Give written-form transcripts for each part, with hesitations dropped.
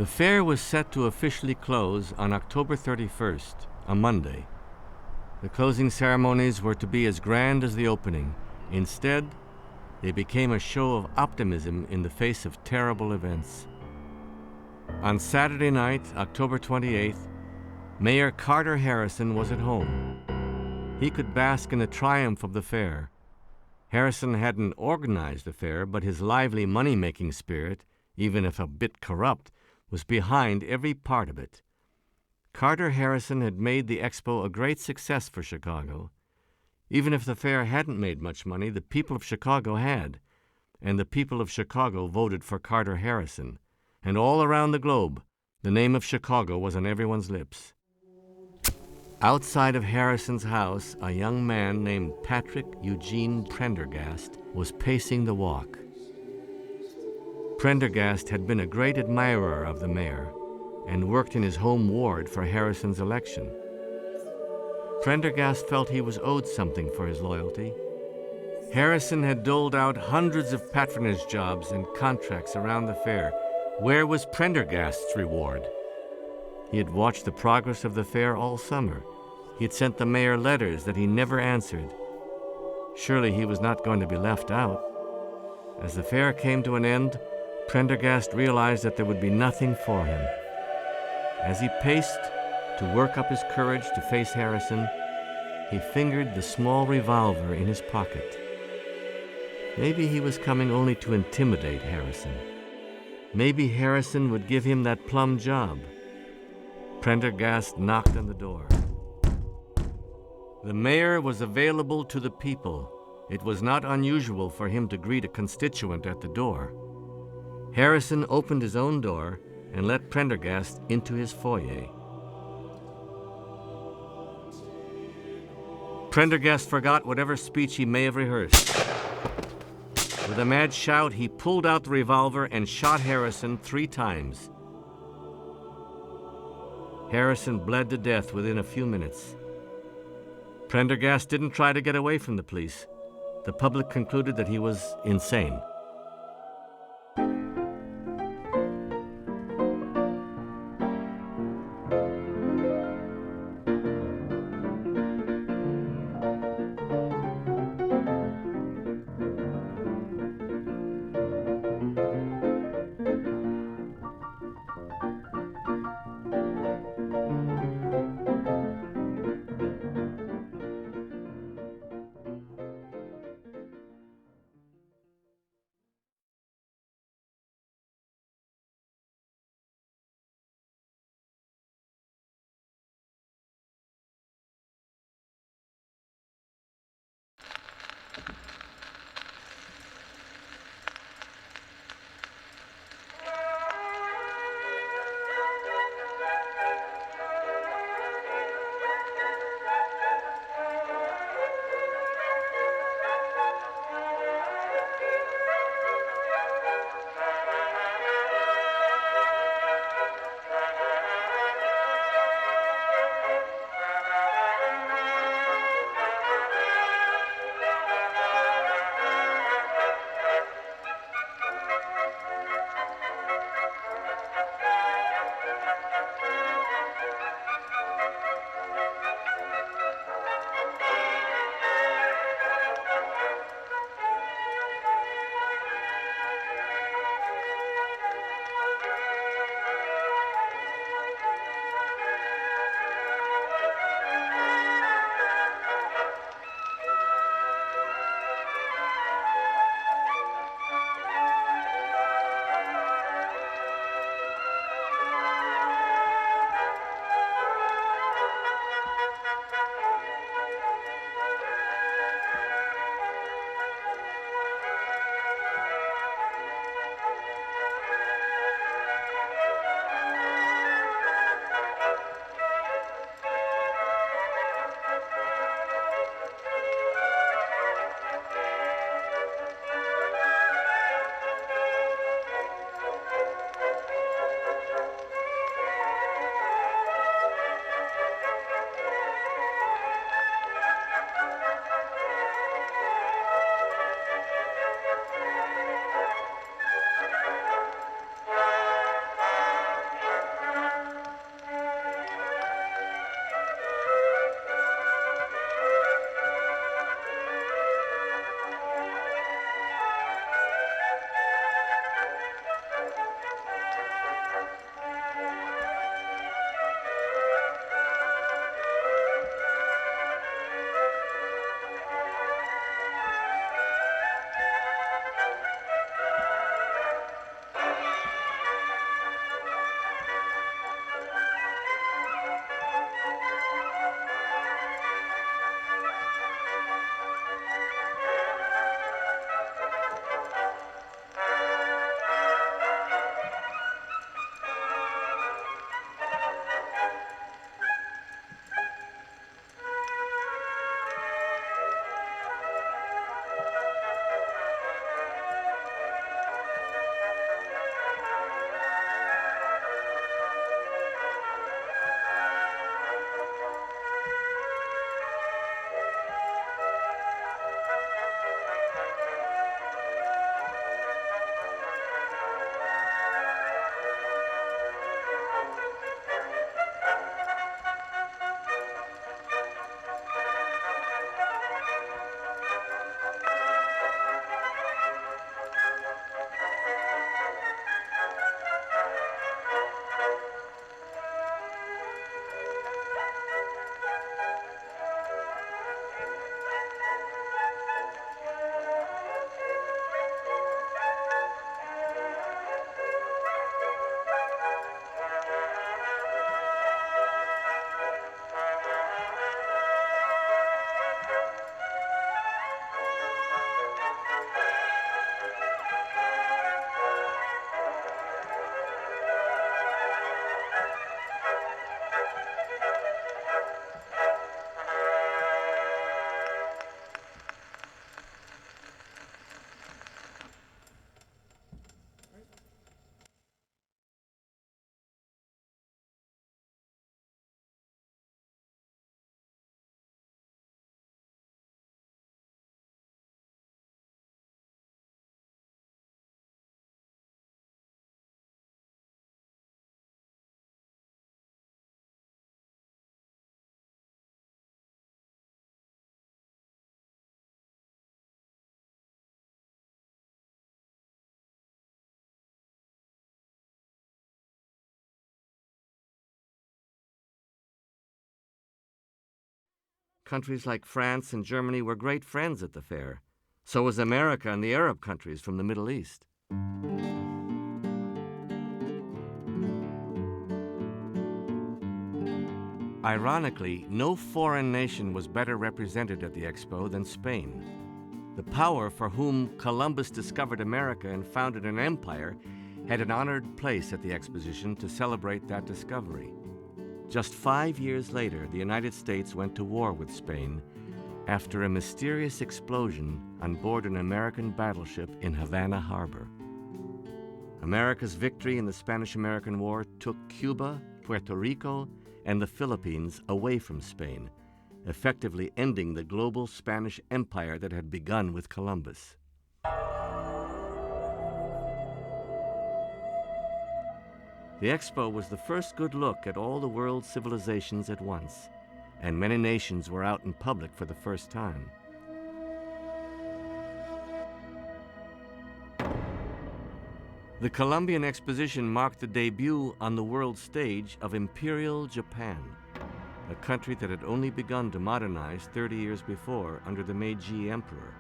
The fair was set to officially close on October 31st, a Monday. The closing ceremonies were to be as grand as the opening. Instead, They became a show of optimism in the face of terrible events. On Saturday night, October 28th, Mayor Carter Harrison was at home. He could bask in the triumph of the fair. Harrison hadn't organized the fair, but his lively money-making spirit, even if a bit corrupt, was behind every part of it. Carter Harrison had made the expo a great success for Chicago. Even if the fair hadn't made much money, the people of Chicago had, and the people of Chicago voted for Carter Harrison. And all around the globe, the name of Chicago was on everyone's lips. Outside of Harrison's house, a young man named Patrick Eugene Prendergast was pacing the walk. Prendergast had been a great admirer of the mayor and worked in his home ward for Harrison's election. Prendergast felt he was owed something for his loyalty. Harrison had doled out hundreds of patronage jobs and contracts around the fair. Where was Prendergast's reward? He had watched the progress of the fair all summer. He had sent the mayor letters that he never answered. Surely he was not going to be left out. As the fair came to an end, Prendergast realized that there would be nothing for him. As he paced to work up his courage to face Harrison, he fingered the small revolver in his pocket. Maybe he was coming only to intimidate Harrison. Maybe Harrison would give him that plum job. Prendergast knocked on the door. The mayor was available to the people. It was not unusual for him to greet a constituent at the door. Harrison opened his own door and let Prendergast into his foyer. Prendergast forgot whatever speech he may have rehearsed. With a mad shout, he pulled out the revolver and shot Harrison 3 times. Harrison bled to death within a few minutes. Prendergast didn't try to get away from the police. The public concluded that he was insane. countries like France and Germany were great friends at the fair. So was America and the Arab countries from the Middle East. Ironically, no foreign nation was better represented at the expo than Spain. The power for whom Columbus discovered America and founded an empire had an honored place at the exposition to celebrate that discovery. Just 5 years later, the United States went to war with Spain after a mysterious explosion on board an American battleship in Havana Harbor. America's victory in the Spanish-American War took Cuba, Puerto Rico, and the Philippines away from Spain, effectively ending the global Spanish empire that had begun with Columbus. The expo was the first good look at all the world's civilizations at once, and many nations were out in public for the first time. The Columbian Exposition marked the debut on the world stage of Imperial Japan, a country that had only begun to modernize 30 years before under the Meiji Emperor.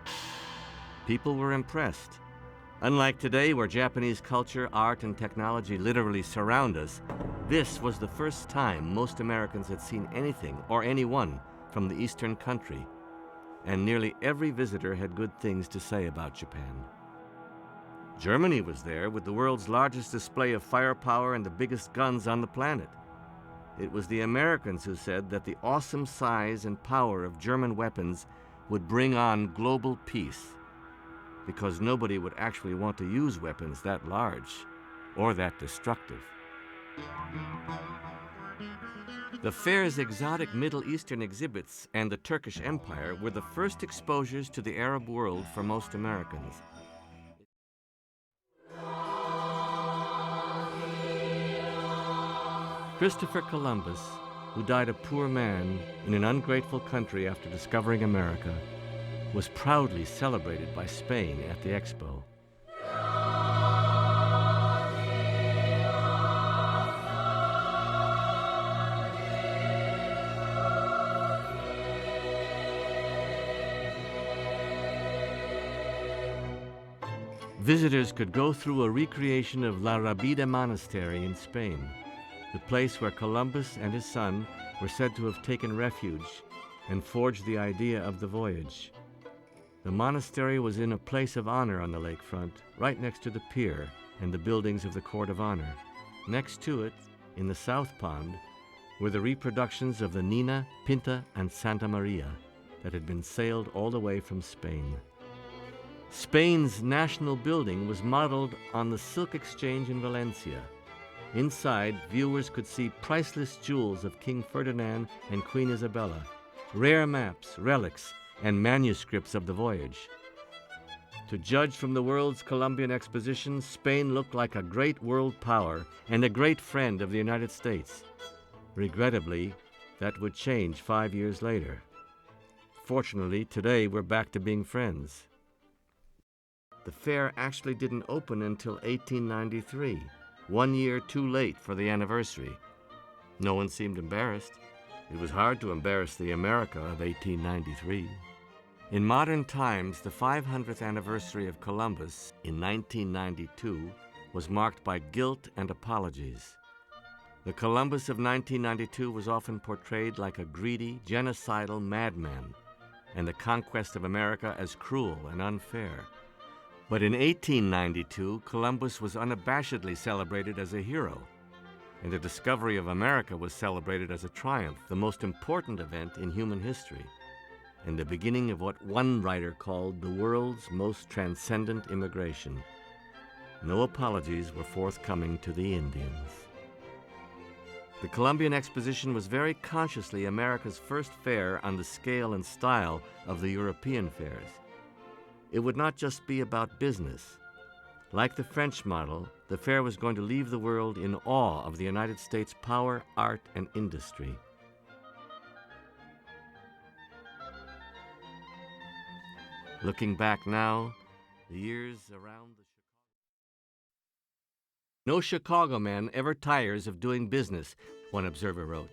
People were impressed. Unlike today, where Japanese culture, art, and technology literally surround us, this was the first time most Americans had seen anything or anyone from the Eastern country, and nearly every visitor had good things to say about Japan. Germany was there with the world's largest display of firepower and the biggest guns on the planet. It was the Americans who said that the awesome size and power of German weapons would bring on global peace, because nobody would actually want to use weapons that large or that destructive. The fair's exotic Middle Eastern exhibits and the Turkish Empire were the first exposures to the Arab world for most Americans. Christopher Columbus, who died a poor man in an ungrateful country after discovering America, was proudly celebrated by Spain at the expo. Visitors could go through a recreation of La Rabida Monastery in Spain, the place where Columbus and his son were said to have taken refuge and forged the idea of the voyage. The monastery was in a place of honor on the lakefront, right next to the pier and the buildings of the Court of Honor. Next to it, in the South Pond, were the reproductions of the Nina, Pinta, and Santa Maria that had been sailed all the way from Spain. Spain's national building was modeled on the Silk Exchange in Valencia. Inside, viewers could see priceless jewels of King Ferdinand and Queen Isabella, rare maps, relics, and manuscripts of the voyage. To judge from the world's Columbian Exposition, Spain looked like a great world power and a great friend of the United States. Regrettably, that would change 5 years later. Fortunately, today we're back to being friends. The fair actually didn't open until 1893, 1 year too late for the anniversary. No one seemed embarrassed. It was hard to embarrass the America of 1893. In modern times, the 500th anniversary of Columbus in 1992 was marked by guilt and apologies. The Columbus of 1992 was often portrayed like a greedy, genocidal madman, and the conquest of America as cruel and unfair. But in 1892, Columbus was unabashedly celebrated as a hero, and the discovery of America was celebrated as a triumph, the most important event in human history, and the beginning of what one writer called the world's most transcendent immigration. No apologies were forthcoming to the Indians. The Columbian Exposition was very consciously America's first fair on the scale and style of the European fairs. It would not just be about business. Like the French model, the fair was going to leave the world in awe of the United States' power, art, and industry. Looking back now, the years around the No Chicago man ever tires of doing business, one observer wrote.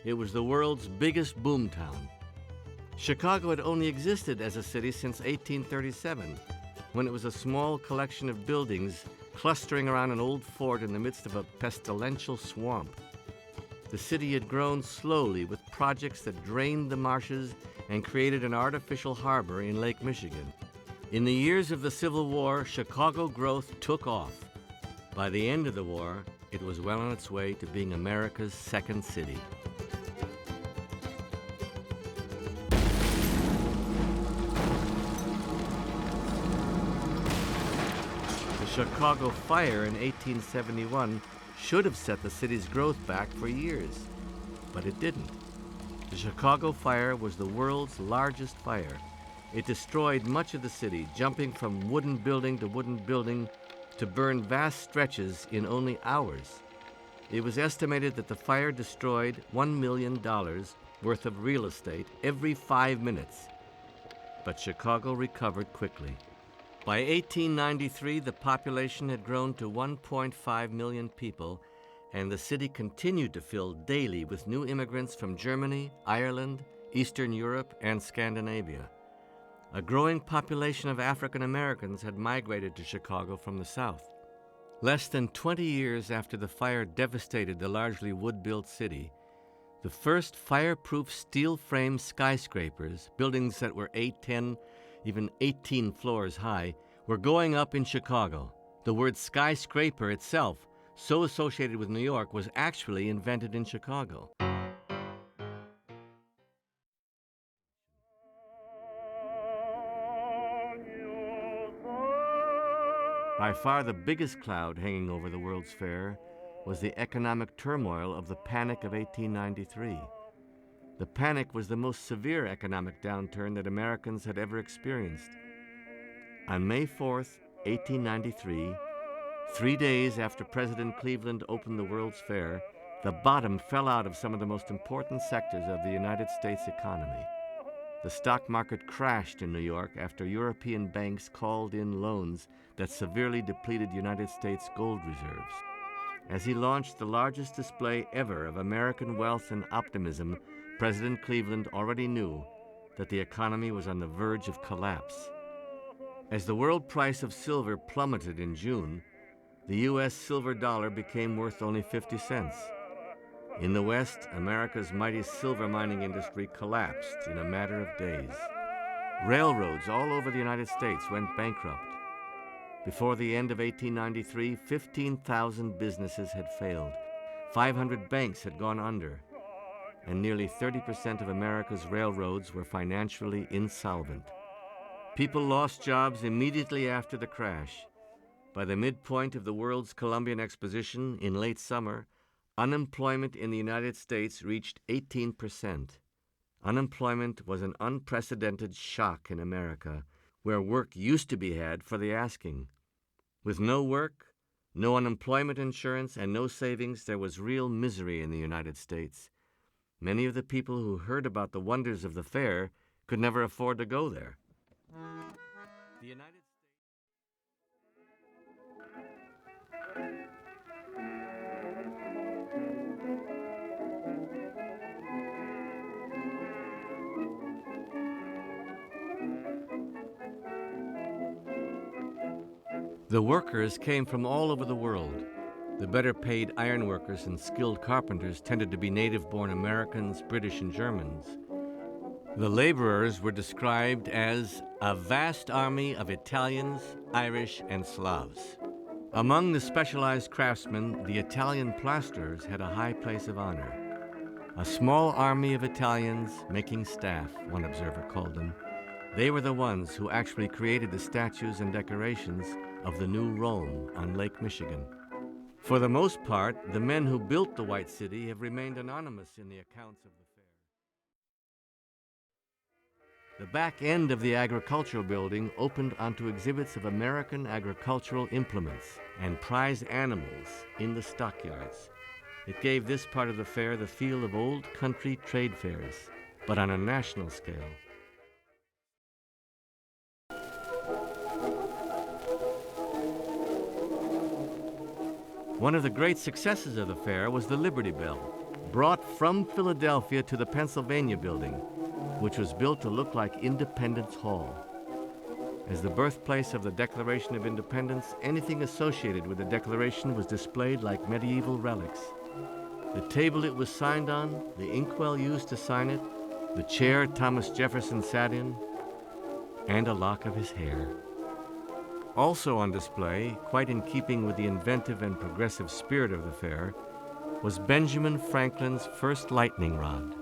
It was the world's biggest boomtown. Chicago had only existed as a city since 1837, when it was a small collection of buildings clustering around an old fort in the midst of a pestilential swamp. The city had grown slowly with projects that drained the marshes and created an artificial harbor in Lake Michigan. In the years of the Civil War, Chicago growth took off. By the end of the war, it was well on its way to being America's second city. The Chicago fire in 1871 should have set the city's growth back for years, but it didn't. The Chicago fire was the world's largest fire. It destroyed much of the city, jumping from wooden building to wooden building to burn vast stretches in only hours. It was estimated that the fire destroyed $1 million worth of real estate every 5 minutes. But Chicago recovered quickly. By 1893, the population had grown to 1.5 million people, and the city continued to fill daily with new immigrants from Germany, Ireland, Eastern Europe, and Scandinavia. A growing population of African Americans had migrated to Chicago from the South. Less than 20 years after the fire devastated the largely wood-built city, the first fireproof steel-frame skyscrapers, buildings that were 8, 10, even 18 floors high, were going up in Chicago. The word skyscraper itself, so associated with New York, was actually invented in Chicago. By far the biggest cloud hanging over the World's Fair was the economic turmoil of the Panic of 1893. The Panic was the most severe economic downturn that Americans had ever experienced. On May 4th, 1893, 3 days after President Cleveland opened the World's Fair, the bottom fell out of some of the most important sectors of the United States economy. The stock market crashed in New York after European banks called in loans that severely depleted United States gold reserves. As he launched the largest display ever of American wealth and optimism, President Cleveland already knew that the economy was on the verge of collapse. As the world price of silver plummeted in June, the U.S. silver dollar became worth only 50 cents. In the West, America's mighty silver mining industry collapsed in a matter of days. Railroads all over the United States went bankrupt. Before the end of 1893, 15,000 businesses had failed. 500 banks had gone under, and nearly 30% of America's railroads were financially insolvent. People lost jobs immediately after the crash. By the midpoint of the World's Columbian Exposition in late summer, unemployment in the United States reached 18%. Unemployment was an unprecedented shock in America, where work used to be had for the asking. With no work, no unemployment insurance, and no savings, there was real misery in the United States. Many of the people who heard about the wonders of the fair could never afford to go there. The United The workers came from all over the world. The better-paid ironworkers and skilled carpenters tended to be native-born Americans, British, and Germans. The laborers were described as a vast army of Italians, Irish, and Slavs. Among the specialized craftsmen, the Italian plasterers had a high place of honor. A small army of Italians making staff, one observer called them. They were the ones who actually created the statues and decorations of the new Rome on Lake Michigan. For the most part, the men who built the White City have remained anonymous in the accounts of the fair. The back end of the agricultural building opened onto exhibits of American agricultural implements and prize animals in the stockyards. It gave this part of the fair the feel of old country trade fairs, but on a national scale. One of the great successes of the fair was the Liberty Bell, brought from Philadelphia to the Pennsylvania building. which was built to look like Independence Hall. As the birthplace of the Declaration of Independence, anything associated with the Declaration was displayed like medieval relics. The table it was signed on, the inkwell used to sign it, the chair Thomas Jefferson sat in, and a lock of his hair. Also on display, quite in keeping with the inventive and progressive spirit of the fair, was Benjamin Franklin's first lightning rod.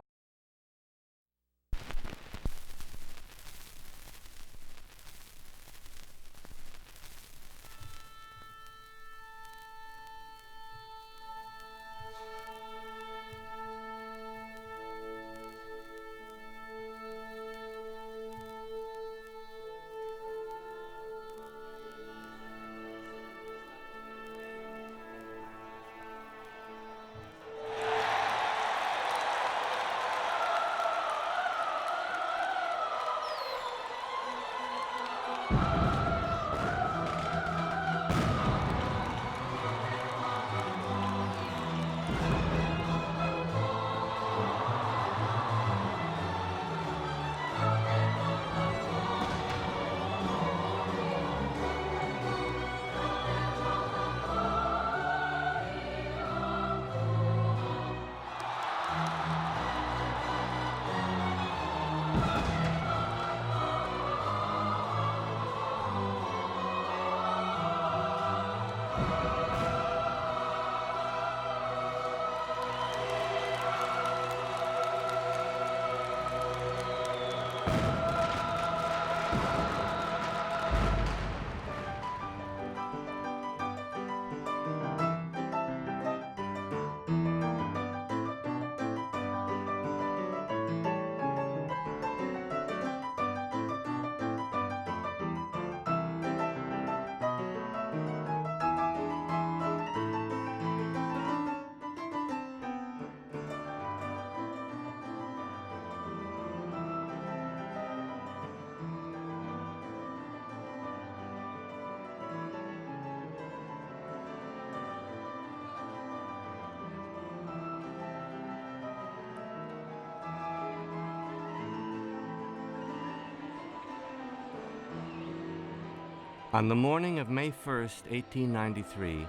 On the morning of May 1st, 1893,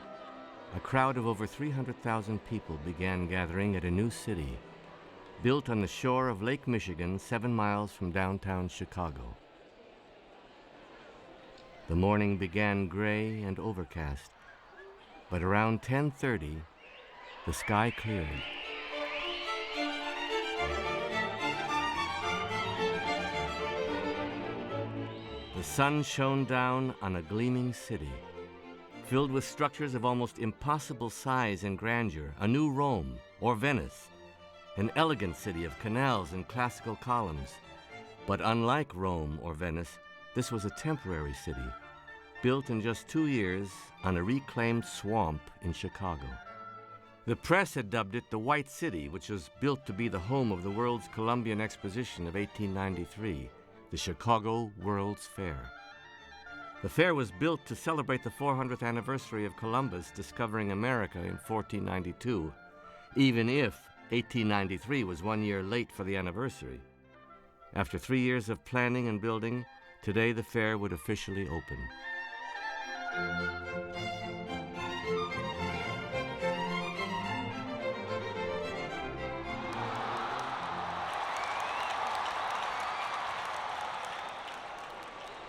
a crowd of over 300,000 people began gathering at a new city, built on the shore of Lake Michigan, 7 miles from downtown Chicago. The morning began gray and overcast, but around 10:30, the sky cleared. The sun shone down on a gleaming city, filled with structures of almost impossible size and grandeur, a new Rome or Venice, an elegant city of canals and classical columns. But unlike Rome or Venice, this was a temporary city, built in just 2 years on a reclaimed swamp in Chicago. The press had dubbed it the White City, which was built to be the home of the World's Columbian Exposition of 1893, the Chicago World's Fair. The fair was built to celebrate the 400th anniversary of Columbus discovering America in 1492, even if 1893 was 1 year late for the anniversary. After 3 years of planning and building, today the fair would officially open.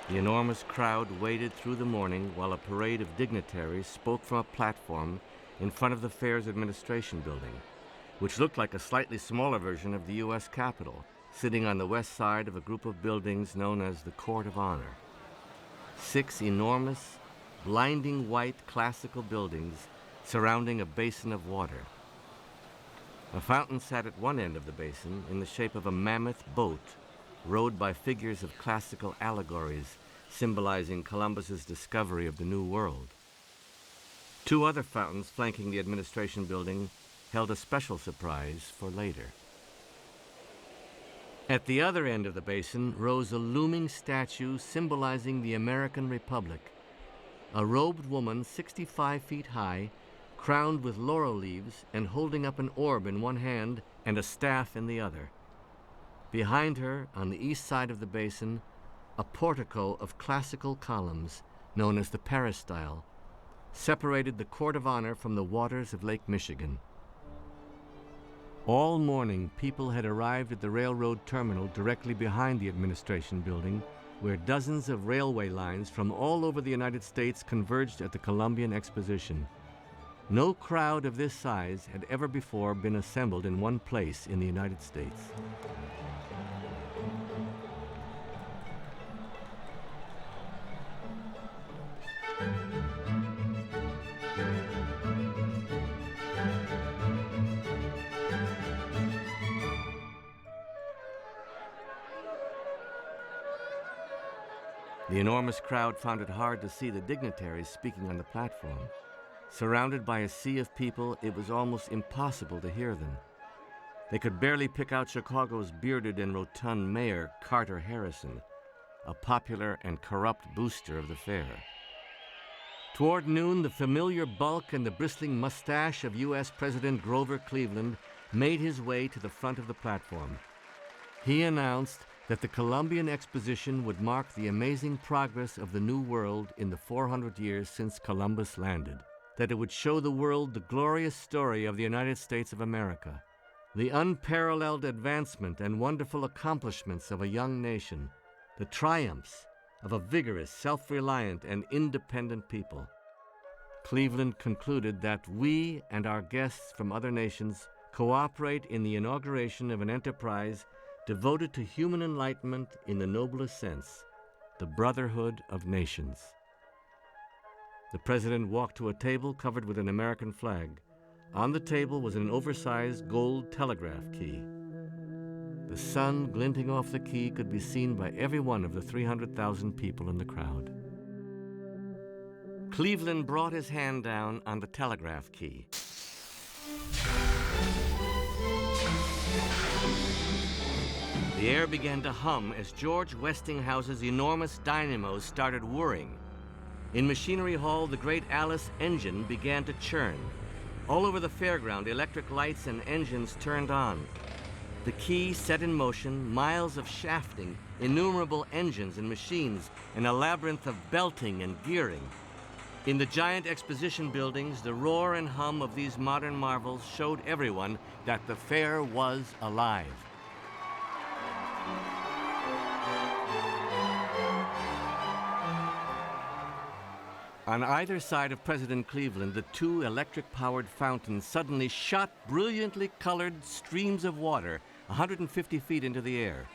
The enormous crowd waited through the morning while a parade of dignitaries spoke from a platform in front of the fair's administration building, which looked like a slightly smaller version of the U.S. Capitol, sitting on the west side of a group of buildings known as the Court of Honor. 6 enormous, blinding white classical buildings surrounding a basin of water. A fountain sat at one end of the basin in the shape of a mammoth boat rowed by figures of classical allegories symbolizing Columbus's discovery of the New World. 2 other fountains flanking the administration building held a special surprise for later. At the other end of the basin rose a looming statue symbolizing the American Republic, a robed woman 65 feet high, crowned with laurel leaves and holding up an orb in one hand and a staff in the other. Behind her, on the east side of the basin, a portico of classical columns, known as the Peristyle, separated the Court of Honor from the waters of Lake Michigan. All morning, people had arrived at the railroad terminal directly behind the administration building, where dozens of railway lines from all over the United States converged at the Columbian Exposition. No crowd of this size had ever before been assembled in one place in the United States. The enormous crowd found it hard to see the dignitaries speaking on the platform. Surrounded by a sea of people, it was almost impossible to hear them. They could barely pick out Chicago's bearded and rotund mayor, Carter Harrison, a popular and corrupt booster of the fair. Toward noon, the familiar bulk and the bristling mustache of U.S. President Grover Cleveland made his way to the front of the platform. He announced that the Columbian Exposition would mark the amazing progress of the New World in the 400 years since Columbus landed, that it would show the world the glorious story of the United States of America, the unparalleled advancement and wonderful accomplishments of a young nation, the triumphs of a vigorous, self-reliant, and independent people. Cleveland concluded that we and our guests from other nations cooperate in the inauguration of an enterprise devoted to human enlightenment in the noblest sense, the brotherhood of nations. The president walked to a table covered with an American flag. On the table was an oversized gold telegraph key. The sun glinting off the key could be seen by every one of the 300,000 people in the crowd. Cleveland brought his hand down on the telegraph key. The air began to hum as George Westinghouse's enormous dynamos started whirring. In Machinery Hall, the great Alice engine began to churn. All over the fairground, electric lights and engines turned on. The key set in motion, miles of shafting, innumerable engines and machines, and a labyrinth of belting and gearing. In the giant exposition buildings, the roar and hum of these modern marvels showed everyone that the fair was alive. On either side of President Cleveland, the two electric-powered fountains suddenly shot brilliantly colored streams of water 150 feet into the air.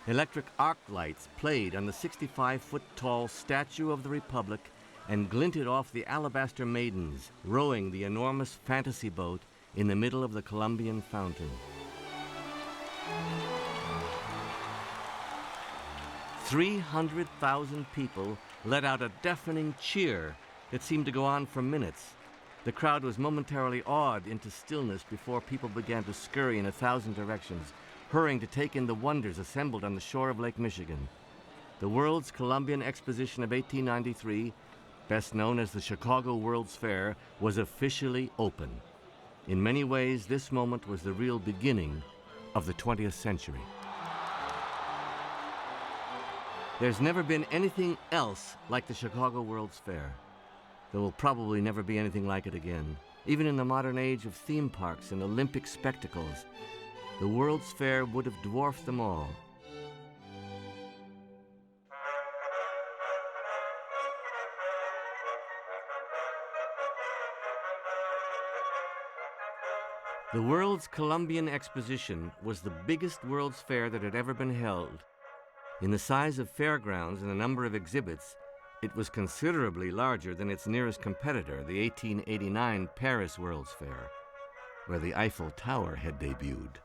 Electric arc lights played on the 65-foot-tall Statue of the Republic and glinted off the alabaster maidens rowing the enormous fantasy boat in the middle of the Columbian fountain. 300,000 people let out a deafening cheer that seemed to go on for minutes. The crowd was momentarily awed into stillness before people began to scurry in 1,000 directions, hurrying to take in the wonders assembled on the shore of Lake Michigan. The World's Columbian Exposition of 1893, best known as the Chicago World's Fair, was officially open. In many ways, this moment was the real beginning of the 20th century. There's never been anything else like the Chicago World's Fair. There will probably never be anything like it again. Even in the modern age of theme parks and Olympic spectacles, the World's Fair would have dwarfed them all. The World's Columbian Exposition was the biggest World's Fair that had ever been held. In the size of fairgrounds and the number of exhibits, it was considerably larger than its nearest competitor, the 1889 Paris World's Fair, where the Eiffel Tower had debuted.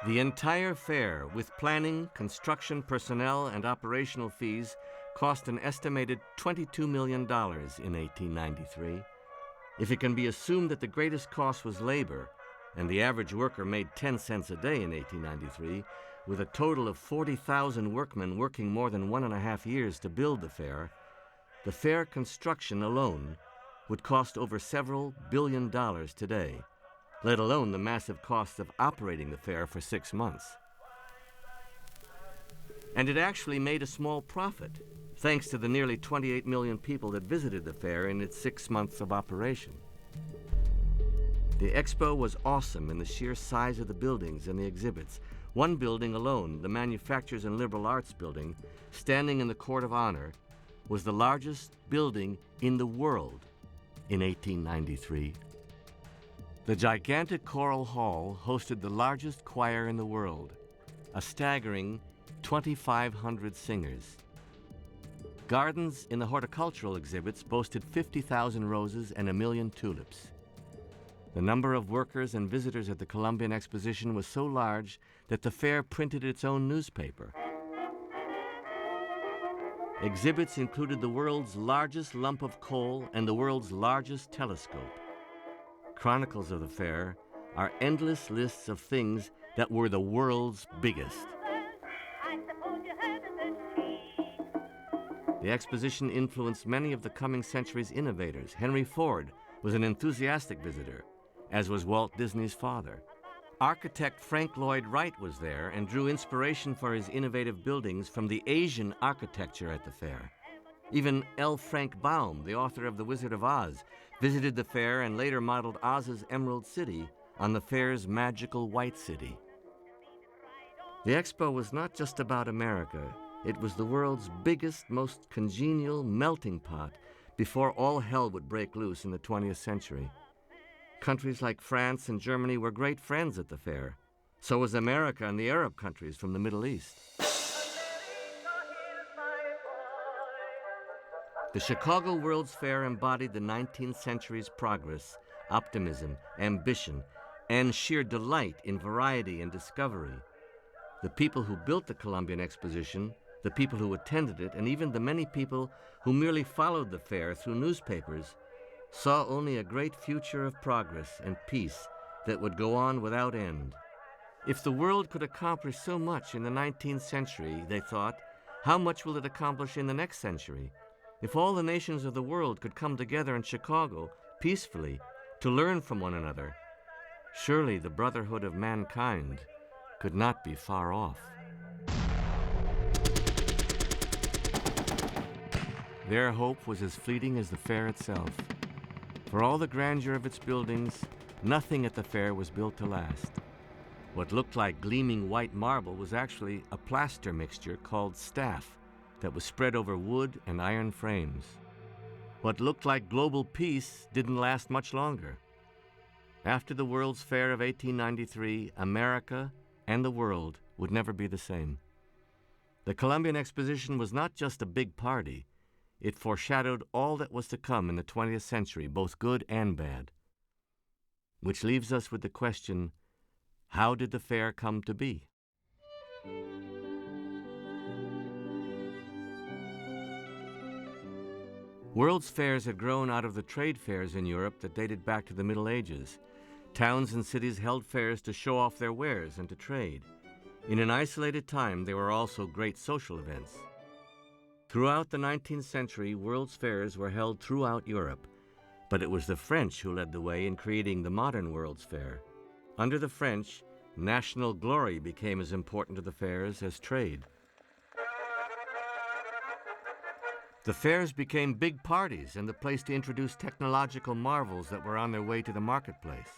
The entire fair, with planning, construction, personnel, and operational fees, cost an estimated $22 million in 1893. If it can be assumed that the greatest cost was labor, and the average worker made 10 cents a day in 1893, with a total of 40,000 workmen working more than 1.5 years to build the fair construction alone would cost over several $billion today, let alone the massive costs of operating the fair for 6 months. And it actually made a small profit, thanks to the nearly 28 million people that visited the fair in its 6 months of operation. The expo was awesome in the sheer size of the buildings and the exhibits. One building alone, the Manufactures and Liberal Arts Building, standing in the Court of Honor, was the largest building in the world in 1893. The gigantic Choral Hall hosted the largest choir in the world, a staggering 2,500 singers. Gardens in the horticultural exhibits boasted 50,000 roses and 1 million tulips. The number of workers and visitors at the Columbian Exposition was so large that the fair printed its own newspaper. Exhibits included the world's largest lump of coal and the world's largest telescope. Chronicles of the fair are endless lists of things that were the world's biggest. The exposition influenced many of the coming century's innovators. Henry Ford was an enthusiastic visitor, as was Walt Disney's father. Architect Frank Lloyd Wright was there and drew inspiration for his innovative buildings from the Asian architecture at the fair. Even L. Frank Baum, the author of The Wizard of Oz, visited the fair and later modeled Oz's Emerald City on the fair's magical White City. The expo was not just about America. It was the world's biggest, most congenial melting pot before all hell would break loose in the 20th century. Countries like France and Germany were great friends at the fair. So was America and the Arab countries from the Middle East. The Chicago World's Fair embodied the 19th century's progress, optimism, ambition, and sheer delight in variety and discovery. The people who built the Columbian Exposition, the people who attended it, and even the many people who merely followed the fair through newspapers, saw only a great future of progress and peace that would go on without end. If the world could accomplish so much in the 19th century, they thought, how much will it accomplish in the next century? If all the nations of the world could come together in Chicago peacefully to learn from one another, surely the brotherhood of mankind could not be far off. Their hope was as fleeting as the fair itself. For all the grandeur of its buildings, nothing at the fair was built to last. What looked like gleaming white marble was actually a plaster mixture called staff that was spread over wood and iron frames. What looked like global peace didn't last much longer. After the World's Fair of 1893, America and the world would never be the same. The Columbian Exposition was not just a big party. It foreshadowed all that was to come in the 20th century, both good and bad. Which leaves us with the question, how did the fair come to be? World's fairs had grown out of the trade fairs in Europe that dated back to the Middle Ages. Towns and cities held fairs to show off their wares and to trade. In an isolated time, they were also great social events. Throughout the 19th century, World's Fairs were held throughout Europe, but it was the French who led the way in creating the modern World's Fair. Under the French, national glory became as important to the fairs as trade. The fairs became big parties and the place to introduce technological marvels that were on their way to the marketplace.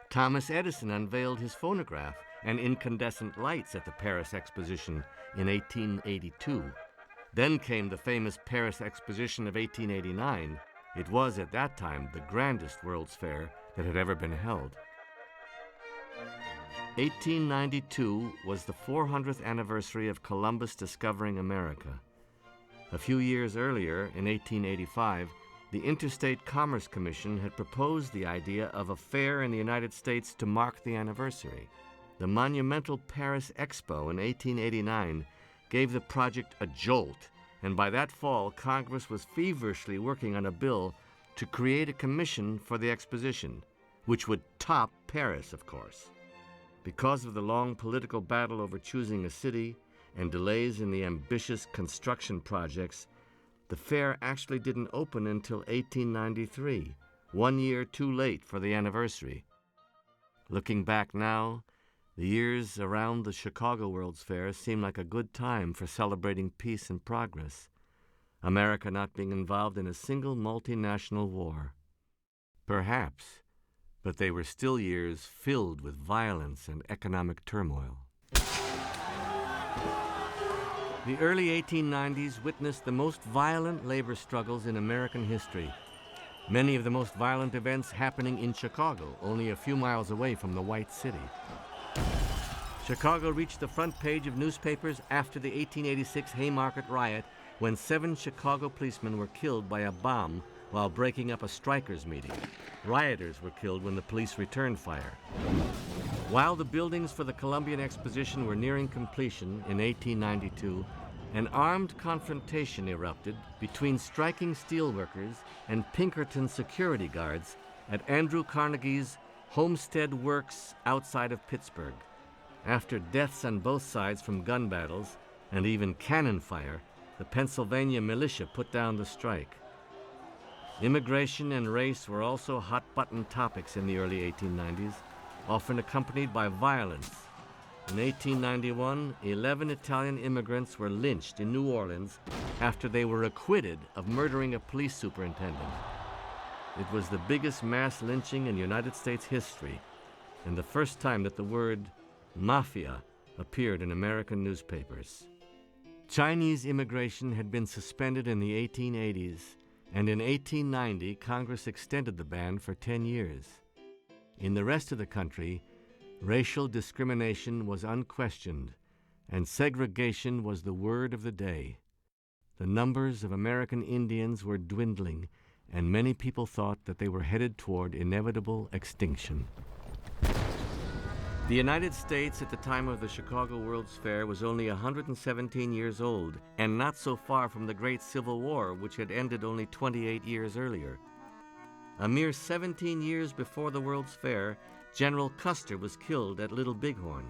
Thomas Edison unveiled his phonograph and incandescent lights at the Paris Exposition in 1882. Then came the famous Paris Exposition of 1889. It was at that time the grandest World's Fair that had ever been held. 1892 was the 400th anniversary of Columbus discovering America. A few years earlier, in 1885, the Interstate Commerce Commission had proposed the idea of a fair in the United States to mark the anniversary. The monumental Paris Expo in 1889 gave the project a jolt, and by that fall, Congress was feverishly working on a bill to create a commission for the exposition, which would top Paris, of course. Because of the long political battle over choosing a city and delays in the ambitious construction projects, the fair actually didn't open until 1893, 1 year too late for the anniversary. Looking back now, The years around the Chicago World's Fair seemed like a good time for celebrating peace and progress, America not being involved in a single multinational war. Perhaps, but they were still years filled with violence and economic turmoil. The early 1890s witnessed the most violent labor struggles in American history, many of the most violent events happening in Chicago, only a few miles away from the White City. Chicago reached the front page of newspapers after the 1886 Haymarket riot, when 7 Chicago policemen were killed by a bomb while breaking up a strikers' meeting. Rioters were killed when the police returned fire. While the buildings for the Columbian Exposition were nearing completion in 1892, an armed confrontation erupted between striking steelworkers and Pinkerton security guards at Andrew Carnegie's Homestead Works outside of Pittsburgh. After deaths on both sides from gun battles and even cannon fire, the Pennsylvania militia put down the strike. Immigration and race were also hot-button topics in the early 1890s, often accompanied by violence. In 1891, 11 Italian immigrants were lynched in New Orleans after they were acquitted of murdering a police superintendent. It was the biggest mass lynching in United States history, and the first time that the word mafia appeared in American newspapers. Chinese immigration had been suspended in the 1880s, and in 1890, Congress extended the ban for 10 years. In the rest of the country, racial discrimination was unquestioned, and segregation was the word of the day. The numbers of American Indians were dwindling, and many people thought that they were headed toward inevitable extinction. The United States at the time of the Chicago World's Fair was only 117 years old, and not so far from the Great Civil War, which had ended only 28 years earlier. A mere 17 years before the World's Fair, General Custer was killed at Little Bighorn,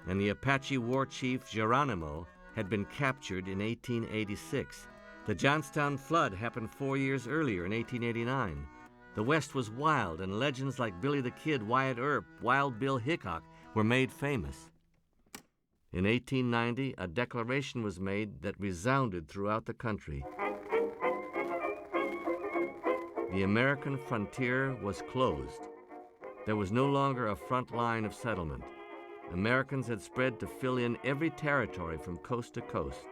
and the Apache war chief Geronimo had been captured in 1886. The Johnstown flood happened 4 years earlier in 1889. The West was wild, and legends like Billy the Kid, Wyatt Earp, Wild Bill Hickok were made famous. In 1890, a declaration was made that resounded throughout the country. The American frontier was closed. There was no longer a front line of settlement. Americans had spread to fill in every territory from coast to coast.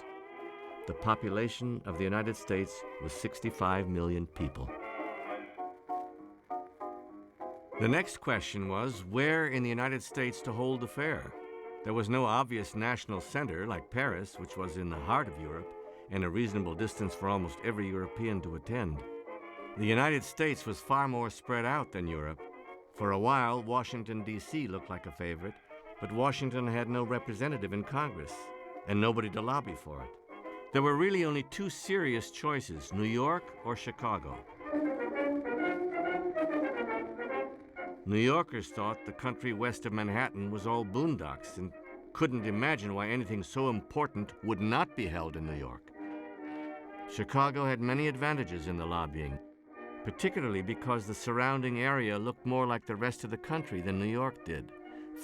The population of the United States was 65 million people. The next question was where in the United States to hold the fair. There was no obvious national center like Paris, which was in the heart of Europe and a reasonable distance for almost every European to attend. The United States was far more spread out than Europe. For a while, Washington, D.C. looked like a favorite, but Washington had no representative in Congress and nobody to lobby for it. There were really only 2 serious choices, New York or Chicago. New Yorkers thought the country west of Manhattan was all boondocks and couldn't imagine why anything so important would not be held in New York. Chicago had many advantages in the lobbying, particularly because the surrounding area looked more like the rest of the country than New York did,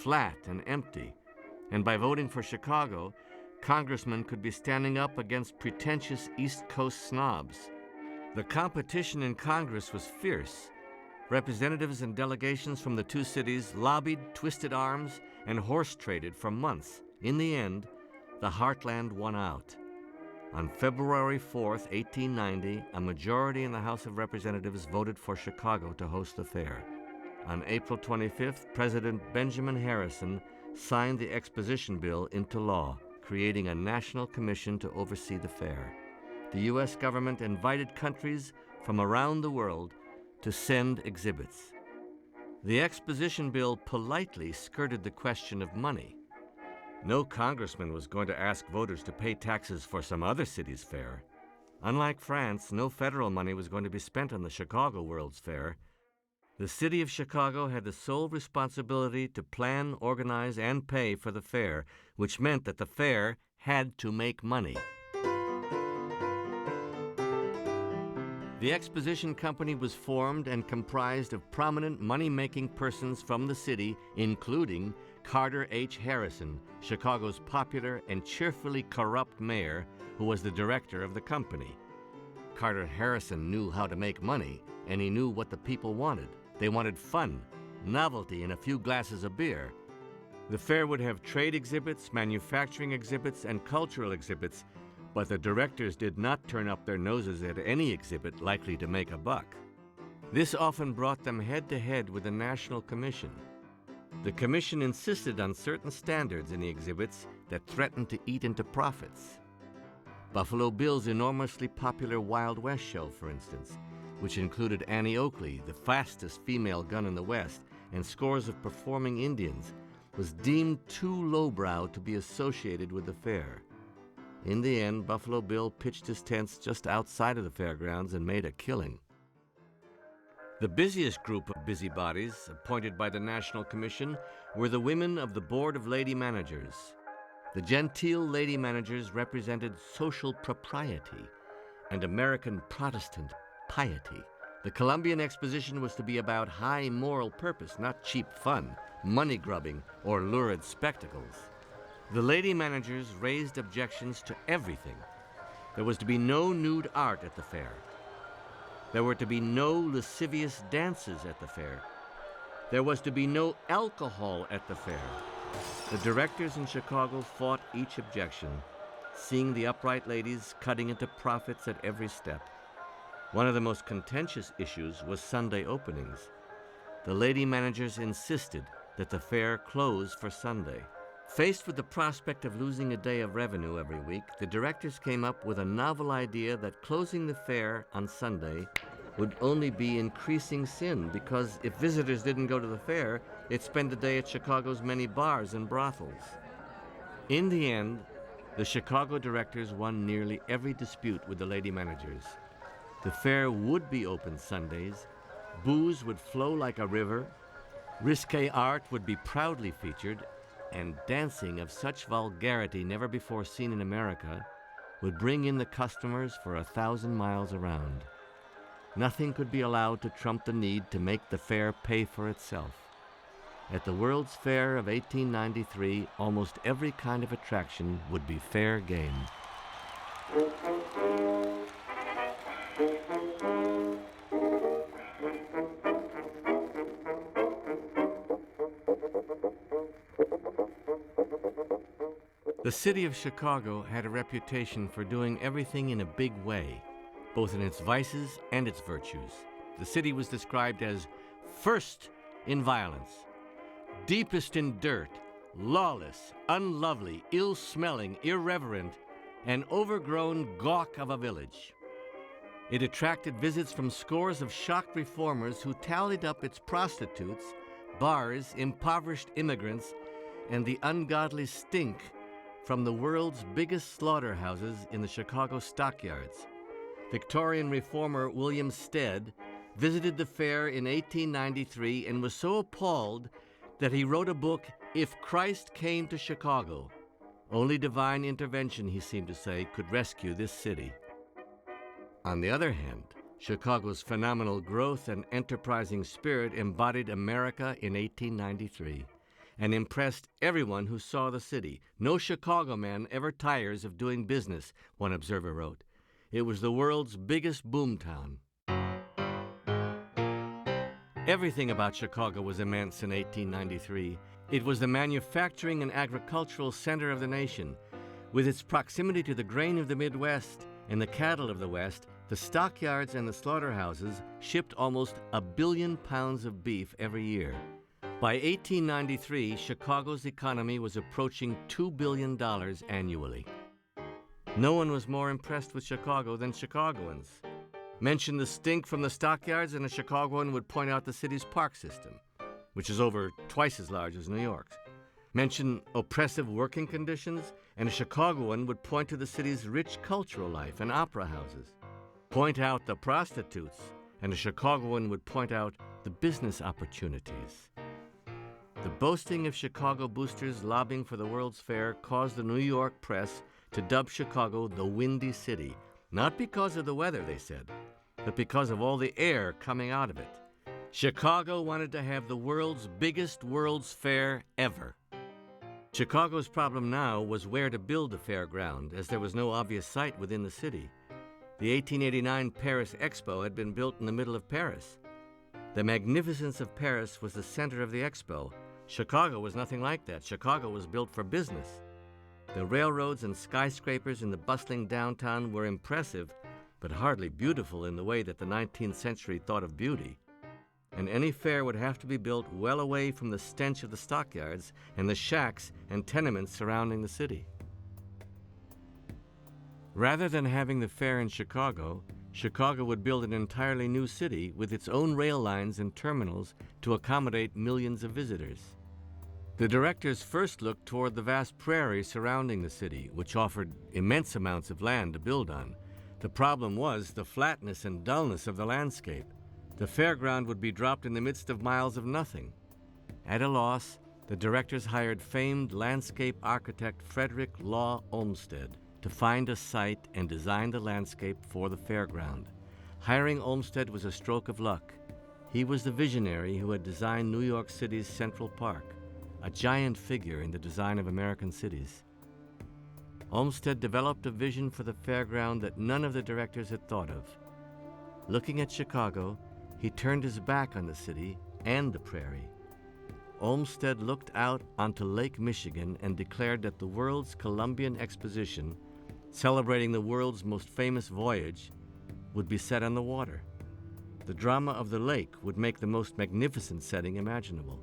flat and empty. And by voting for Chicago, congressmen could be standing up against pretentious East Coast snobs. The competition in Congress was fierce. Representatives and delegations from the 2 cities lobbied, twisted arms, and horse-traded for months. In the end, the heartland won out. On February 4th, 1890, a majority in the House of Representatives voted for Chicago to host the fair. On April 25th, President Benjamin Harrison signed the Exposition Bill into law, creating a national commission to oversee the fair. The U.S. government invited countries from around the world to send exhibits. The Exposition Bill politely skirted the question of money. No congressman was going to ask voters to pay taxes for some other city's fair. Unlike France, no federal money was going to be spent on the Chicago World's Fair. The city of Chicago had the sole responsibility to plan, organize, and pay for the fair, which meant that the fair had to make money. The Exposition Company was formed and comprised of prominent money-making persons from the city, including Carter H. Harrison, Chicago's popular and cheerfully corrupt mayor, who was the director of the company. Carter Harrison knew how to make money, and he knew what the people wanted. They wanted fun, novelty, and a few glasses of beer. The fair would have trade exhibits, manufacturing exhibits, and cultural exhibits, but the directors did not turn up their noses at any exhibit likely to make a buck. This often brought them head-to-head with the National Commission. The Commission insisted on certain standards in the exhibits that threatened to eat into profits. Buffalo Bill's enormously popular Wild West show, for instance, which included Annie Oakley, the fastest female gun in the West, and scores of performing Indians, was deemed too lowbrow to be associated with the fair. In the end, Buffalo Bill pitched his tents just outside of the fairgrounds and made a killing. The busiest group of busybodies appointed by the National Commission were the women of the Board of Lady Managers. The genteel lady managers represented social propriety and American Protestant piety. The Columbian Exposition was to be about high moral purpose, not cheap fun, money grubbing, or lurid spectacles. The lady managers raised objections to everything. There was to be no nude art at the fair. There were to be no lascivious dances at the fair. There was to be no alcohol at the fair. The directors in Chicago fought each objection, seeing the upright ladies cutting into profits at every step. One of the most contentious issues was Sunday openings. The lady managers insisted that the fair close for Sunday. Faced with the prospect of losing a day of revenue every week, the directors came up with a novel idea that closing the fair on Sunday would only be increasing sin, because if visitors didn't go to the fair, they'd spend the day at Chicago's many bars and brothels. In the end, the Chicago directors won nearly every dispute with the lady managers. The fair would be open Sundays, booze would flow like a river, risque art would be proudly featured, and dancing of such vulgarity never before seen in America would bring in the customers for 1,000 miles around. Nothing could be allowed to trump the need to make the fair pay for itself. At the World's Fair of 1893, almost every kind of attraction would be fair game. The city of Chicago had a reputation for doing everything in a big way, both in its vices and its virtues. The city was described as first in violence, deepest in dirt, lawless, unlovely, ill-smelling, irreverent, and overgrown gawk of a village. It attracted visits from scores of shocked reformers who tallied up its prostitutes, bars, impoverished immigrants, and the ungodly stink from the world's biggest slaughterhouses in the Chicago stockyards. Victorian reformer William Stead visited the fair in 1893 and was so appalled that he wrote a book, If Christ Came to Chicago. Only divine intervention, he seemed to say, could rescue this city. On the other hand, Chicago's phenomenal growth and enterprising spirit embodied America in 1893. And impressed everyone who saw the city. No Chicago man ever tires of doing business, one observer wrote. It was the world's biggest boomtown. Everything about Chicago was immense in 1893. It was the manufacturing and agricultural center of the nation. With its proximity to the grain of the Midwest and the cattle of the West, the stockyards and the slaughterhouses shipped almost 1 billion pounds of beef every year. By 1893, Chicago's economy was approaching $2 billion annually. No one was more impressed with Chicago than Chicagoans. Mention the stink from the stockyards and a Chicagoan would point out the city's park system, which is over twice as large as New York's. Mention oppressive working conditions, and a Chicagoan would point to the city's rich cultural life and opera houses. Point out the prostitutes, and a Chicagoan would point out the business opportunities. The boasting of Chicago boosters lobbying for the World's Fair caused the New York press to dub Chicago the Windy City, not because of the weather, they said, but because of all the air coming out of it. Chicago wanted to have the world's biggest World's Fair ever. Chicago's problem now was where to build the fairground, as there was no obvious site within the city. The 1889 Paris Expo had been built in the middle of Paris. The magnificence of Paris was the center of the expo. Chicago was nothing like that. Chicago was built for business. The railroads and skyscrapers in the bustling downtown were impressive, but hardly beautiful in the way that the 19th century thought of beauty. And any fair would have to be built well away from the stench of the stockyards and the shacks and tenements surrounding the city. Rather than having the fair in Chicago, Chicago would build an entirely new city with its own rail lines and terminals to accommodate millions of visitors. The directors first looked toward the vast prairie surrounding the city, which offered immense amounts of land to build on. The problem was the flatness and dullness of the landscape. The fairground would be dropped in the midst of miles of nothing. At a loss, the directors hired famed landscape architect Frederick Law Olmsted to find a site and design the landscape for the fairground. Hiring Olmsted was a stroke of luck. He was the visionary who had designed New York City's Central Park, a giant figure in the design of American cities. Olmsted developed a vision for the fairground that none of the directors had thought of. Looking at Chicago, he turned his back on the city and the prairie. Olmsted looked out onto Lake Michigan and declared that the world's Columbian Exposition, celebrating the world's most famous voyage, would be set on the water. The drama of the lake would make the most magnificent setting imaginable.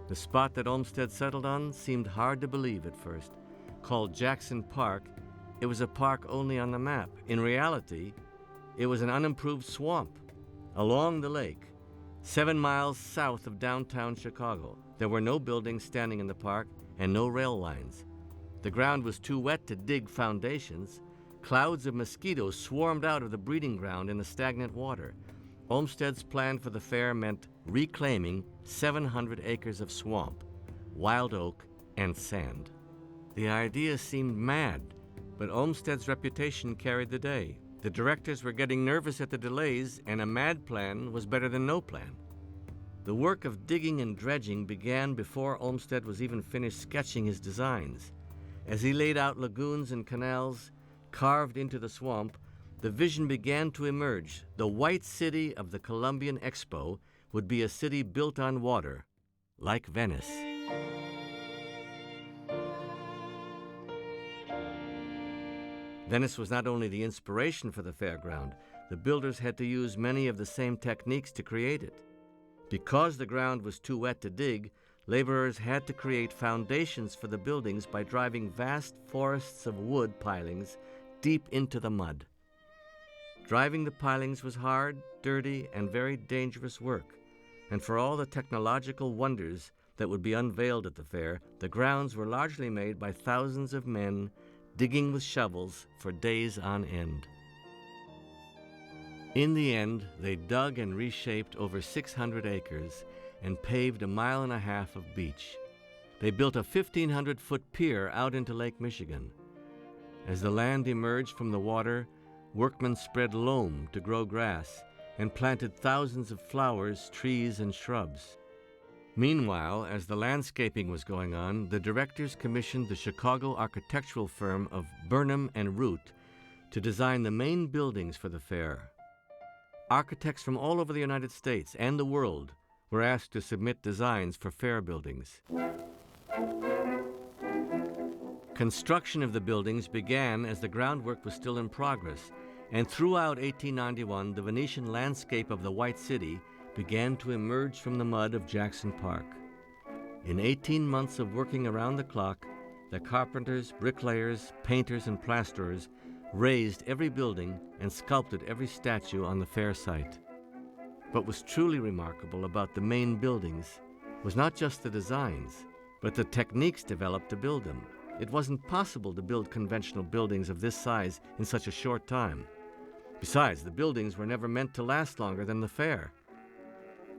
The spot that Olmsted settled on seemed hard to believe at first. Called Jackson Park, it was a park only on the map. In reality, it was an unimproved swamp along the lake, 7 miles south of downtown Chicago. There were no buildings standing in the park and no rail lines. The ground was too wet to dig foundations. Clouds of mosquitoes swarmed out of the breeding ground in the stagnant water. Olmsted's plan for the fair meant reclaiming 700 acres of swamp, wild oak, and sand. The idea seemed mad, but Olmsted's reputation carried the day. The directors were getting nervous at the delays, and a mad plan was better than no plan. The work of digging and dredging began before Olmsted was even finished sketching his designs. As he laid out lagoons and canals carved into the swamp, the vision began to emerge. The white city of the Columbian Expo would be a city built on water, like Venice. Venice was not only the inspiration for the fairground, the builders had to use many of the same techniques to create it. Because the ground was too wet to dig, laborers had to create foundations for the buildings by driving vast forests of wood pilings deep into the mud. Driving the pilings was hard, dirty, and very dangerous work, and for all the technological wonders that would be unveiled at the fair, the grounds were largely made by thousands of men digging with shovels for days on end. In the end, they dug and reshaped over 600 acres and paved 1.5 miles of beach. They built a 1,500-foot pier out into Lake Michigan. As the land emerged from the water, workmen spread loam to grow grass and planted thousands of flowers, trees, and shrubs. Meanwhile, as the landscaping was going on, the directors commissioned the Chicago architectural firm of Burnham and Root to design the main buildings for the fair. Architects from all over the United States and the world were asked to submit designs for fair buildings. Construction of the buildings began as the groundwork was still in progress, and throughout 1891, the Venetian landscape of the White City began to emerge from the mud of Jackson Park. In 18 months of working around the clock, the carpenters, bricklayers, painters, and plasterers raised every building and sculpted every statue on the fair site. What was truly remarkable about the main buildings was not just the designs, but the techniques developed to build them. It wasn't possible to build conventional buildings of this size in such a short time. Besides, the buildings were never meant to last longer than the fair.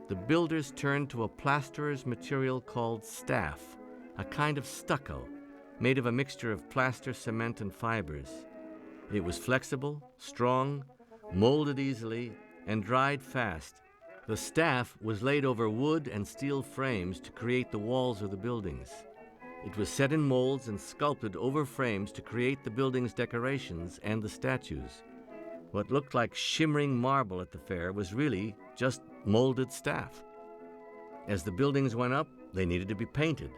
The builders turned to a plasterer's material called staff, a kind of stucco made of a mixture of plaster, cement, and fibers. It was flexible, strong, molded easily, and dried fast. The staff was laid over wood and steel frames to create the walls of the buildings. It was set in molds and sculpted over frames to create the building's decorations and the statues. What looked like shimmering marble at the fair was really just molded staff. As the buildings went up, they needed to be painted.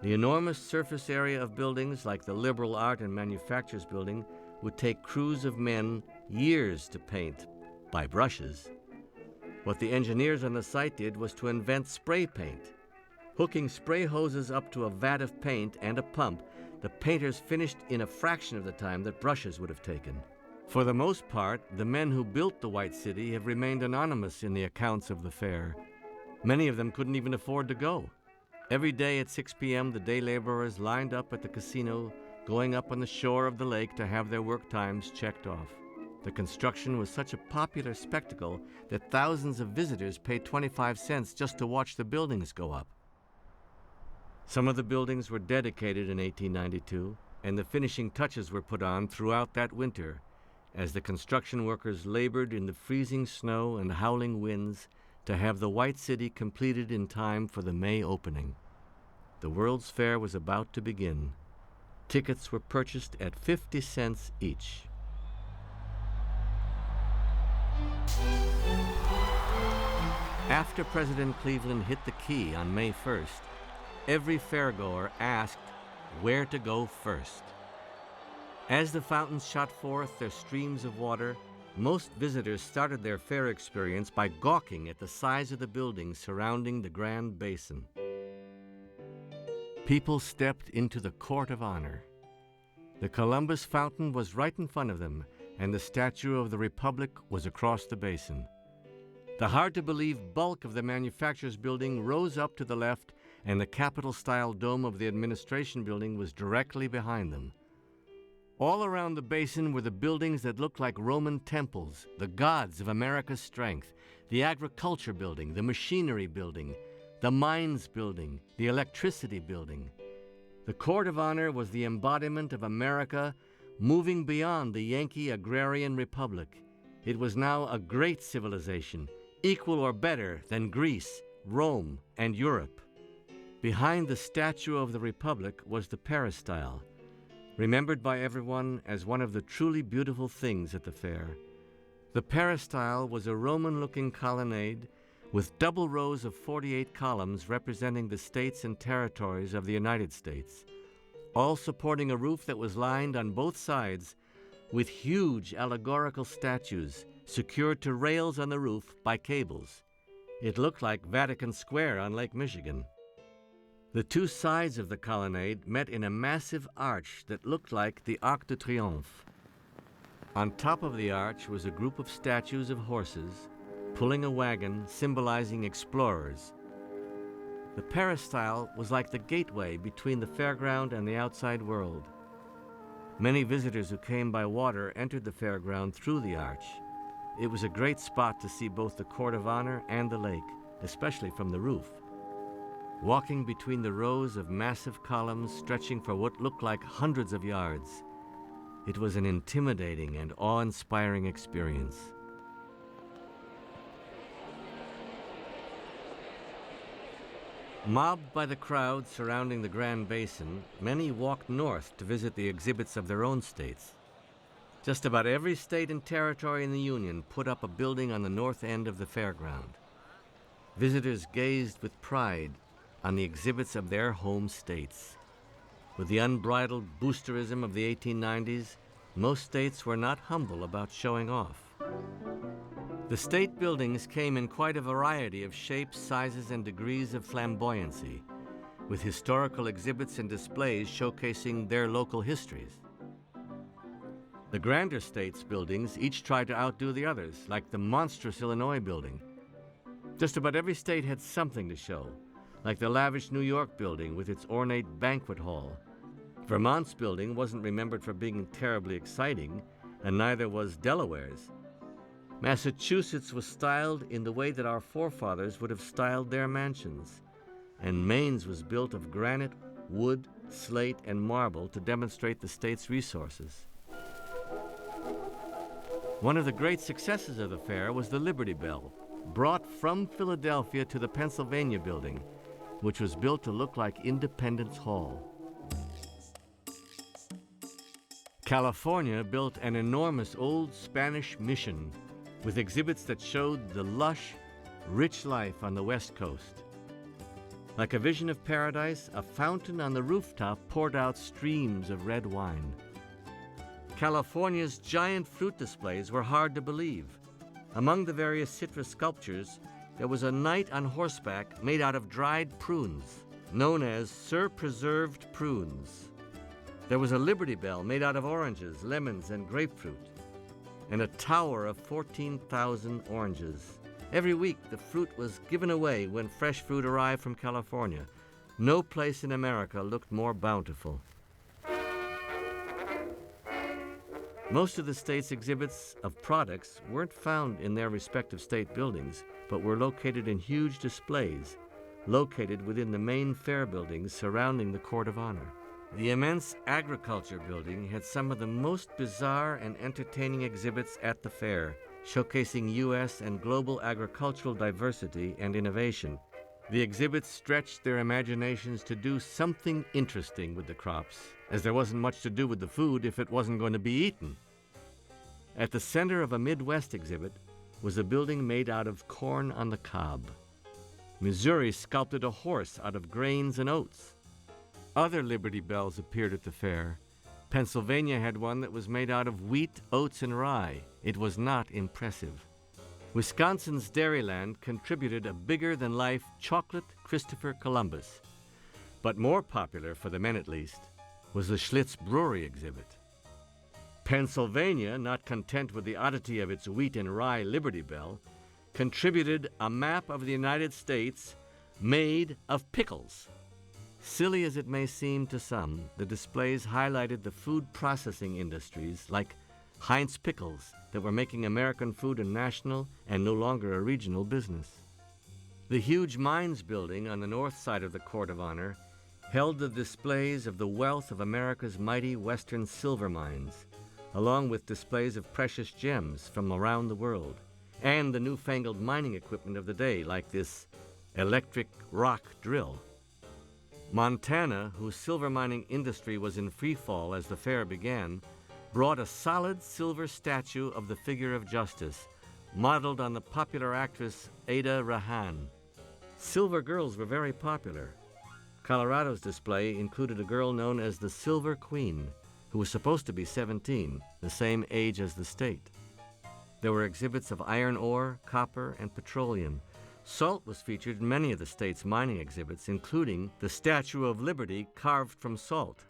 The enormous surface area of buildings like the Liberal Art and Manufactures Building would take crews of men years to paint by brushes. What the engineers on the site did was to invent spray paint. Hooking spray hoses up to a vat of paint and a pump, the painters finished in a fraction of the time that brushes would have taken. For the most part, the men who built the White City have remained anonymous in the accounts of the fair. Many of them couldn't even afford to go. Every day at 6 p.m., the day laborers lined up at the casino, going up on the shore of the lake to have their work times checked off. The construction was such a popular spectacle that thousands of visitors paid 25 cents just to watch the buildings go up. Some of the buildings were dedicated in 1892, and the finishing touches were put on throughout that winter as the construction workers labored in the freezing snow and howling winds to have the White City completed in time for the May opening. The World's Fair was about to begin. Tickets were purchased at 50 cents each. After President Cleveland hit the key on May 1st, every fairgoer asked where to go first. As the fountains shot forth their streams of water, most visitors started their fair experience by gawking at the size of the buildings surrounding the Grand Basin. People stepped into the Court of Honor. The Columbus Fountain was right in front of them, and the Statue of the Republic was across the basin. The hard-to-believe bulk of the Manufacturers Building rose up to the left, and the Capitol-style dome of the Administration Building was directly behind them. All around the basin were the buildings that looked like Roman temples, the gods of America's strength, the Agriculture Building, the Machinery Building, the Mines Building, the Electricity Building. The Court of Honor was the embodiment of America moving beyond the Yankee agrarian republic. It was now a great civilization, equal or better than Greece, Rome, and Europe. Behind the Statue of the Republic was the peristyle, remembered by everyone as one of the truly beautiful things at the fair. The peristyle was a Roman-looking colonnade with double rows of 48 columns representing the states and territories of the United States, all supporting a roof that was lined on both sides with huge allegorical statues secured to rails on the roof by cables. It looked like Vatican Square on Lake Michigan. The two sides of the colonnade met in a massive arch that looked like the Arc de Triomphe. On top of the arch was a group of statues of horses pulling a wagon symbolizing explorers. The peristyle was like the gateway between the fairground and the outside world. Many visitors who came by water entered the fairground through the arch. It was a great spot to see both the Court of Honor and the lake, especially from the roof. Walking between the rows of massive columns stretching for what looked like hundreds of yards, it was an intimidating and awe-inspiring experience. Mobbed by the crowd surrounding the Grand Basin, many walked north to visit the exhibits of their own states. Just about every state and territory in the Union put up a building on the north end of the fairground. Visitors gazed with pride on the exhibits of their home states. With the unbridled boosterism of the 1890s, most states were not humble about showing off. The state buildings came in quite a variety of shapes, sizes, and degrees of flamboyancy, with historical exhibits and displays showcasing their local histories. The grander states buildings each tried to outdo the others, like the monstrous Illinois building. Just about every state had something to show, like the lavish New York building with its ornate banquet hall. Vermont's building wasn't remembered for being terribly exciting, and neither was Delaware's. Massachusetts was styled in the way that our forefathers would have styled their mansions, and Maine's was built of granite, wood, slate, and marble to demonstrate the state's resources. One of the great successes of the fair was the Liberty Bell, brought from Philadelphia to the Pennsylvania building. which was built to look like Independence Hall. California built an enormous old Spanish mission with exhibits that showed the lush, rich life on the West Coast. Like a vision of paradise, a fountain on the rooftop poured out streams of red wine. California's giant fruit displays were hard to believe. Among the various citrus sculptures, there was a knight on horseback made out of dried prunes, known as Sir Preserved Prunes. There was a Liberty Bell made out of oranges, lemons, and grapefruit, and a tower of 14,000 oranges. Every week, the fruit was given away when fresh fruit arrived from California. No place in America looked more bountiful. Most of the state's exhibits of products weren't found in their respective state buildings, but were located in huge displays, located within the main fair buildings surrounding the Court of Honor. The immense agriculture building had some of the most bizarre and entertaining exhibits at the fair, showcasing U.S. and global agricultural diversity and innovation. The exhibits stretched their imaginations to do something interesting with the crops, as there wasn't much to do with the food if it wasn't going to be eaten. At the center of a Midwest exhibit was a building made out of corn on the cob. Missouri sculpted a horse out of grains and oats. Other Liberty Bells appeared at the fair. Pennsylvania had one that was made out of wheat, oats, and rye. It was not impressive. Wisconsin's Dairyland contributed a bigger-than-life chocolate Christopher Columbus. But more popular, for the men at least, was the Schlitz Brewery exhibit. Pennsylvania, not content with the oddity of its wheat and rye Liberty Bell, contributed a map of the United States made of pickles. Silly as it may seem to some, the displays highlighted the food processing industries like Heinz Pickles that were making American food a national and no longer a regional business. The huge mines building on the north side of the Court of Honor held the displays of the wealth of America's mighty western silver mines, along with displays of precious gems from around the world, and the newfangled mining equipment of the day like this electric rock drill. Montana, whose silver mining industry was in free fall as the fair began, brought a solid silver statue of the figure of justice, modeled on the popular actress Ada Rahan. Silver girls were very popular. Colorado's display included a girl known as the Silver Queen, who was supposed to be 17, the same age as the state. There were exhibits of iron ore, copper, and petroleum. Salt was featured in many of the state's mining exhibits, including the Statue of Liberty carved from salt.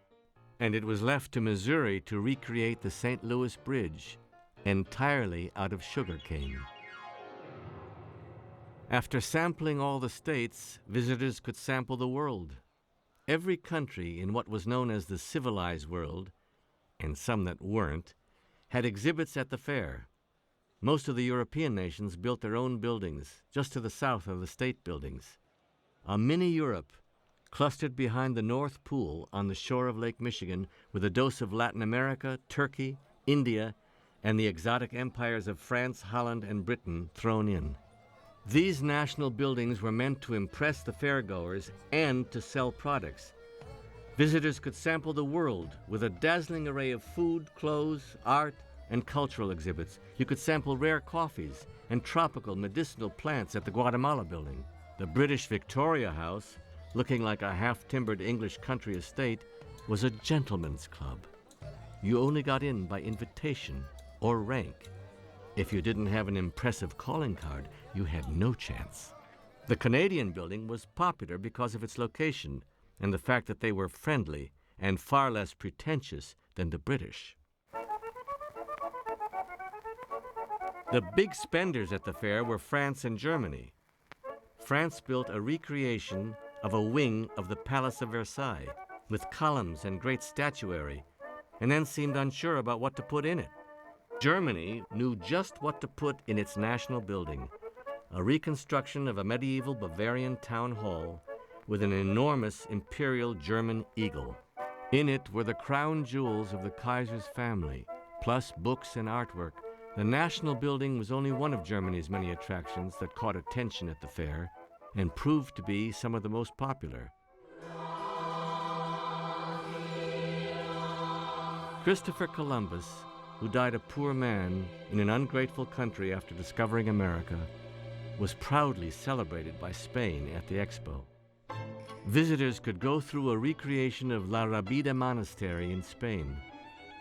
And it was left to Missouri to recreate the St. Louis Bridge, entirely out of sugarcane. After sampling all the states, visitors could sample the world. Every country in what was known as the civilized world, and some that weren't, had exhibits at the fair. Most of the European nations built their own buildings, just to the south of the state buildings. A mini Europe, clustered behind the North Pool on the shore of Lake Michigan, with a dose of Latin America, Turkey, India, and the exotic empires of France, Holland, and Britain thrown in. These national buildings were meant to impress the fairgoers and to sell products. Visitors could sample the world with a dazzling array of food, clothes, art, and cultural exhibits. You could sample rare coffees and tropical medicinal plants at the Guatemala building. The British Victoria House, looking like a half-timbered English country estate, was a gentleman's club. You only got in by invitation or rank. If you didn't have an impressive calling card, you had no chance. The Canadian building was popular because of its location and the fact that they were friendly and far less pretentious than the British. The big spenders at the fair were France and Germany. France built a recreation of a wing of the Palace of Versailles with columns and great statuary, and then seemed unsure about what to put in it. Germany knew just what to put in its national building, a reconstruction of a medieval Bavarian town hall with an enormous imperial German eagle. In it were the crown jewels of the Kaiser's family, plus books and artwork. The National Building was only one of Germany's many attractions that caught attention at the fair. and proved to be some of the most popular. Christopher Columbus, who died a poor man in an ungrateful country after discovering America, was proudly celebrated by Spain at the Expo. Visitors could go through a recreation of La Rabida Monastery in Spain,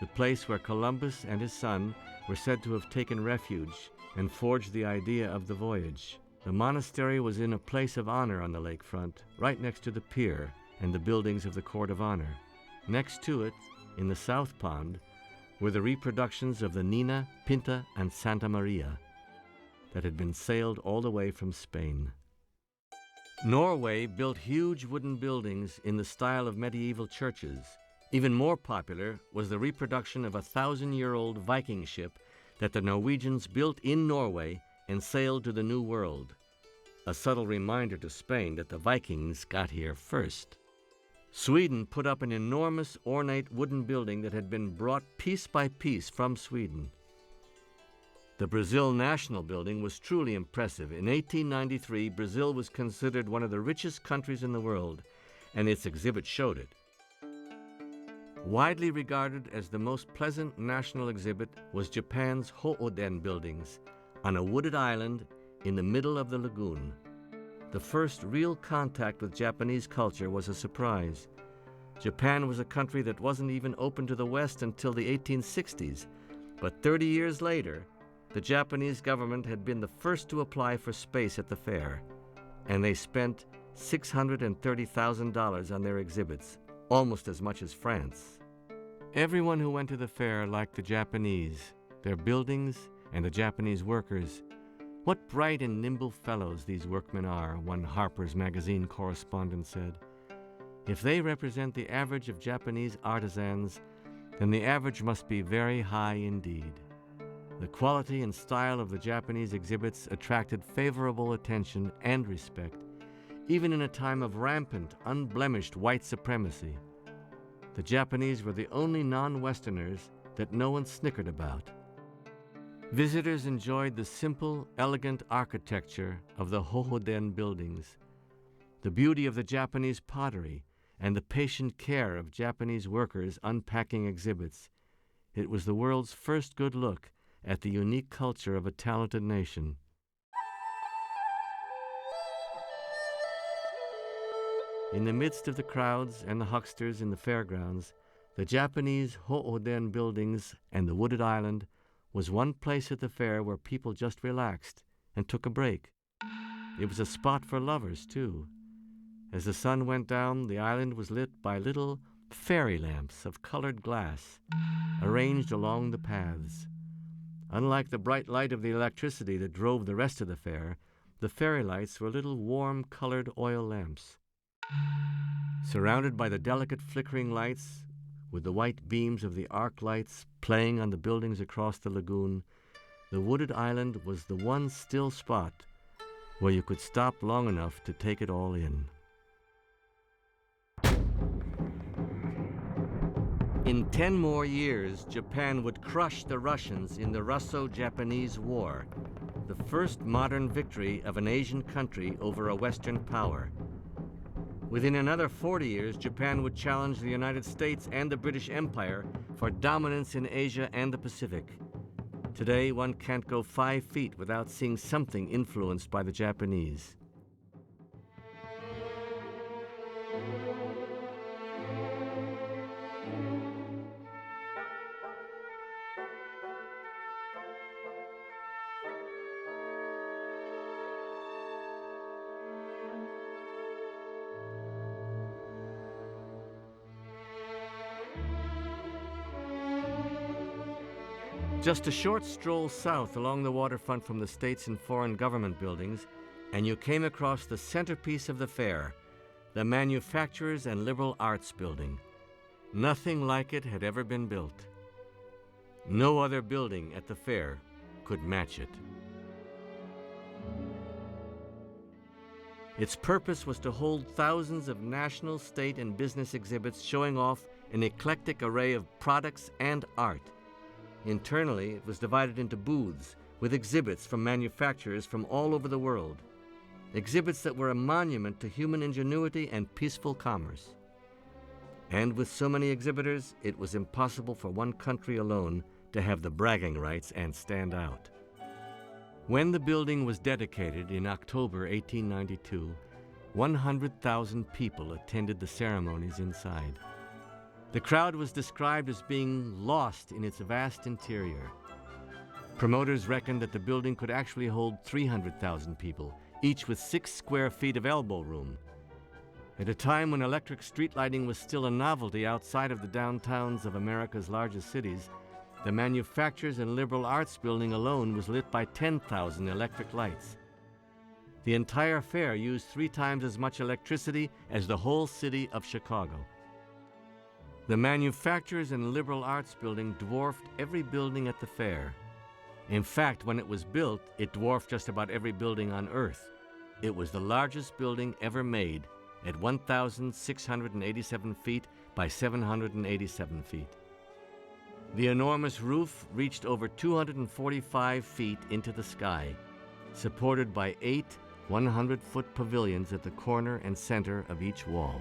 the place where Columbus and his son were said to have taken refuge and forged the idea of the voyage. The monastery was in a place of honor on the lakefront, right next to the pier and the buildings of the Court of Honor. Next to it, in the South Pond, were the reproductions of the Nina, Pinta, and Santa Maria that had been sailed all the way from Spain. Norway built huge wooden buildings in the style of medieval churches. Even more popular was the reproduction of a 1,000-year-old Viking ship that the Norwegians built in Norway and sailed to the New World, a subtle reminder to Spain that the Vikings got here first. Sweden put up an enormous ornate wooden building that had been brought piece by piece from Sweden. The Brazil National Building was truly impressive. In 1893, Brazil was considered one of the richest countries in the world, and its exhibit showed it. Widely regarded as the most pleasant national exhibit was Japan's Hohoden buildings on a wooded island in the middle of the lagoon. The first real contact with Japanese culture was a surprise. Japan was a country that wasn't even open to the West until the 1860s, but 30 years later, the Japanese government had been the first to apply for space at the fair, and they spent $630,000 on their exhibits, almost as much as France. Everyone who went to the fair liked the Japanese, their buildings, and the Japanese workers. What bright and nimble fellows these workmen are, one Harper's Magazine correspondent said. If they represent the average of Japanese artisans, then the average must be very high indeed. The quality and style of the Japanese exhibits attracted favorable attention and respect, even in a time of rampant, unblemished white supremacy. The Japanese were the only non-Westerners that no one snickered about. Visitors enjoyed the simple, elegant architecture of the Hohoden buildings, the beauty of the Japanese pottery, and the patient care of Japanese workers unpacking exhibits. It was the world's first good look at the unique culture of a talented nation. In the midst of the crowds and the hucksters in the fairgrounds, the Japanese Hohoden buildings and the wooded island was one place at the fair where people just relaxed and took a break. It was a spot for lovers, too. As the sun went down, the island was lit by little fairy lamps of colored glass arranged along the paths. Unlike the bright light of the electricity that drove the rest of the fair, the fairy lights were little warm colored oil lamps. Surrounded by the delicate flickering lights, with the white beams of the arc lights playing on the buildings across the lagoon, the wooded island was the one still spot where you could stop long enough to take it all in. In 10 more years, Japan would crush the Russians in the Russo-Japanese War, the first modern victory of an Asian country over a Western power. Within another 40 years, Japan would challenge the United States and the British Empire for dominance in Asia and the Pacific. Today, one can't go 5 feet without seeing something influenced by the Japanese. Just a short stroll south along the waterfront from the States and foreign government buildings, and you came across the centerpiece of the fair, the Manufacturers and Liberal Arts Building. Nothing like it had ever been built. No other building at the fair could match it. Its purpose was to hold thousands of national, state, and business exhibits showing off an eclectic array of products and art. Internally, it was divided into booths with exhibits from manufacturers from all over the world. exhibits that were a monument to human ingenuity and peaceful commerce. And with so many exhibitors, it was impossible for one country alone to have the bragging rights and stand out. When the building was dedicated in October 1892, 100,000 people attended the ceremonies inside. The crowd was described as being lost in its vast interior. Promoters reckoned that the building could actually hold 300,000 people, each with 6 square feet of elbow room. At a time when electric street lighting was still a novelty outside of the downtowns of America's largest cities, the Manufacturers and Liberal Arts Building alone was lit by 10,000 electric lights. The entire fair used 3 times as much electricity as the whole city of Chicago. The Manufacturers and Liberal Arts Building dwarfed every building at the fair. In fact, when it was built, it dwarfed just about every building on Earth. It was the largest building ever made at 1,687 feet by 787 feet. The enormous roof reached over 245 feet into the sky, supported by 8 100-foot pavilions at the corner and center of each wall.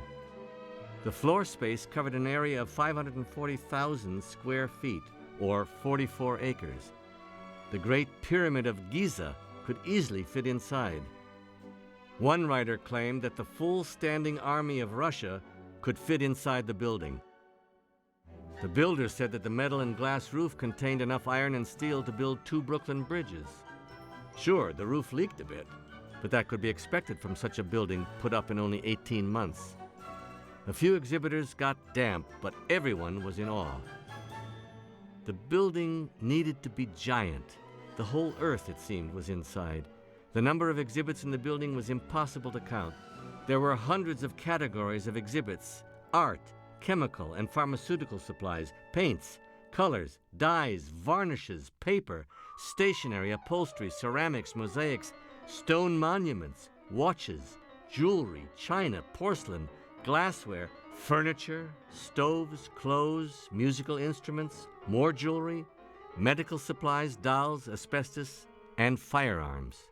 The floor space covered an area of 540,000 square feet, or 44 acres. The Great Pyramid of Giza could easily fit inside. One writer claimed that the full standing army of Russia could fit inside the building. The builders said that the metal and glass roof contained enough iron and steel to build 2 Brooklyn bridges. Sure, the roof leaked a bit, but that could be expected from such a building put up in only 18 months. A few exhibitors got damp, but everyone was in awe. The building needed to be giant. The whole earth, it seemed, was inside. The number of exhibits in the building was impossible to count. There were hundreds of categories of exhibits: art, chemical and pharmaceutical supplies, paints, colors, dyes, varnishes, paper, stationery, upholstery, ceramics, mosaics, stone monuments, watches, jewelry, china, porcelain, glassware, furniture, stoves, clothes, musical instruments, more jewelry, medical supplies, dolls, asbestos, and firearms.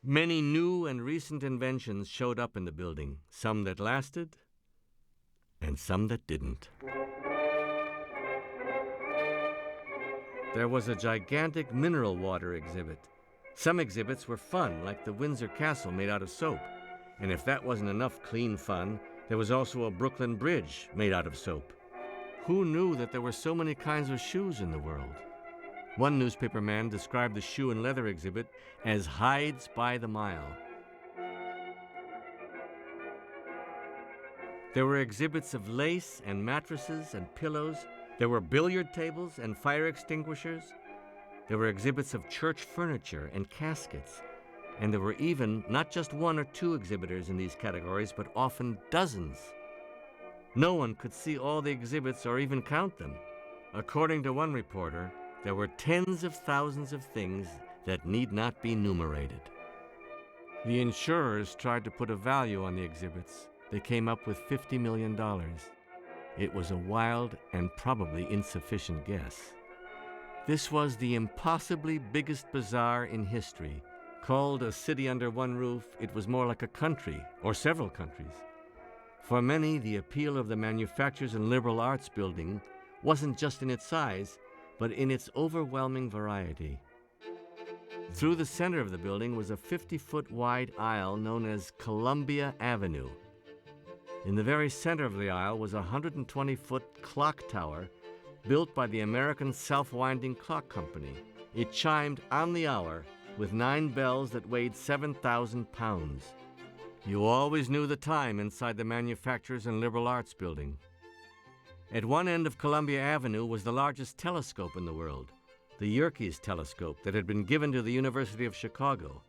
Many new and recent inventions showed up in the building, some that lasted and some that didn't. There was a gigantic mineral water exhibit. Some exhibits were fun, like the Windsor Castle made out of soap. And if that wasn't enough clean fun, there was also a Brooklyn Bridge made out of soap. Who knew that there were so many kinds of shoes in the world? One newspaper man described the shoe and leather exhibit as hides by the mile. There were exhibits of lace and mattresses and pillows. There were billiard tables and fire extinguishers. There were exhibits of church furniture and caskets. And there were even not just 1 or 2 exhibitors in these categories, but often dozens. No one could see all the exhibits or even count them. According to one reporter, there were tens of thousands of things that need not be numerated. The insurers tried to put a value on the exhibits. They came up with $50 million. It was a wild and probably insufficient guess. This was the impossibly biggest bazaar in history. Called a city under one roof, it was more like a country or several countries. For many, the appeal of the Manufacturers and Liberal Arts Building wasn't just in its size, but in its overwhelming variety. Through the center of the building was a 50-foot wide aisle known as Columbia Avenue. In the very center of the aisle was a 120-foot clock tower built by the American Self-Winding Clock Company. It chimed on the hour with 9 bells that weighed 7,000 pounds. You always knew the time inside the Manufacturers and Liberal Arts Building. At one end of Columbia Avenue was the largest telescope in the world, the Yerkes telescope that had been given to the University of Chicago.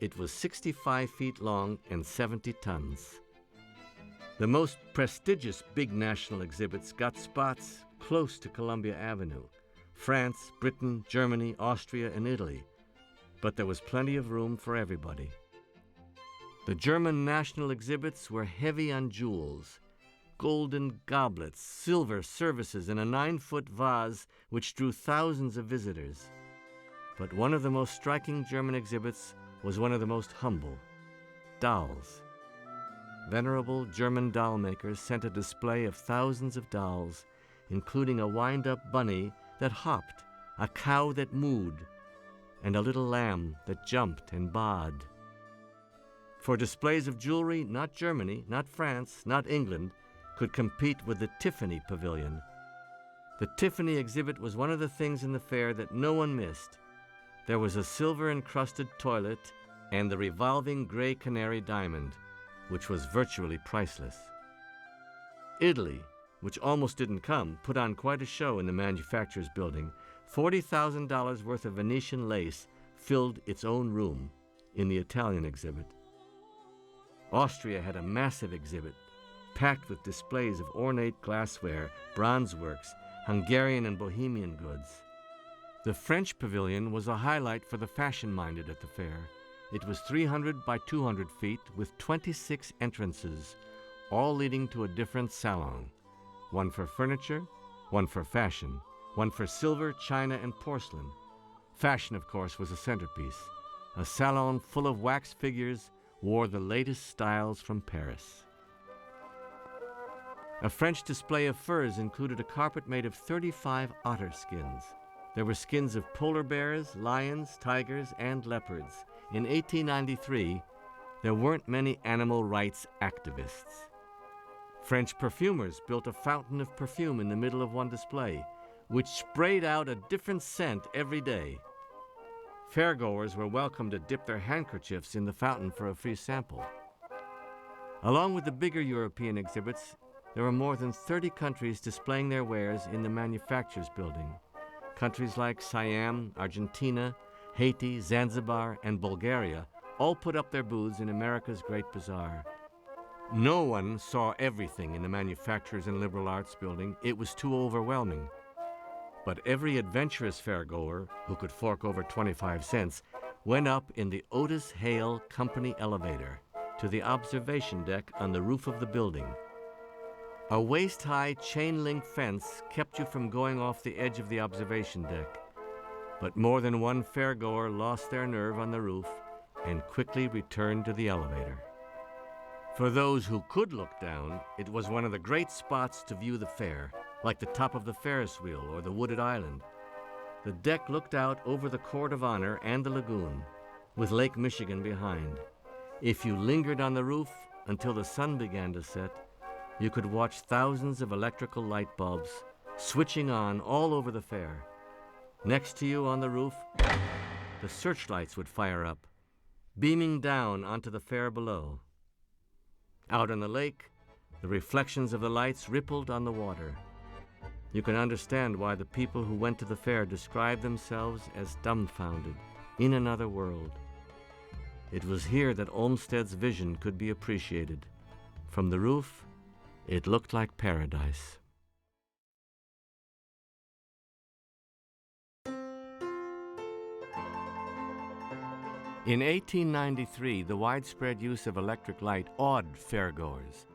It was 65 feet long and 70 tons. The most prestigious big national exhibits got spots close to Columbia Avenue: France, Britain, Germany, Austria, and Italy. But there was plenty of room for everybody. The German national exhibits were heavy on jewels: golden goblets, silver services, and a 9-foot vase which drew thousands of visitors. But one of the most striking German exhibits was one of the most humble: dolls. Venerable German doll makers sent a display of thousands of dolls, including a wind-up bunny that hopped, a cow that mooed, and a little lamb that jumped and baaed. For displays of jewelry, not Germany, not France, not England could compete with the Tiffany Pavilion. The Tiffany exhibit was one of the things in the fair that no one missed. There was a silver-encrusted toilet and the revolving gray canary diamond, which was virtually priceless. Italy, which almost didn't come, put on quite a show in the manufacturer's building. $40,000 worth of Venetian lace filled its own room in the Italian exhibit. Austria had a massive exhibit, packed with displays of ornate glassware, bronze works, Hungarian and Bohemian goods. The French pavilion was a highlight for the fashion-minded at the fair. It was 300 by 200 feet with 26 entrances, all leading to a different salon. One for furniture, one for fashion, one for silver, china, and porcelain. Fashion, of course, was a centerpiece. A salon full of wax figures wore the latest styles from Paris. A French display of furs included a carpet made of 35 otter skins. There were skins of polar bears, lions, tigers, and leopards. In 1893, there weren't many animal rights activists. French perfumers built a fountain of perfume in the middle of one display, which sprayed out a different scent every day. Fairgoers were welcome to dip their handkerchiefs in the fountain for a free sample. Along with the bigger European exhibits, there were more than 30 countries displaying their wares in the manufacturer's building. Countries like Siam, Argentina, Haiti, Zanzibar, and Bulgaria all put up their booths in America's Great Bazaar. No one saw everything in the manufacturer's and liberal arts building. It was too overwhelming. But every adventurous fairgoer who could fork over 25 cents went up in the Otis Hale Company elevator to the observation deck on the roof of the building. A waist-high chain-link fence kept you from going off the edge of the observation deck. But more than one fairgoer lost their nerve on the roof and quickly returned to the elevator. For those who could look down, it was one of the great spots to view the fair, like the top of the Ferris wheel or the wooded island. The deck looked out over the Court of Honor and the lagoon, with Lake Michigan behind. If you lingered on the roof until the sun began to set, you could watch thousands of electrical light bulbs switching on all over the fair. Next to you on the roof, the searchlights would fire up, beaming down onto the fair below. Out on the lake, the reflections of the lights rippled on the water. You can understand why the people who went to the fair described themselves as dumbfounded, in another world. It was here that Olmsted's vision could be appreciated. From the roof, it looked like paradise. In 1893, the widespread use of electric light awed fairgoers.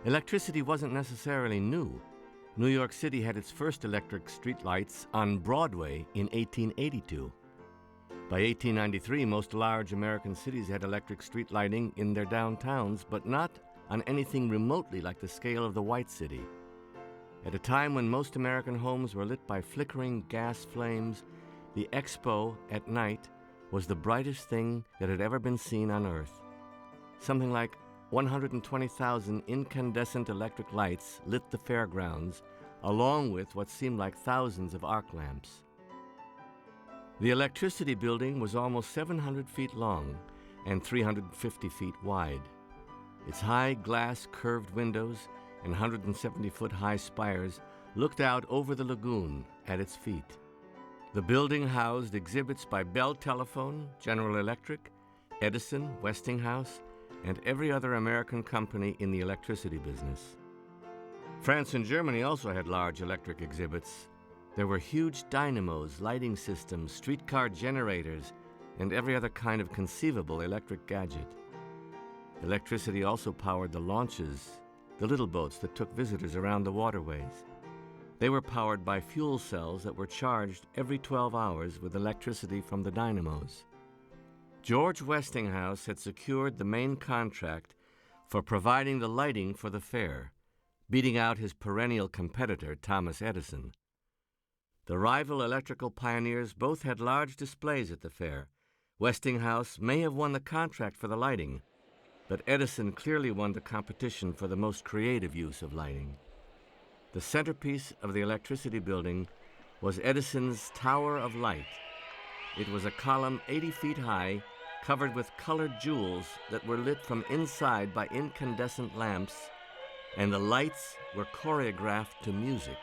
Electricity wasn't necessarily new. New York City had its first electric streetlights on Broadway in 1882. By 1893, most large American cities had electric street lighting in their downtowns, but not on anything remotely like the scale of the White City. At a time when most American homes were lit by flickering gas flames, the Expo at night was the brightest thing that had ever been seen on Earth. Something like 120,000 incandescent electric lights lit the fairgrounds, along with what seemed like thousands of arc lamps. The electricity building was almost 700 feet long and 350 feet wide. Its high glass curved windows and 170-foot-high spires looked out over the lagoon at its feet. The building housed exhibits by Bell Telephone, General Electric, Edison, Westinghouse, and every other American company in the electricity business. France and Germany also had large electric exhibits. There were huge dynamos, lighting systems, streetcar generators, and every other kind of conceivable electric gadget. Electricity also powered the launches, the little boats that took visitors around the waterways. They were powered by fuel cells that were charged every 12 hours with electricity from the dynamos. George Westinghouse had secured the main contract for providing the lighting for the fair, beating out his perennial competitor, Thomas Edison. The rival electrical pioneers both had large displays at the fair. Westinghouse may have won the contract for the lighting, but Edison clearly won the competition for the most creative use of lighting. The centerpiece of the electricity building was Edison's Tower of Light. It was a column 80 feet high, covered with colored jewels that were lit from inside by incandescent lamps, and the lights were choreographed to music.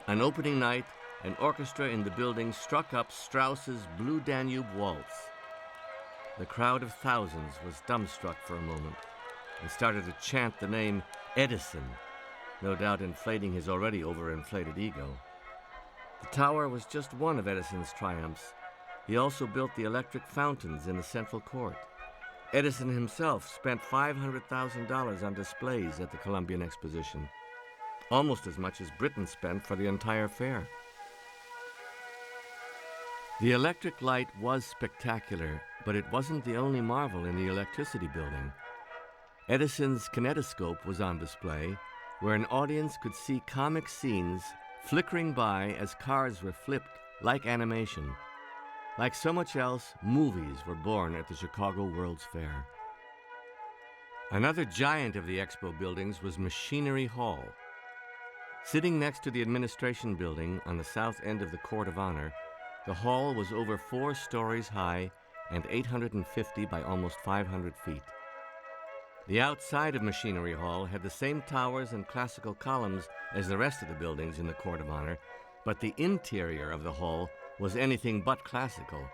On opening night, an orchestra in the building struck up Strauss's Blue Danube Waltz. The crowd of thousands was dumbstruck for a moment and started to chant the name Edison, no doubt inflating his already overinflated ego. The tower was just one of Edison's triumphs. He also built the electric fountains in the central court. Edison himself spent $500,000 on displays at the Columbian Exposition, almost as much as Britain spent for the entire fair. The electric light was spectacular, but it wasn't the only marvel in the electricity building. Edison's kinetoscope was on display, where an audience could see comic scenes flickering by as cars were flipped like animation. Like so much else, movies were born at the Chicago World's Fair. Another giant of the expo buildings was Machinery Hall. Sitting next to the administration building on the south end of the Court of Honor, the hall was over 4 stories high and 850 by almost 500 feet. The outside of Machinery Hall had the same towers and classical columns as the rest of the buildings in the Court of Honor, but the interior of the hall was anything but classical.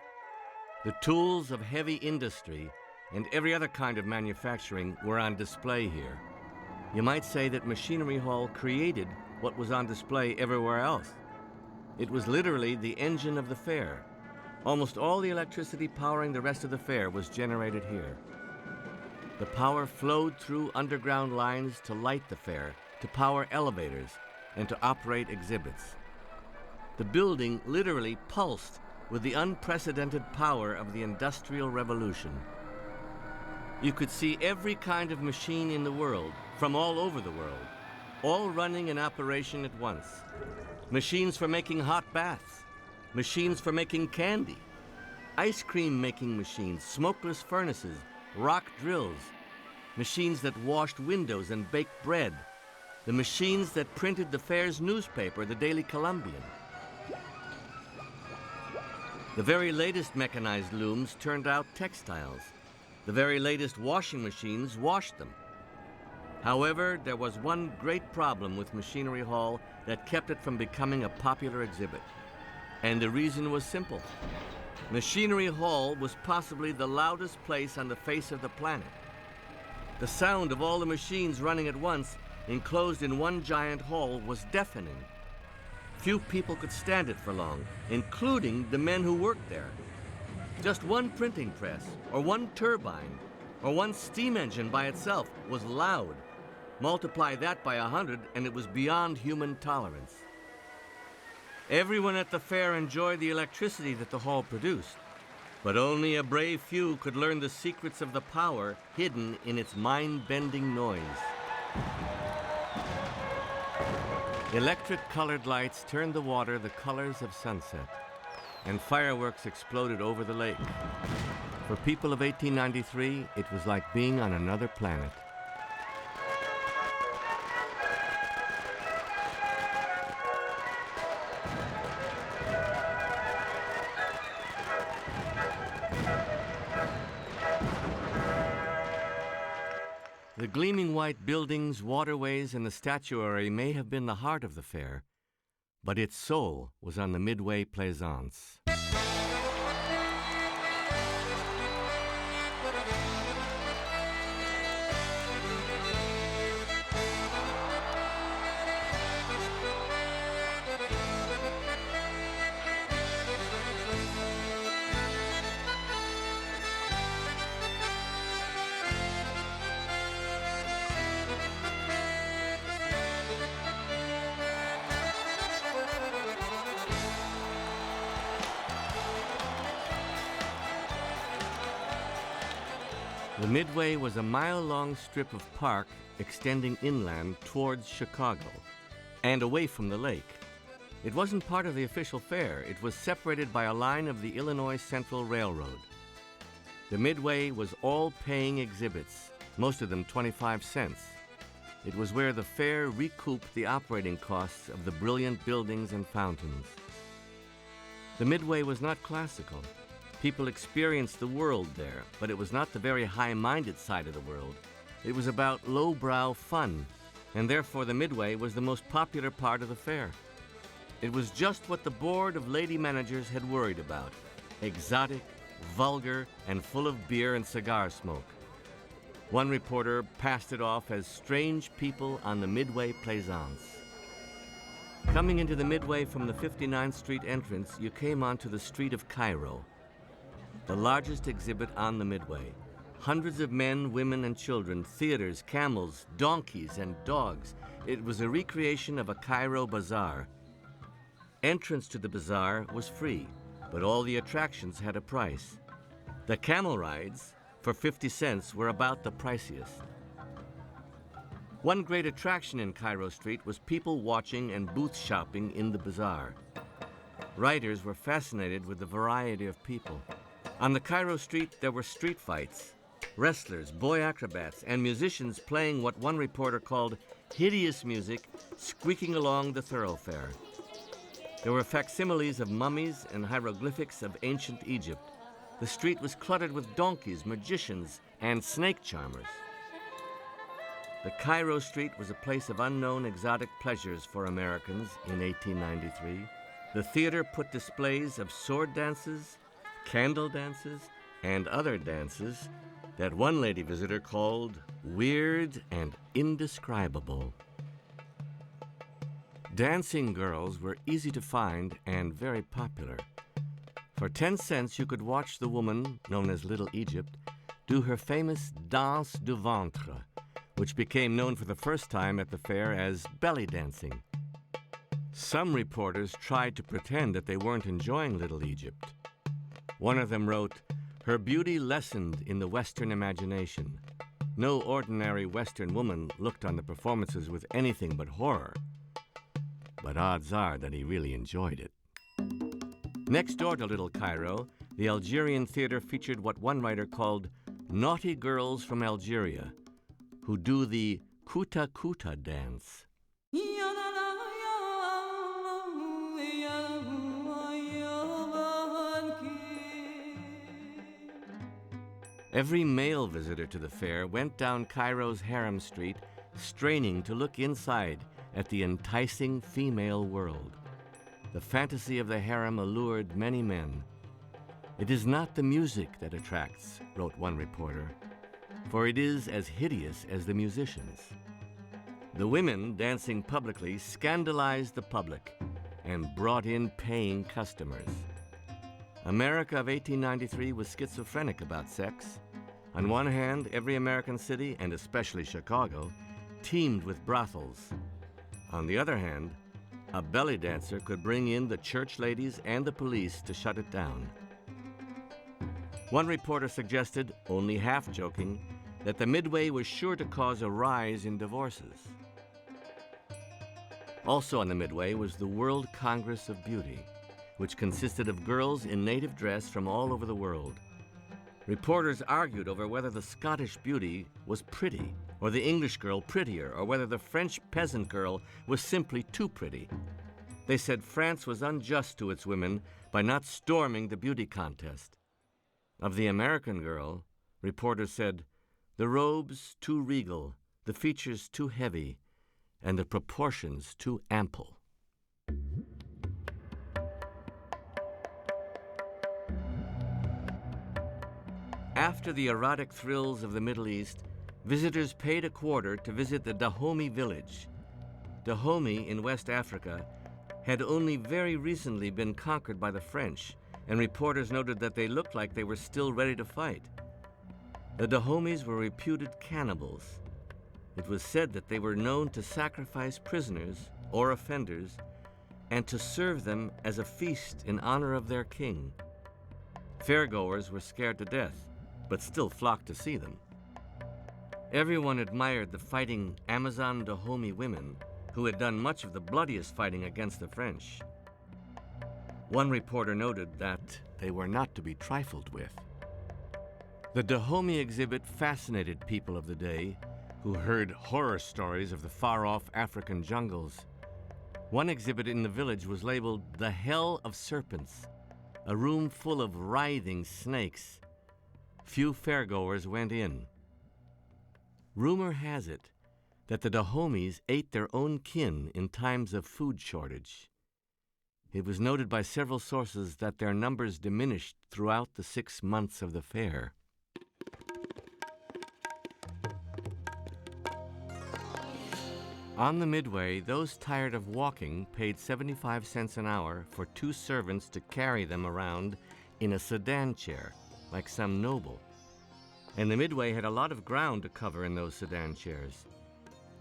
The tools of heavy industry and every other kind of manufacturing were on display here. You might say that Machinery Hall created what was on display everywhere else. It was literally the engine of the fair. Almost all the electricity powering the rest of the fair was generated here. The power flowed through underground lines to light the fair, to power elevators, and to operate exhibits. The building literally pulsed with the unprecedented power of the Industrial Revolution. You could see every kind of machine in the world, from all over the world, all running in operation at once. Machines for making hot baths, machines for making candy, ice cream making machines, smokeless furnaces, rock drills, machines that washed windows and baked bread, the machines that printed the fair's newspaper, the Daily Columbian. The very latest mechanized looms turned out textiles. The very latest washing machines washed them. However, there was one great problem with Machinery Hall that kept it from becoming a popular exhibit. And the reason was simple. Machinery Hall was possibly the loudest place on the face of the planet. The sound of all the machines running at once, enclosed in one giant hall, was deafening. Few people could stand it for long, including the men who worked there. Just one printing press, or one turbine, or one steam engine by itself was loud. Multiply that by 100, and it was beyond human tolerance. Everyone at the fair enjoyed the electricity that the hall produced, but only a brave few could learn the secrets of the power hidden in its mind-bending noise. Electric-colored lights turned the water the colors of sunset, and fireworks exploded over the lake. For people of 1893, it was like being on another planet. The gleaming white buildings, waterways, and the statuary may have been the heart of the fair, but its soul was on the Midway Plaisance. The Midway was a mile-long strip of park extending inland towards Chicago and away from the lake. It wasn't part of the official fair. It was separated by a line of the Illinois Central Railroad. The Midway was all paying exhibits, most of them 25 cents. It was where the fair recouped the operating costs of the brilliant buildings and fountains. The Midway was not classical. People experienced the world there, but it was not the very high-minded side of the world. It was about lowbrow fun, and therefore the Midway was the most popular part of the fair. It was just what the board of lady managers had worried about: exotic, vulgar, and full of beer and cigar smoke. One reporter passed it off as strange people on the Midway plaisance. Coming into the Midway from the 59th Street entrance, you came onto the Street of Cairo, the largest exhibit on the Midway. Hundreds of men, women, and children, theaters, camels, donkeys, and dogs. It was a recreation of a Cairo bazaar. Entrance to the bazaar was free, but all the attractions had a price. The camel rides, for 50 cents, were about the priciest. One great attraction in Cairo Street was people watching and booth shopping in the bazaar. Writers were fascinated with the variety of people. On the Cairo Street, there were street fights, wrestlers, boy acrobats, and musicians playing what one reporter called hideous music, squeaking along the thoroughfare. There were facsimiles of mummies and hieroglyphics of ancient Egypt. The street was cluttered with donkeys, magicians, and snake charmers. The Cairo Street was a place of unknown exotic pleasures for Americans in 1893. The theater put displays of sword dances, candle dances, and other dances that one lady visitor called weird and indescribable. Dancing girls were easy to find and very popular. For 10 cents, you could watch the woman, known as Little Egypt, do her famous danse du ventre, which became known for the first time at the fair as belly dancing. Some reporters tried to pretend that they weren't enjoying Little Egypt. One of them wrote, "Her beauty lessened in the Western imagination. No ordinary Western woman looked on the performances with anything but horror." But odds are that he really enjoyed it. Next door to Little Cairo, the Algerian theater featured what one writer called naughty girls from Algeria, who do the qytetit dance. Every male visitor to the fair went down Cairo's harem street, straining to look inside at the enticing female world. The fantasy of the harem allured many men. "It is not the music that attracts," wrote one reporter, "for it is as hideous as the musicians." The women dancing publicly scandalized the public and brought in paying customers. America of 1893 was schizophrenic about sex. On one hand, every American city, and especially Chicago, teemed with brothels. On the other hand, a belly dancer could bring in the church ladies and the police to shut it down. One reporter suggested, only half joking, that the Midway was sure to cause a rise in divorces. Also on the Midway was the World Congress of Beauty, which consisted of girls in native dress from all over the world. Reporters argued over whether the Scottish beauty was pretty, or the English girl prettier, or whether the French peasant girl was simply too pretty. They said France was unjust to its women by not storming the beauty contest. Of the American girl, reporters said, "The robes too regal, the features too heavy, and the proportions too ample." After the erotic thrills of the Middle East, visitors paid a quarter to visit the Dahomey village. Dahomey in West Africa had only very recently been conquered by the French, and reporters noted that they looked like they were still ready to fight. The Dahomeys were reputed cannibals. It was said that they were known to sacrifice prisoners or offenders and to serve them as a feast in honor of their king. Fairgoers were scared to death, but still flocked to see them. Everyone admired the fighting Amazon Dahomey women who had done much of the bloodiest fighting against the French. One reporter noted that they were not to be trifled with. The Dahomey exhibit fascinated people of the day who heard horror stories of the far-off African jungles. One exhibit in the village was labeled "The Hell of Serpents," a room full of writhing snakes. Few fairgoers went in. Rumor has it that the Dahomeys ate their own kin in times of food shortage. It was noted by several sources that their numbers diminished throughout the 6 months of the fair. On the Midway, those tired of walking paid 75 cents an hour for 2 servants to carry them around in a sedan chair, like some noble. And the Midway had a lot of ground to cover in those sedan chairs.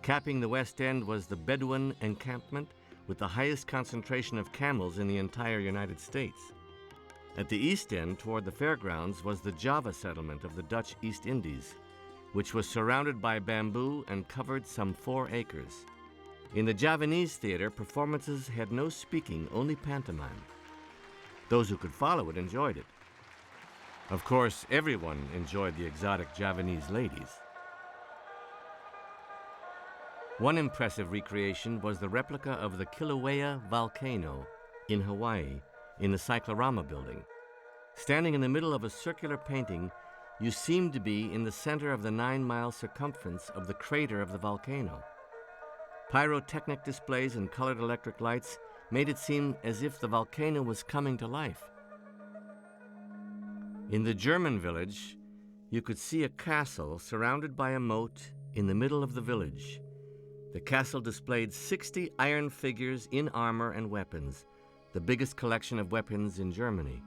Capping the West End was the Bedouin encampment with the highest concentration of camels in the entire United States. At the East End, toward the fairgrounds, was the Java settlement of the Dutch East Indies, which was surrounded by bamboo and covered some 4 acres. In the Javanese theater, performances had no speaking, only pantomime. Those who could follow it enjoyed it. Of course, everyone enjoyed the exotic Javanese ladies. One impressive recreation was the replica of the Kilauea volcano in Hawaii in the Cyclorama building. Standing in the middle of a circular painting, you seemed to be in the center of the 9-mile circumference of the crater of the volcano. Pyrotechnic displays and colored electric lights made it seem as if the volcano was coming to life. In the German village, you could see a castle surrounded by a moat in the middle of the village. The castle displayed 60 iron figures in armor and weapons, the biggest collection of weapons in Germany.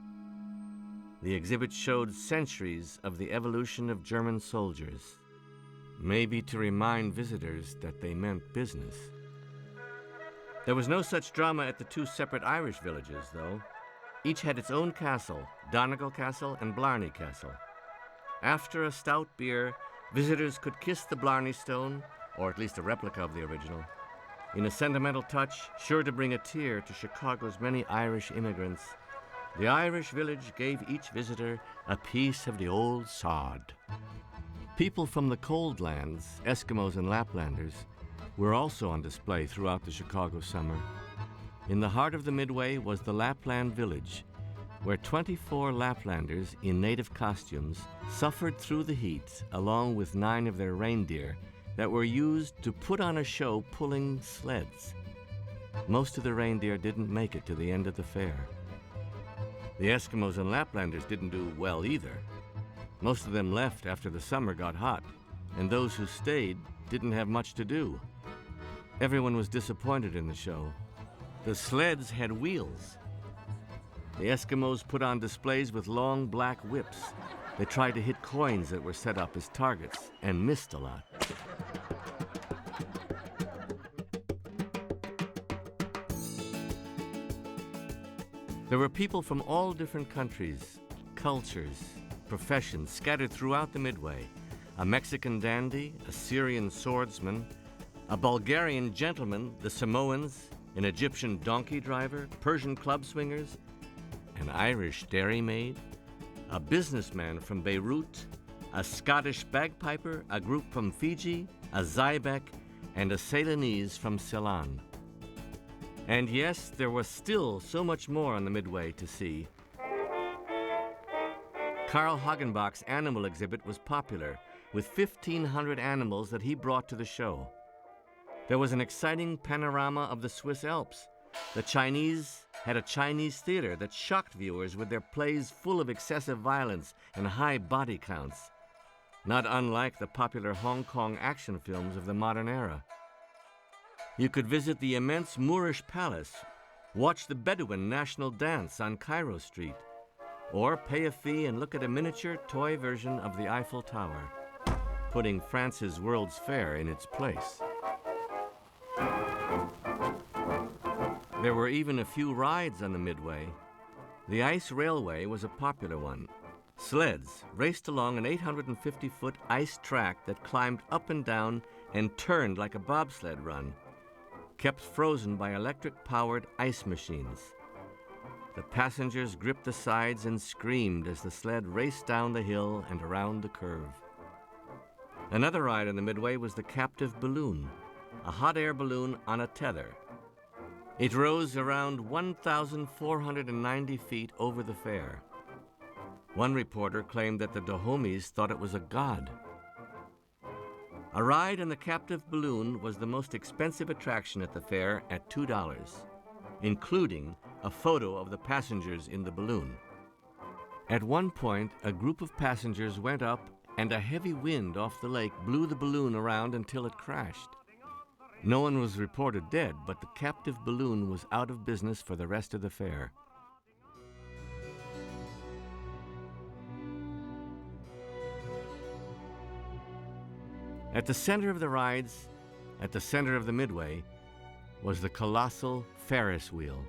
The exhibit showed centuries of the evolution of German soldiers, maybe to remind visitors that they meant business. There was no such drama at the 2 separate Irish villages, though. Each had its own castle, Donegal Castle and Blarney Castle. After a stout beer, visitors could kiss the Blarney Stone, or at least a replica of the original, in a sentimental touch sure to bring a tear to Chicago's many Irish immigrants. The Irish village gave each visitor a piece of the old sod. People from the cold lands, Eskimos and Laplanders, were also on display throughout the Chicago summer. In the heart of the Midway was the Lapland Village, where 24 Laplanders in native costumes suffered through the heat along with 9 of their reindeer that were used to put on a show pulling sleds. Most of the reindeer didn't make it to the end of the fair. The Eskimos and Laplanders didn't do well either. Most of them left after the summer got hot, and those who stayed didn't have much to do. Everyone was disappointed in the show. The sleds had wheels. The Eskimos put on displays with long black whips. They tried to hit coins that were set up as targets and missed a lot. There were people from all different countries, cultures, professions scattered throughout the Midway. A Mexican dandy, a Syrian swordsman, a Bulgarian gentleman, the Samoans, an Egyptian donkey driver, Persian club swingers, an Irish dairymaid, a businessman from Beirut, a Scottish bagpiper, a group from Fiji, a Zybec, and a Ceylonese from Ceylon. And yes, there was still so much more on the Midway to see. Carl Hagenbach's animal exhibit was popular, with 1,500 animals that he brought to the show. There was an exciting panorama of the Swiss Alps. The Chinese had a Chinese theater that shocked viewers with their plays full of excessive violence and high body counts, not unlike the popular Hong Kong action films of the modern era. You could visit the immense Moorish palace, watch the Bedouin national dance on Cairo Street, or pay a fee and look at a miniature toy version of the Eiffel Tower, putting France's World's Fair in its place. There were even a few rides on the Midway. The ice railway was a popular one. Sleds raced along an 850-foot ice track that climbed up and down and turned like a bobsled run, kept frozen by electric-powered ice machines. The passengers gripped the sides and screamed as the sled raced down the hill and around the curve. Another ride on the Midway was the captive balloon, a hot air balloon on a tether. It rose around 1,490 feet over the fair. One reporter claimed that the Dahomies thought it was a god. A ride in the captive balloon was the most expensive attraction at the fair at $2, including a photo of the passengers in the balloon. At one point, a group of passengers went up and a heavy wind off the lake blew the balloon around until it crashed. No one was reported dead, but the captive balloon was out of business for the rest of the fair. At the center of the rides, at the center of the Midway, was the colossal Ferris wheel.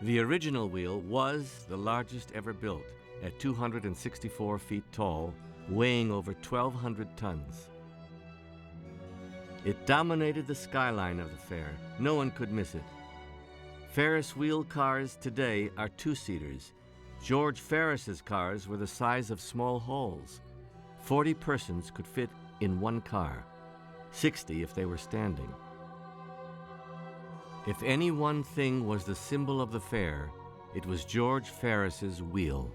The original wheel was the largest ever built, at 264 feet tall, weighing over 1,200 tons. It dominated the skyline of the fair. No one could miss it. Ferris wheel cars today are two-seaters. George Ferris's cars were the size of small halls. 40 persons could fit in one car, 60 if they were standing. If any one thing was the symbol of the fair, it was George Ferris's wheel.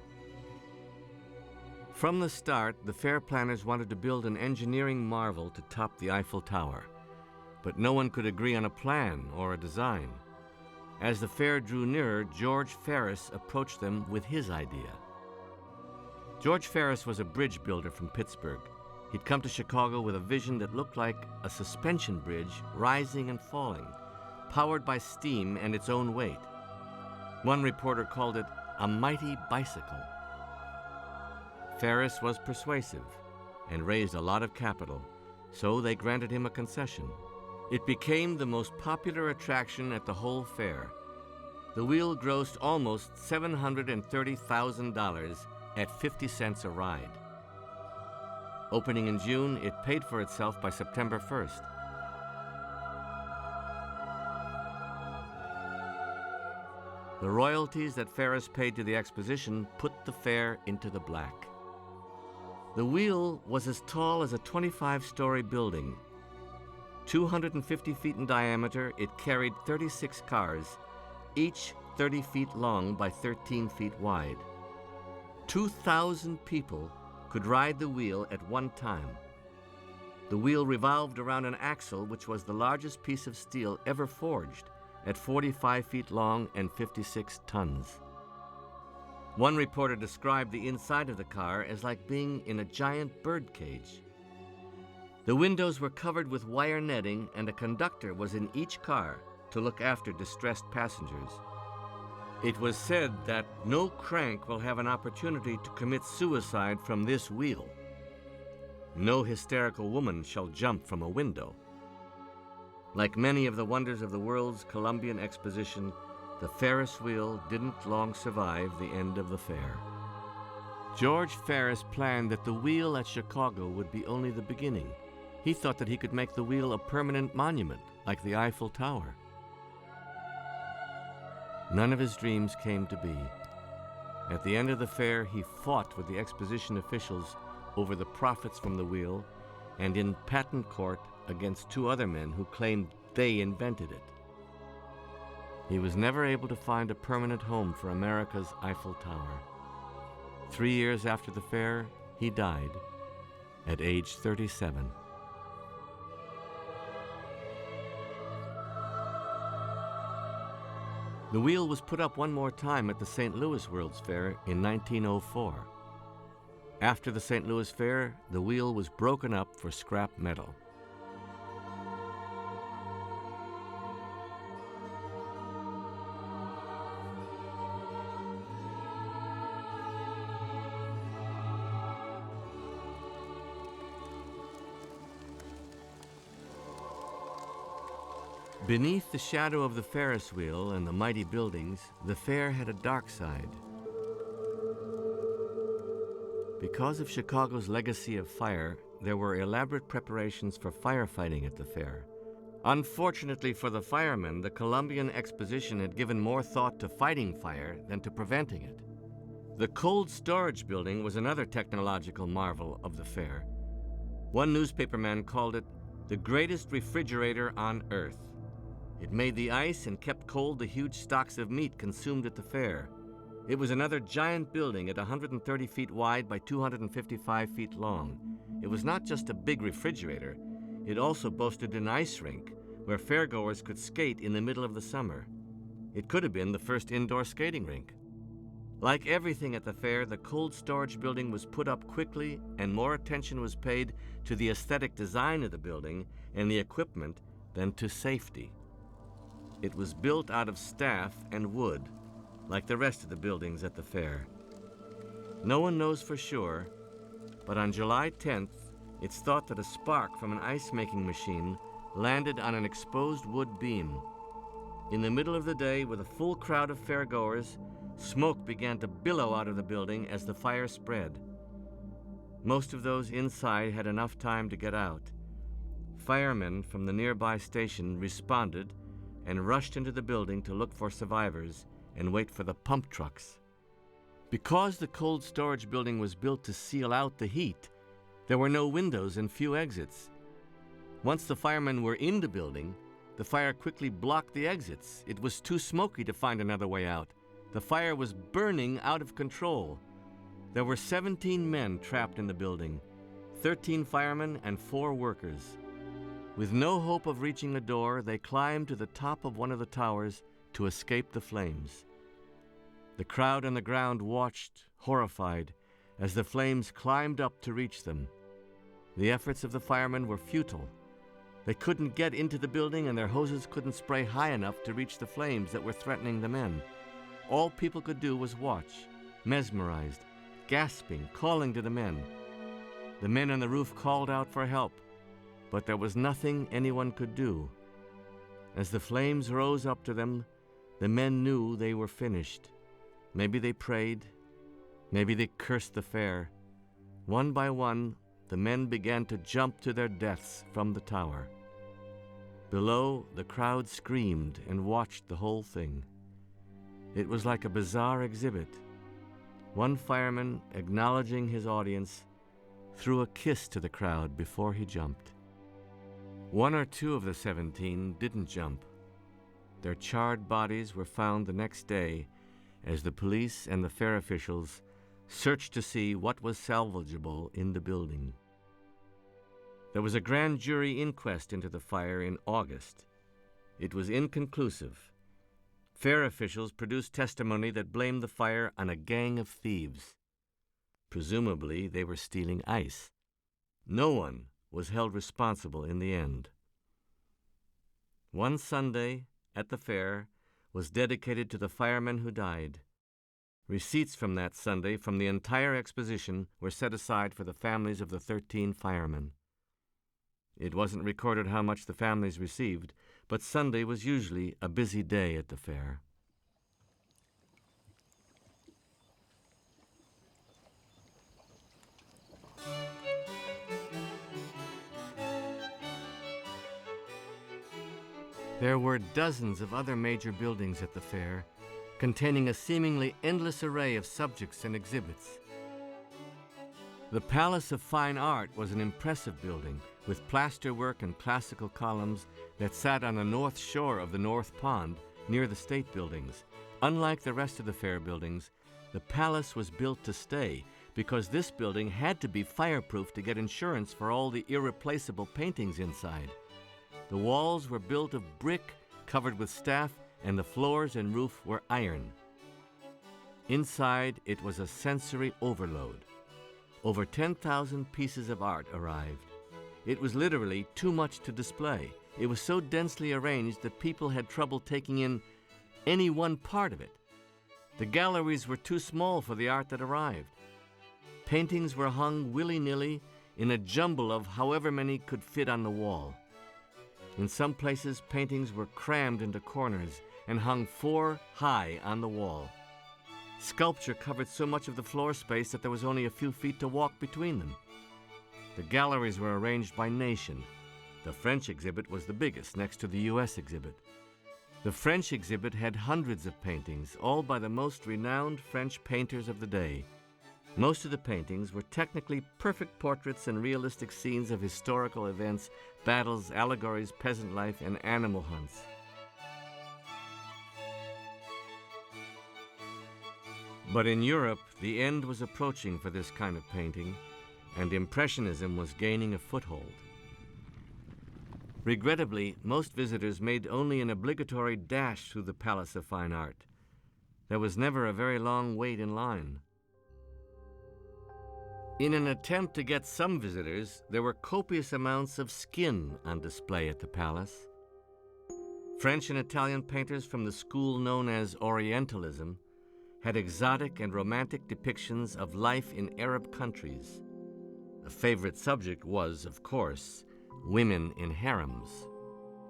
From the start, the fair planners wanted to build an engineering marvel to top the Eiffel Tower, but no one could agree on a plan or a design. As the fair drew nearer, George Ferris approached them with his idea. George Ferris was a bridge builder from Pittsburgh. He'd come to Chicago with a vision that looked like a suspension bridge rising and falling, powered by steam and its own weight. One reporter called it a mighty bicycle. Ferris was persuasive and raised a lot of capital, so they granted him a concession. It became the most popular attraction at the whole fair. The wheel grossed almost $730,000 at 50 cents a ride. Opening in June, it paid for itself by September 1st. The royalties that Ferris paid to the exposition put the fair into the black. The wheel was as tall as a 25-story building. 250 feet in diameter, it carried 36 cars, each 30 feet long by 13 feet wide. 2,000 people could ride the wheel at one time. The wheel revolved around an axle which was the largest piece of steel ever forged, at 45 feet long and 56 tons. One reporter described the inside of the car as like being in a giant bird cage. The windows were covered with wire netting, and a conductor was in each car to look after distressed passengers. It was said that no crank will have an opportunity to commit suicide from this wheel. No hysterical woman shall jump from a window. Like many of the wonders of the world's Columbian Exposition, the Ferris wheel didn't long survive the end of the fair. George Ferris planned that the wheel at Chicago would be only the beginning. He thought that he could make the wheel a permanent monument, like the Eiffel Tower. None of his dreams came to be. At the end of the fair, he fought with the exposition officials over the profits from the wheel, and in patent court against two other men who claimed they invented it. He was never able to find a permanent home for America's Eiffel Tower. 3 years after the fair, he died at age 37. The wheel was put up one more time at the St. Louis World's Fair in 1904. After the St. Louis Fair, the wheel was broken up for scrap metal. Beneath the shadow of the Ferris wheel and the mighty buildings, the fair had a dark side. Because of Chicago's legacy of fire, there were elaborate preparations for firefighting at the fair. Unfortunately for the firemen, the Columbian Exposition had given more thought to fighting fire than to preventing it. The cold storage building was another technological marvel of the fair. One newspaperman called it the greatest refrigerator on earth. It made the ice and kept cold the huge stocks of meat consumed at the fair. It was another giant building at 130 feet wide by 255 feet long. It was not just a big refrigerator, it also boasted an ice rink where fairgoers could skate in the middle of the summer. It could have been the first indoor skating rink. Like everything at the fair, the cold storage building was put up quickly and more attention was paid to the aesthetic design of the building and the equipment than to safety. It was built out of staff and wood, like the rest of the buildings at the fair. No one knows for sure, but on July 10th, it's thought that a spark from an ice-making machine landed on an exposed wood beam. In the middle of the day, with a full crowd of fairgoers, smoke began to billow out of the building as the fire spread. Most of those inside had enough time to get out. Firemen from the nearby station responded and rushed into the building to look for survivors and wait for the pump trucks. Because the cold storage building was built to seal out the heat, there were no windows and few exits. Once the firemen were in the building, the fire quickly blocked the exits. It was too smoky to find another way out. The fire was burning out of control. There were 17 men trapped in the building, 13 firemen and 4 workers. With no hope of reaching a door, they climbed to the top of one of the towers to escape the flames. The crowd on the ground watched, horrified, as the flames climbed up to reach them. The efforts of the firemen were futile. They couldn't get into the building and their hoses couldn't spray high enough to reach the flames that were threatening the men. All people could do was watch, mesmerized, gasping, calling to the men. The men on the roof called out for help, but there was nothing anyone could do. As the flames rose up to them, the men knew they were finished. Maybe they prayed, maybe they cursed the fair. One by one, the men began to jump to their deaths from the tower. Below, the crowd screamed and watched the whole thing. It was like a bizarre exhibit. One fireman, acknowledging his audience, threw a kiss to the crowd before he jumped. 1 or 2 of the 17 didn't jump. Their charred bodies were found the next day as the police and the fair officials searched to see what was salvageable in the building. There was a grand jury inquest into the fire in August. It was inconclusive. Fair officials produced testimony that blamed the fire on a gang of thieves. Presumably, they were stealing ice. No one was held responsible in the end. One Sunday at the fair was dedicated to the firemen who died. Receipts from that Sunday from the entire exposition were set aside for the families of the 13 firemen. It wasn't recorded how much the families received, but Sunday was usually a busy day at the fair. There were dozens of other major buildings at the fair, containing a seemingly endless array of subjects and exhibits. The Palace of Fine Art was an impressive building with plasterwork and classical columns that sat on the north shore of the North Pond near the state buildings. Unlike the rest of the fair buildings, the palace was built to stay because this building had to be fireproof to get insurance for all the irreplaceable paintings inside. The walls were built of brick covered with staff, and the floors and roof were iron. Inside, it was a sensory overload. Over 10,000 pieces of art arrived. It was literally too much to display. It was so densely arranged that people had trouble taking in any one part of it. The galleries were too small for the art that arrived. Paintings were hung willy-nilly in a jumble of however many could fit on the wall. In some places, paintings were crammed into corners and hung 4 high on the wall. Sculpture covered so much of the floor space that there was only a few feet to walk between them. The galleries were arranged by nation. The French exhibit was the biggest, next to the U.S. exhibit. The French exhibit had hundreds of paintings, all by the most renowned French painters of the day. Most of the paintings were technically perfect portraits and realistic scenes of historical events, battles, allegories, peasant life, and animal hunts. But in Europe, the end was approaching for this kind of painting, and Impressionism was gaining a foothold. Regrettably, most visitors made only an obligatory dash through the Palace of Fine Art. There was never a very long wait in line. In an attempt to get some visitors, there were copious amounts of skin on display at the palace. French and Italian painters from the school known as Orientalism had exotic and romantic depictions of life in Arab countries. A favorite subject was, of course, women in harems.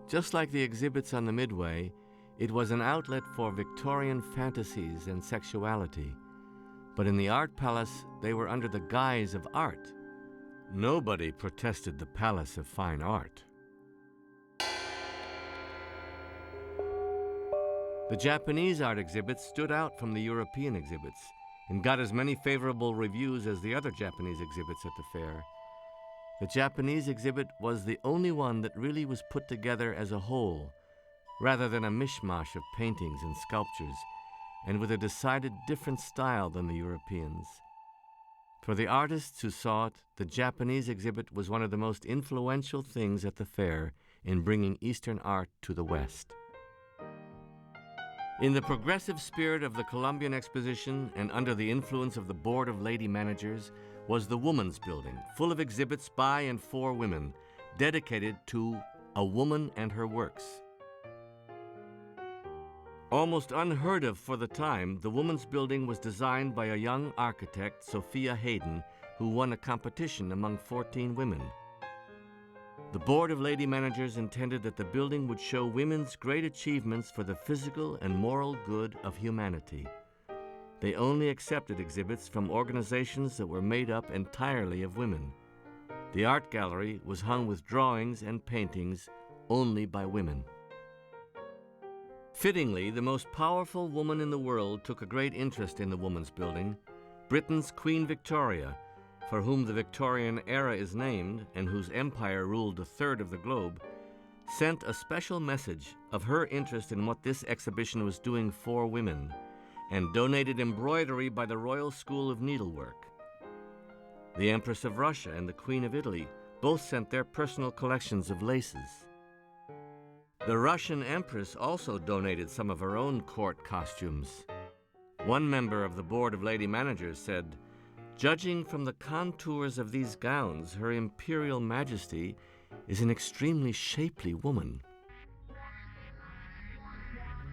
Just like the exhibits on the Midway, it was an outlet for Victorian fantasies and sexuality. But in the Art Palace, they were under the guise of art. Nobody protested the Palace of Fine Art. The Japanese art exhibits stood out from the European exhibits and got as many favorable reviews as the other Japanese exhibits at the fair. The Japanese exhibit was the only one that really was put together as a whole, rather than a mishmash of paintings and sculptures, and with a decided different style than the Europeans. For the artists who saw it, the Japanese exhibit was one of the most influential things at the fair in bringing Eastern art to the West. In the progressive spirit of the Columbian Exposition and under the influence of the Board of Lady Managers was the Woman's Building, full of exhibits by and for women, dedicated to a woman and her works. Almost unheard of for the time, the Woman's Building was designed by a young architect, Sophia Hayden, who won a competition among 14 women. The Board of Lady Managers intended that the building would show women's great achievements for the physical and moral good of humanity. They only accepted exhibits from organizations that were made up entirely of women. The art gallery was hung with drawings and paintings only by women. Fittingly, the most powerful woman in the world took a great interest in the Woman's Building, Britain's Queen Victoria, for whom the Victorian era is named and whose empire ruled a third of the globe, sent a special message of her interest in what this exhibition was doing for women, and donated embroidery by the Royal School of Needlework. The Empress of Russia and the Queen of Italy both sent their personal collections of laces. The Russian Empress also donated some of her own court costumes. One member of the Board of Lady Managers said, "Judging from the contours of these gowns, Her Imperial Majesty is an extremely shapely woman."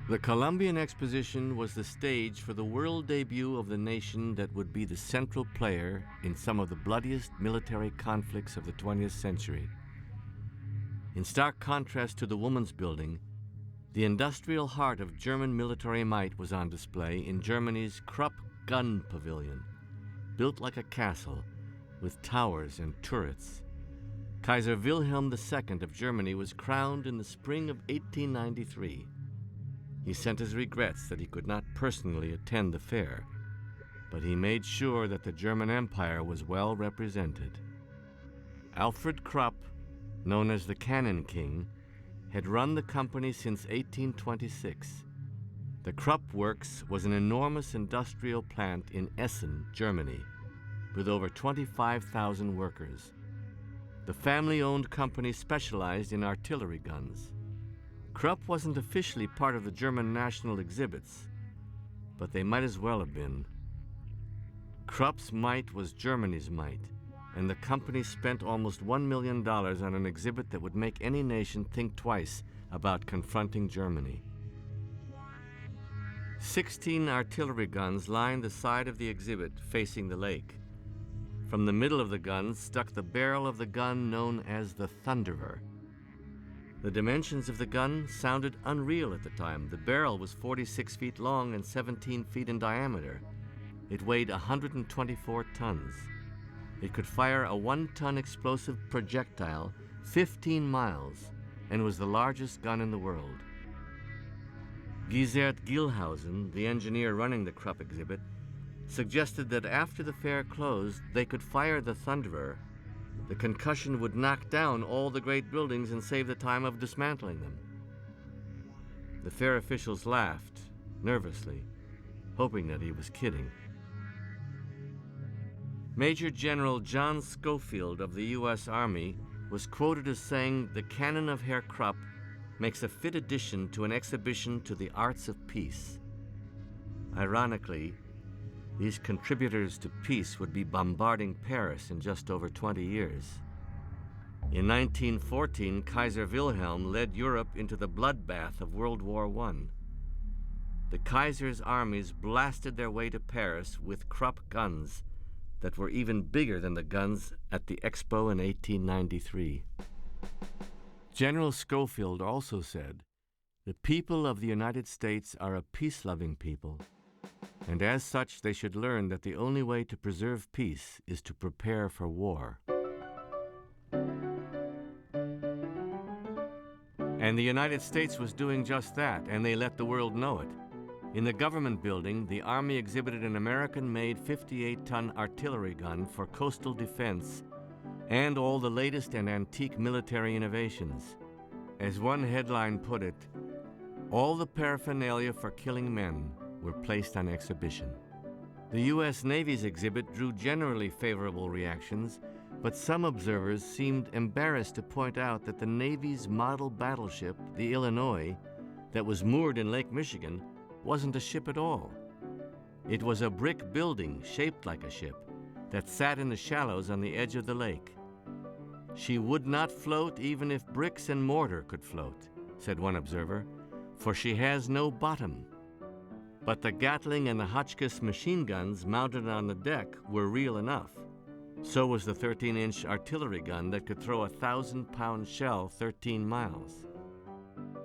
The Columbian Exposition was the stage for the world debut of the nation that would be the central player in some of the bloodiest military conflicts of the 20th century. In stark contrast to the Woman's Building, the industrial heart of German military might was on display in Germany's Krupp Gun Pavilion, built like a castle with towers and turrets. Kaiser Wilhelm II of Germany was crowned in the spring of 1893. He sent his regrets that he could not personally attend the fair, but he made sure that the German Empire was well represented. Alfred Krupp, known as the Cannon King, had run the company since 1826. The Krupp Works was an enormous industrial plant in Essen, Germany, with over 25,000 workers. The family-owned company specialized in artillery guns. Krupp wasn't officially part of the German national exhibits, but they might as well have been. Krupp's might was Germany's might, and the company spent almost $1 million on an exhibit that would make any nation think twice about confronting Germany. 16 artillery guns lined the side of the exhibit facing the lake. From the middle of the guns stuck the barrel of the gun known as the Thunderer. The dimensions of the gun sounded unreal at the time. The barrel was 46 feet long and 17 feet in diameter. It weighed 124 tons. It could fire a 1-ton explosive projectile 15 miles and was the largest gun in the world. Geisert Gilhausen, the engineer running the Krupp exhibit, suggested that after the fair closed, they could fire the Thunderer. The concussion would knock down all the great buildings and save the time of dismantling them. The fair officials laughed, nervously, hoping that he was kidding. Major General John Schofield of the U.S. Army was quoted as saying, "The cannon of Herr Krupp makes a fit addition to an exhibition to the arts of peace." Ironically, these contributors to peace would be bombarding Paris in just over 20 years. In 1914, Kaiser Wilhelm led Europe into the bloodbath of World War I. The Kaiser's armies blasted their way to Paris with Krupp guns that were even bigger than the guns at the Expo in 1893. General Schofield also said, "The people of the United States are a peace-loving people, and as such they should learn that the only way to preserve peace is to prepare for war." And the United States was doing just that, and they let the world know it. In the government building, the Army exhibited an American-made 58-ton artillery gun for coastal defense and all the latest and antique military innovations. As one headline put it, all the paraphernalia for killing men were placed on exhibition. The U.S. Navy's exhibit drew generally favorable reactions, but some observers seemed embarrassed to point out that the Navy's model battleship, the Illinois, that was moored in Lake Michigan, wasn't a ship at all. It was a brick building shaped like a ship that sat in the shallows on the edge of the lake. "She would not float even if bricks and mortar could float," said one observer, "for she has no bottom." But the Gatling and the Hotchkiss machine guns mounted on the deck were real enough. So was the 13-inch artillery gun that could throw a 1,000-pound shell 13 miles.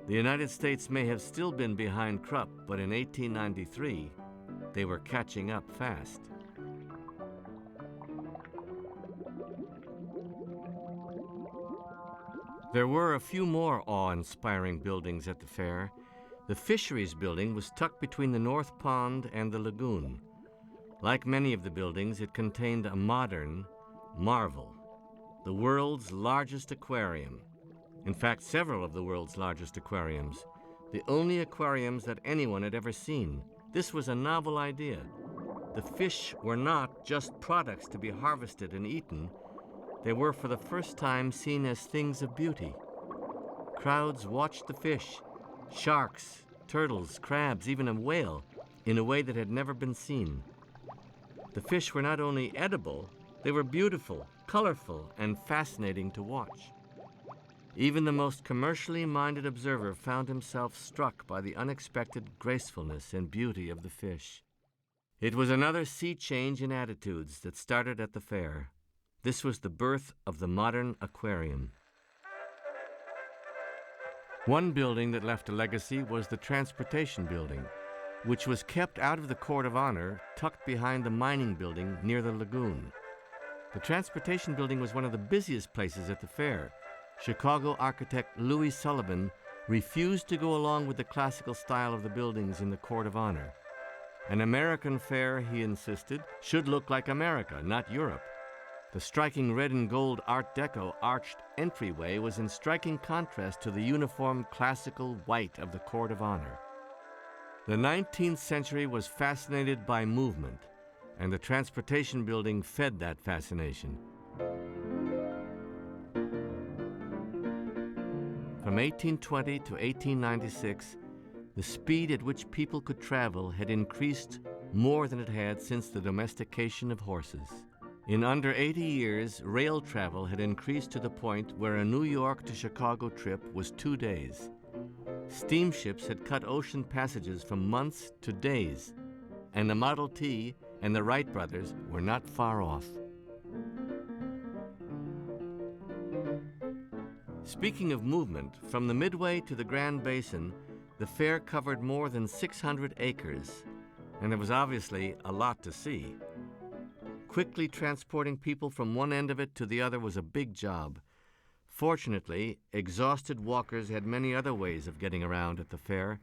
The United States may have still been behind Krupp, but in 1893, they were catching up fast. There were a few more awe-inspiring buildings at the fair. The Fisheries Building was tucked between the North Pond and the lagoon. Like many of the buildings, it contained a modern marvel, the world's largest aquarium. In fact, several of the world's largest aquariums, the only aquariums that anyone had ever seen. This was a novel idea. The fish were not just products to be harvested and eaten. They were for the first time seen as things of beauty. Crowds watched the fish, sharks, turtles, crabs, even a whale, in a way that had never been seen. The fish were not only edible, they were beautiful, colorful, and fascinating to watch. Even the most commercially minded observer found himself struck by the unexpected gracefulness and beauty of the fish. It was another sea change in attitudes that started at the fair. This was the birth of the modern aquarium. One building that left a legacy was the Transportation Building, which was kept out of the Court of Honor, tucked behind the mining building near the lagoon. The Transportation Building was one of the busiest places at the fair. Chicago architect Louis Sullivan refused to go along with the classical style of the buildings in the Court of Honor. An American fair, he insisted, should look like America, not Europe. The striking red and gold Art Deco arched entryway was in striking contrast to the uniform classical white of the Court of Honor. The 19th century was fascinated by movement, and the Transportation Building fed that fascination. From 1820 to 1896, the speed at which people could travel had increased more than it had since the domestication of horses. In under 80 years, rail travel had increased to the point where a New York to Chicago trip was 2 days. Steamships had cut ocean passages from months to days, and the Model T and the Wright brothers were not far off. Speaking of movement, from the Midway to the Grand Basin, the fair covered more than 600 acres, and there was obviously a lot to see. Quickly transporting people from one end of it to the other was a big job. Fortunately, exhausted walkers had many other ways of getting around at the fair.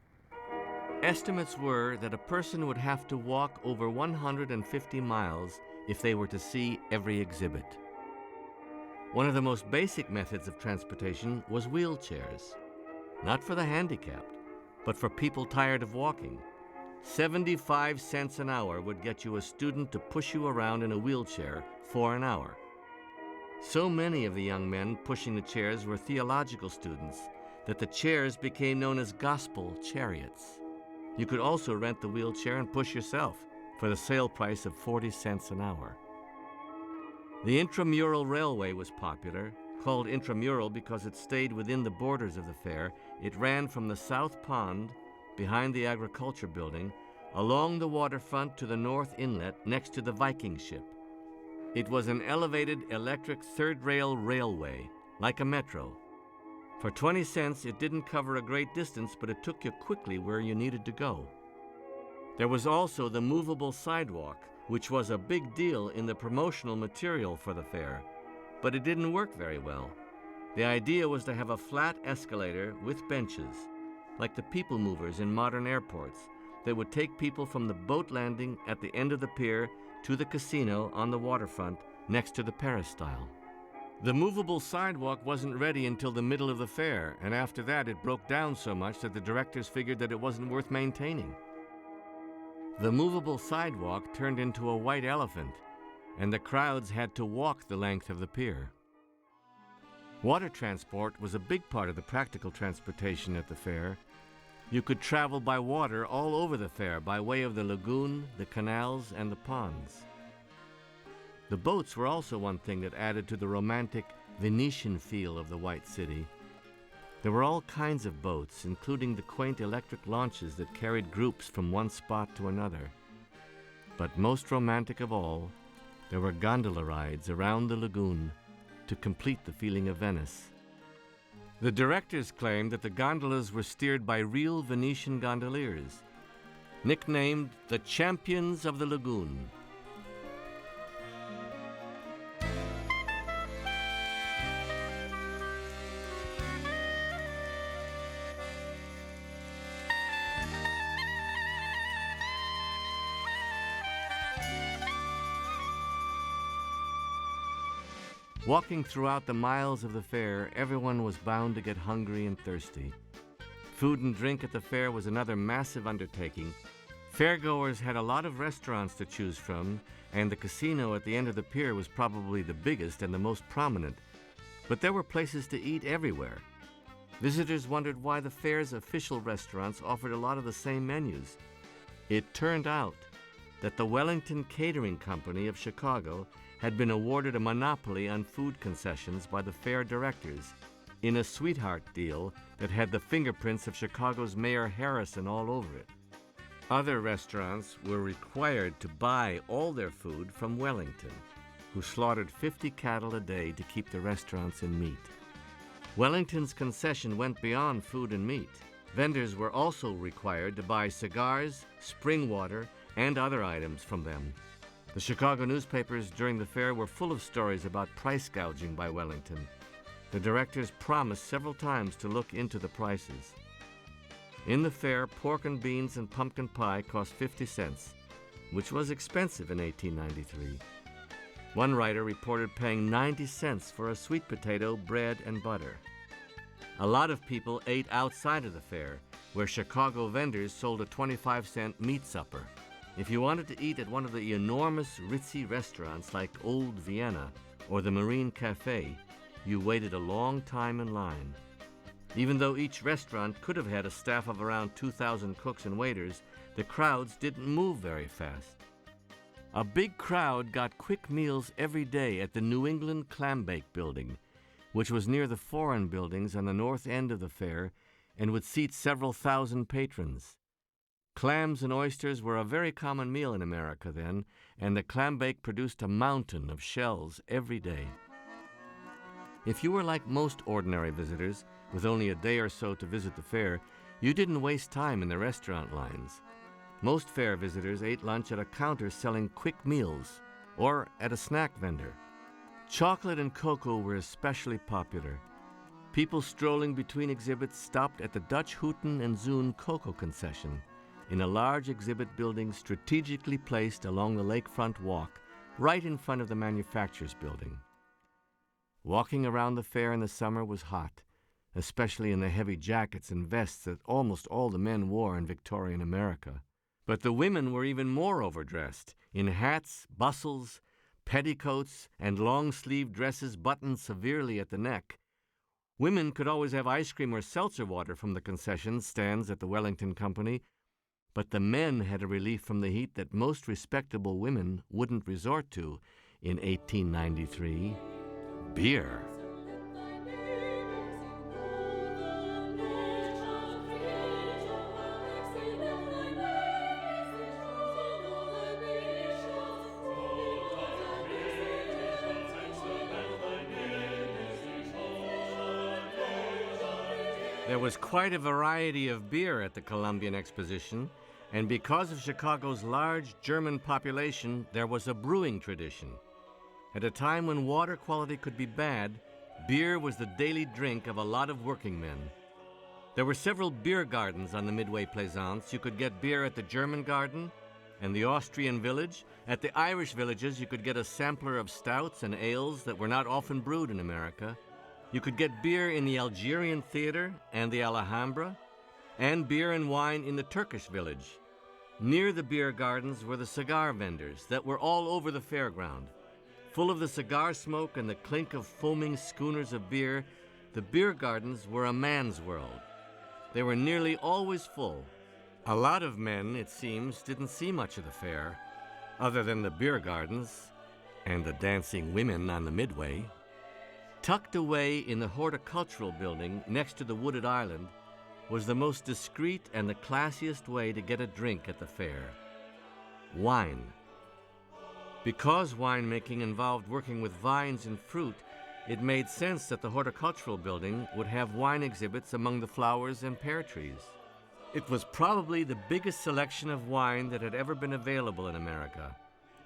Estimates were that a person would have to walk over 150 miles if they were to see every exhibit. One of the most basic methods of transportation was wheelchairs. Not for the handicapped, but for people tired of walking. 75 cents an hour would get you a student to push you around in a wheelchair for an hour. So many of the young men pushing the chairs were theological students that the chairs became known as gospel chariots. You could also rent the wheelchair and push yourself for the sale price of 40 cents an hour. The intramural railway was popular, called intramural because it stayed within the borders of the fair. It ran from the South Pond, behind the agriculture building, along the waterfront to the North Inlet next to the Viking ship. It was an elevated electric third-rail railway, like a metro. For 20 cents, it didn't cover a great distance, but it took you quickly where you needed to go. There was also the movable sidewalk, which was a big deal in the promotional material for the fair, but it didn't work very well. The idea was to have a flat escalator with benches, like the people movers in modern airports, that would take people from the boat landing at the end of the pier to the casino on the waterfront next to the peristyle. The movable sidewalk wasn't ready until the middle of the fair, and after that it broke down so much that the directors figured that it wasn't worth maintaining. The movable sidewalk turned into a white elephant, and the crowds had to walk the length of the pier. Water transport was a big part of the practical transportation at the fair. You could travel by water all over the fair by way of the lagoon, the canals, and the ponds. The boats were also one thing that added to the romantic Venetian feel of the White City. There were all kinds of boats, including the quaint electric launches that carried groups from one spot to another. But most romantic of all, there were gondola rides around the lagoon to complete the feeling of Venice. The directors claimed that the gondolas were steered by real Venetian gondoliers, nicknamed the champions of the lagoon. Walking throughout the miles of the fair, everyone was bound to get hungry and thirsty. Food and drink at the fair was another massive undertaking. Fairgoers had a lot of restaurants to choose from, and the casino at the end of the pier was probably the biggest and the most prominent. But there were places to eat everywhere. Visitors wondered why the fair's official restaurants offered a lot of the same menus. It turned out that the Wellington Catering Company of Chicago had been awarded a monopoly on food concessions by the fair directors in a sweetheart deal that had the fingerprints of Chicago's Mayor Harrison all over it. Other restaurants were required to buy all their food from Wellington, who slaughtered 50 cattle a day to keep the restaurants in meat. Wellington's concession went beyond food and meat. Vendors were also required to buy cigars, spring water, and other items from them. The Chicago newspapers during the fair were full of stories about price gouging by Wellington. The directors promised several times to look into the prices. In the fair, pork and beans and pumpkin pie cost 50 cents, which was expensive in 1893. One writer reported paying 90 cents for a sweet potato, bread, and butter. A lot of people ate outside of the fair, where Chicago vendors sold a 25-cent meat supper. If you wanted to eat at one of the enormous ritzy restaurants like Old Vienna or the Marine Cafe, you waited a long time in line. Even though each restaurant could have had a staff of around 2,000 cooks and waiters, the crowds didn't move very fast. A big crowd got quick meals every day at the New England Clambake Building, which was near the foreign buildings on the north end of the fair and would seat several thousand patrons. Clams and oysters were a very common meal in America then, and the Clambake produced a mountain of shells every day. If you were like most ordinary visitors, with only a day or so to visit the fair, you didn't waste time in the restaurant lines. Most fair visitors ate lunch at a counter selling quick meals or at a snack vendor. Chocolate and cocoa were especially popular. People strolling between exhibits stopped at the Dutch Houten and Zoon cocoa concession in a large exhibit building strategically placed along the lakefront walk right in front of the manufacturer's building. Walking around the fair in the summer was hot, especially in the heavy jackets and vests that almost all the men wore in Victorian America. But the women were even more overdressed, in hats, bustles, petticoats, and long-sleeved dresses buttoned severely at the neck. Women could always have ice cream or seltzer water from the concession stands at the Wellington Company, but the men had a relief from the heat that most respectable women wouldn't resort to in 1893: beer. There was quite a variety of beer at the Columbian Exposition, and because of Chicago's large German population, there was a brewing tradition. At a time when water quality could be bad, beer was the daily drink of a lot of working men. There were several beer gardens on the Midway Plaisance. You could get beer at the German garden and the Austrian village. At the Irish villages, you could get a sampler of stouts and ales that were not often brewed in America. You could get beer in the Algerian theater and the Alhambra, and beer and wine in the Turkish village. Near the beer gardens were the cigar vendors that were all over the fairground. Full of the cigar smoke and the clink of foaming schooners of beer, the beer gardens were a man's world. They were nearly always full. A lot of men, it seems, didn't see much of the fair, other than the beer gardens and the dancing women on the Midway. Tucked away in the horticultural building next to the wooded island was the most discreet and the classiest way to get a drink at the fair: wine. Because winemaking involved working with vines and fruit, it made sense that the horticultural building would have wine exhibits among the flowers and pear trees. It was probably the biggest selection of wine that had ever been available in America,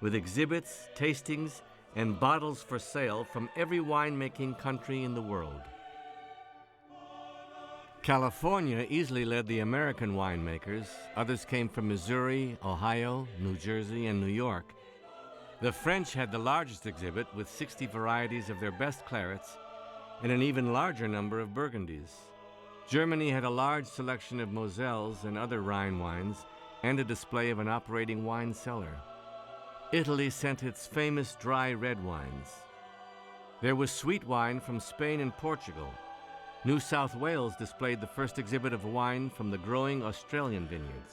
with exhibits, tastings, and bottles for sale from every winemaking country in the world. California easily led the American winemakers. Others came from Missouri, Ohio, New Jersey, and New York. The French had the largest exhibit with 60 varieties of their best clarets and an even larger number of Burgundies. Germany had a large selection of Moselles and other Rhine wines and a display of an operating wine cellar. Italy sent its famous dry red wines. There was sweet wine from Spain and Portugal. New South Wales displayed the first exhibit of wine from the growing Australian vineyards.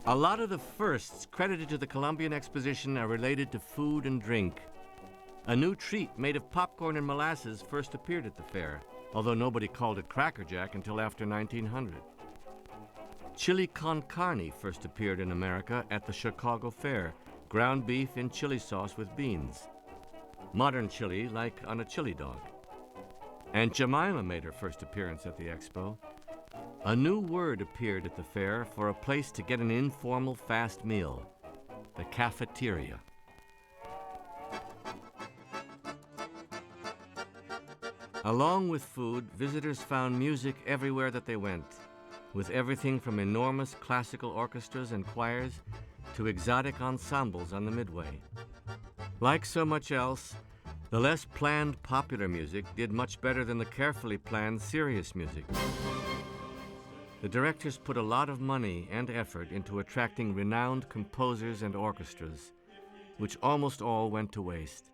A lot of the firsts credited to the Columbian Exposition are related to food and drink. A new treat made of popcorn and molasses first appeared at the fair, although nobody called it Cracker Jack until after 1900. Chili con carne first appeared in America at the Chicago Fair, ground beef in chili sauce with beans. Modern chili like on a chili dog. Aunt Jemima made her first appearance at the expo. A new word appeared at the fair for a place to get an informal fast meal: the cafeteria. Along with food, visitors found music everywhere that they went, with everything from enormous classical orchestras and choirs to exotic ensembles on the Midway. Like so much else, the less planned popular music did much better than the carefully planned serious music. The directors put a lot of money and effort into attracting renowned composers and orchestras, which almost all went to waste.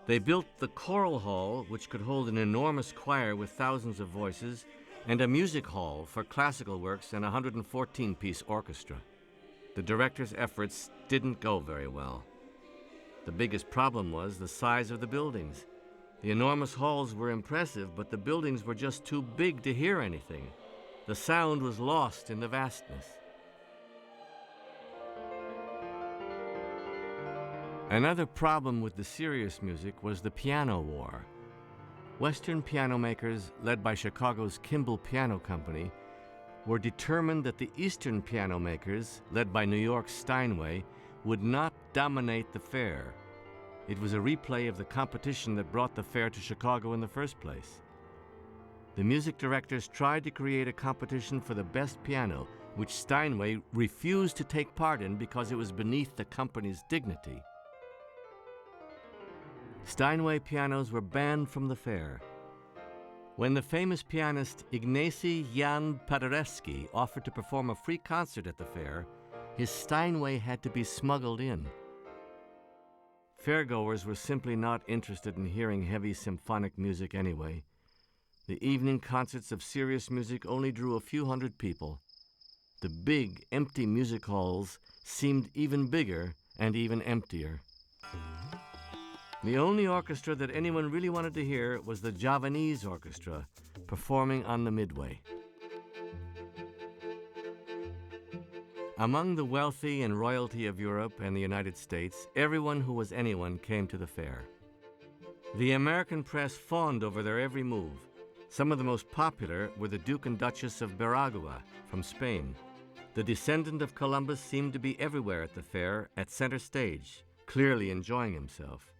They built the choral hall, which could hold an enormous choir with thousands of voices, and a music hall for classical works and a 114-piece orchestra. The directors' efforts didn't go very well. The biggest problem was the size of the buildings. The enormous halls were impressive, but the buildings were just too big to hear anything. The sound was lost in the vastness. Another problem with the serious music was the piano war. Western piano makers, led by Chicago's Kimball Piano Company, were determined that the Eastern piano makers, led by New York's Steinway, would not dominate the fair. It was a replay of the competition that brought the fair to Chicago in the first place. The music directors tried to create a competition for the best piano, which Steinway refused to take part in because it was beneath the company's dignity. Steinway pianos were banned from the fair. When the famous pianist Ignacy Jan Paderewski offered to perform a free concert at the fair, his Steinway had to be smuggled in. Fairgoers were simply not interested in hearing heavy symphonic music anyway. The evening concerts of serious music only drew a few hundred people. The big, empty music halls seemed even bigger and even emptier. The only orchestra that anyone really wanted to hear was the Javanese Orchestra, performing on the Midway. Among the wealthy and royalty of Europe and the United States, everyone who was anyone came to the fair. The American press fawned over their every move. Some of the most popular were the Duke and Duchess of Veragua from Spain. The descendant of Columbus seemed to be everywhere at the fair, at center stage, clearly enjoying himself.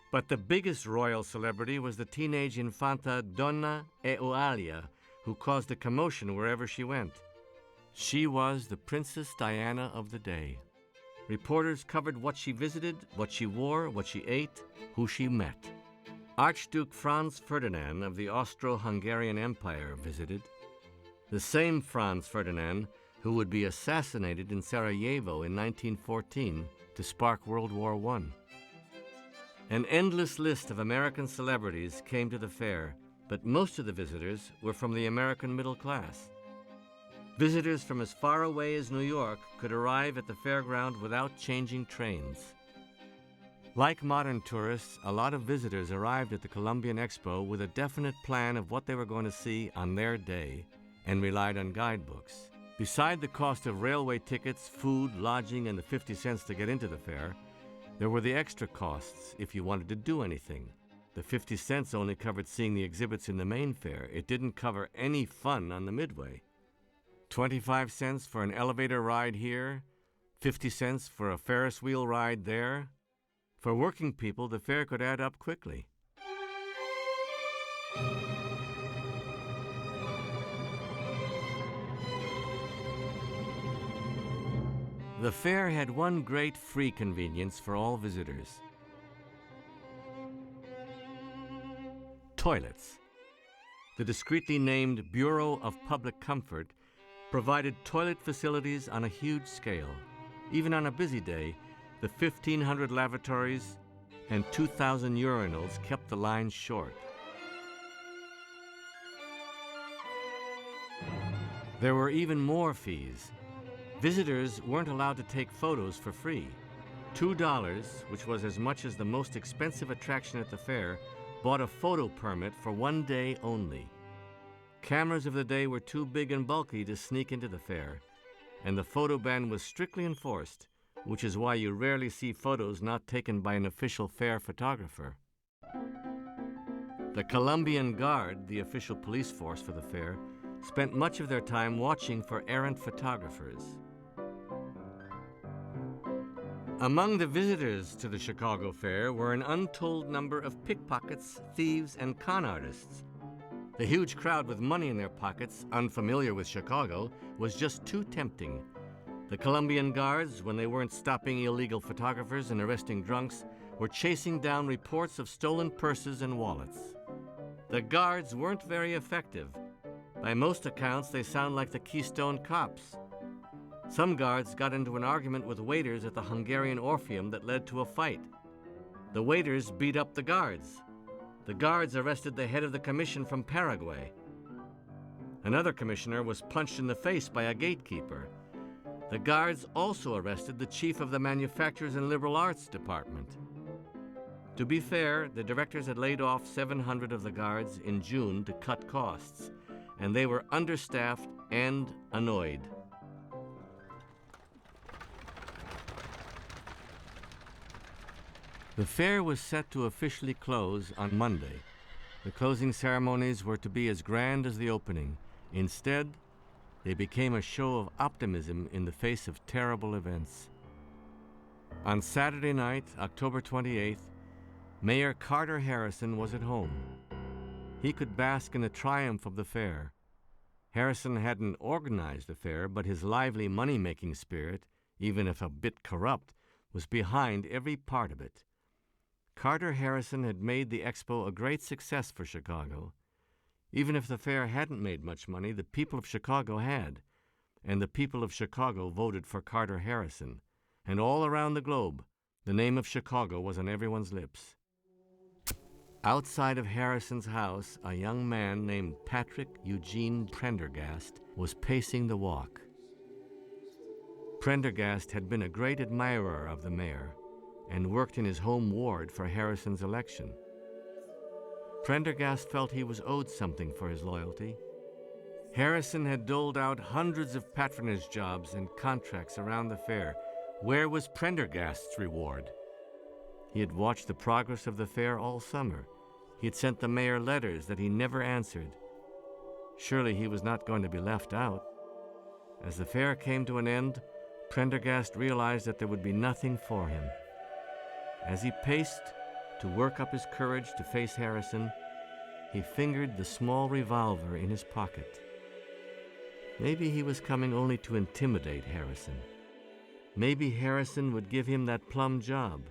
But the biggest royal celebrity was the teenage Infanta Donna Eulalia, who caused a commotion wherever she went. She was the Princess Diana of the day. Reporters covered what she visited, what she wore, what she ate, who she met. Archduke Franz Ferdinand of the Austro-Hungarian Empire visited. The same Franz Ferdinand who would be assassinated in Sarajevo in 1914 to spark World War I. An endless list of American celebrities came to the fair, but most of the visitors were from the American middle class. Visitors from as far away as New York could arrive at the fairground without changing trains. Like modern tourists, a lot of visitors arrived at the Columbian Expo with a definite plan of what they were going to see on their day and relied on guidebooks. Beside the cost of railway tickets, food, lodging, and the 50 cents to get into the fair, there were the extra costs if you wanted to do anything. The 50 cents only covered seeing the exhibits in the main fair. It didn't cover any fun on the Midway. 25 cents for an elevator ride here, 50 cents for a Ferris wheel ride there. For working people, the fare could add up quickly. The fair had one great free convenience for all visitors: toilets. The discreetly named Bureau of Public Comfort provided toilet facilities on a huge scale. Even on a busy day, the 1,500 lavatories and 2,000 urinals kept the lines short. There were even more fees. Visitors weren't allowed to take photos for free. $2, which was as much as the most expensive attraction at the fair, bought a photo permit for one day only. Cameras of the day were too big and bulky to sneak into the fair, and the photo ban was strictly enforced, which is why you rarely see photos not taken by an official fair photographer. The Columbian Guard, the official police force for the fair, spent much of their time watching for errant photographers. Among the visitors to the Chicago Fair were an untold number of pickpockets, thieves, and con artists. The huge crowd with money in their pockets, unfamiliar with Chicago, was just too tempting. The Columbian Guards, when they weren't stopping illegal photographers and arresting drunks, were chasing down reports of stolen purses and wallets. The guards weren't very effective. By most accounts, they sound like the Keystone Cops. Some guards got into an argument with waiters at the Hungarian Orpheum that led to a fight. The waiters beat up the guards. The guards arrested the head of the commission from Paraguay. Another commissioner was punched in the face by a gatekeeper. The guards also arrested the chief of the Manufacturers and Liberal Arts Department. To be fair, the directors had laid off 700 of the guards in June to cut costs, and they were understaffed and annoyed. The fair was set to officially close on Monday. The closing ceremonies were to be as grand as the opening. Instead, they became a show of optimism in the face of terrible events. On Saturday night, October 28th, Mayor Carter Harrison was at home. He could bask in the triumph of the fair. Harrison hadn't organized the fair, but his lively money-making spirit, even if a bit corrupt, was behind every part of it. Carter Harrison had made the expo a great success for Chicago. Even if the fair hadn't made much money, the people of Chicago had, and the people of Chicago voted for Carter Harrison. And all around the globe, the name of Chicago was on everyone's lips. Outside of Harrison's house, a young man named Patrick Eugene Prendergast was pacing the walk. Prendergast had been a great admirer of the mayor and worked in his home ward for Harrison's election. Prendergast felt he was owed something for his loyalty. Harrison had doled out hundreds of patronage jobs and contracts around the fair. Where was Prendergast's reward? He had watched the progress of the fair all summer. He had sent the mayor letters that he never answered. Surely he was not going to be left out. As the fair came to an end, Prendergast realized that there would be nothing for him. As he paced to work up his courage to face Harrison, he fingered the small revolver in his pocket. Maybe he was coming only to intimidate Harrison. Maybe Harrison would give him that plum job.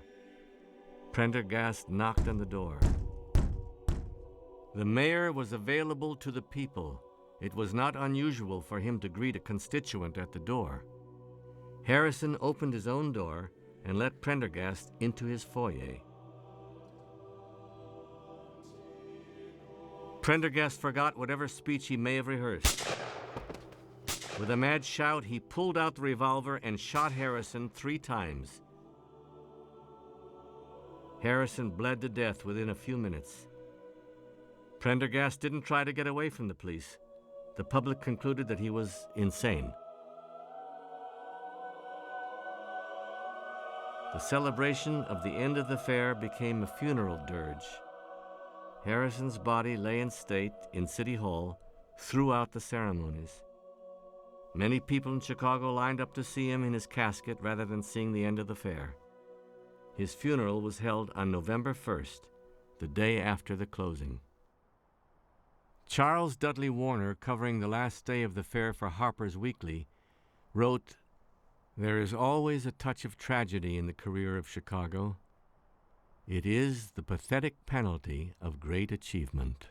Prendergast knocked on the door. The mayor was available to the people. It was not unusual for him to greet a constituent at the door. Harrison opened his own door and let Prendergast into his foyer. Prendergast forgot whatever speech he may have rehearsed. With a mad shout, he pulled out the revolver and shot Harrison 3 times. Harrison bled to death within a few minutes. Prendergast didn't try to get away from the police. The public concluded that he was insane. The celebration of the end of the fair became a funeral dirge. Harrison's body lay in state in City Hall throughout the ceremonies. Many people in Chicago lined up to see him in his casket rather than seeing the end of the fair. His funeral was held on November 1st, the day after the closing. Charles Dudley Warner, covering the last day of the fair for Harper's Weekly, wrote, "There is always a touch of tragedy in the career of Chicago. It is the pathetic penalty of great achievement."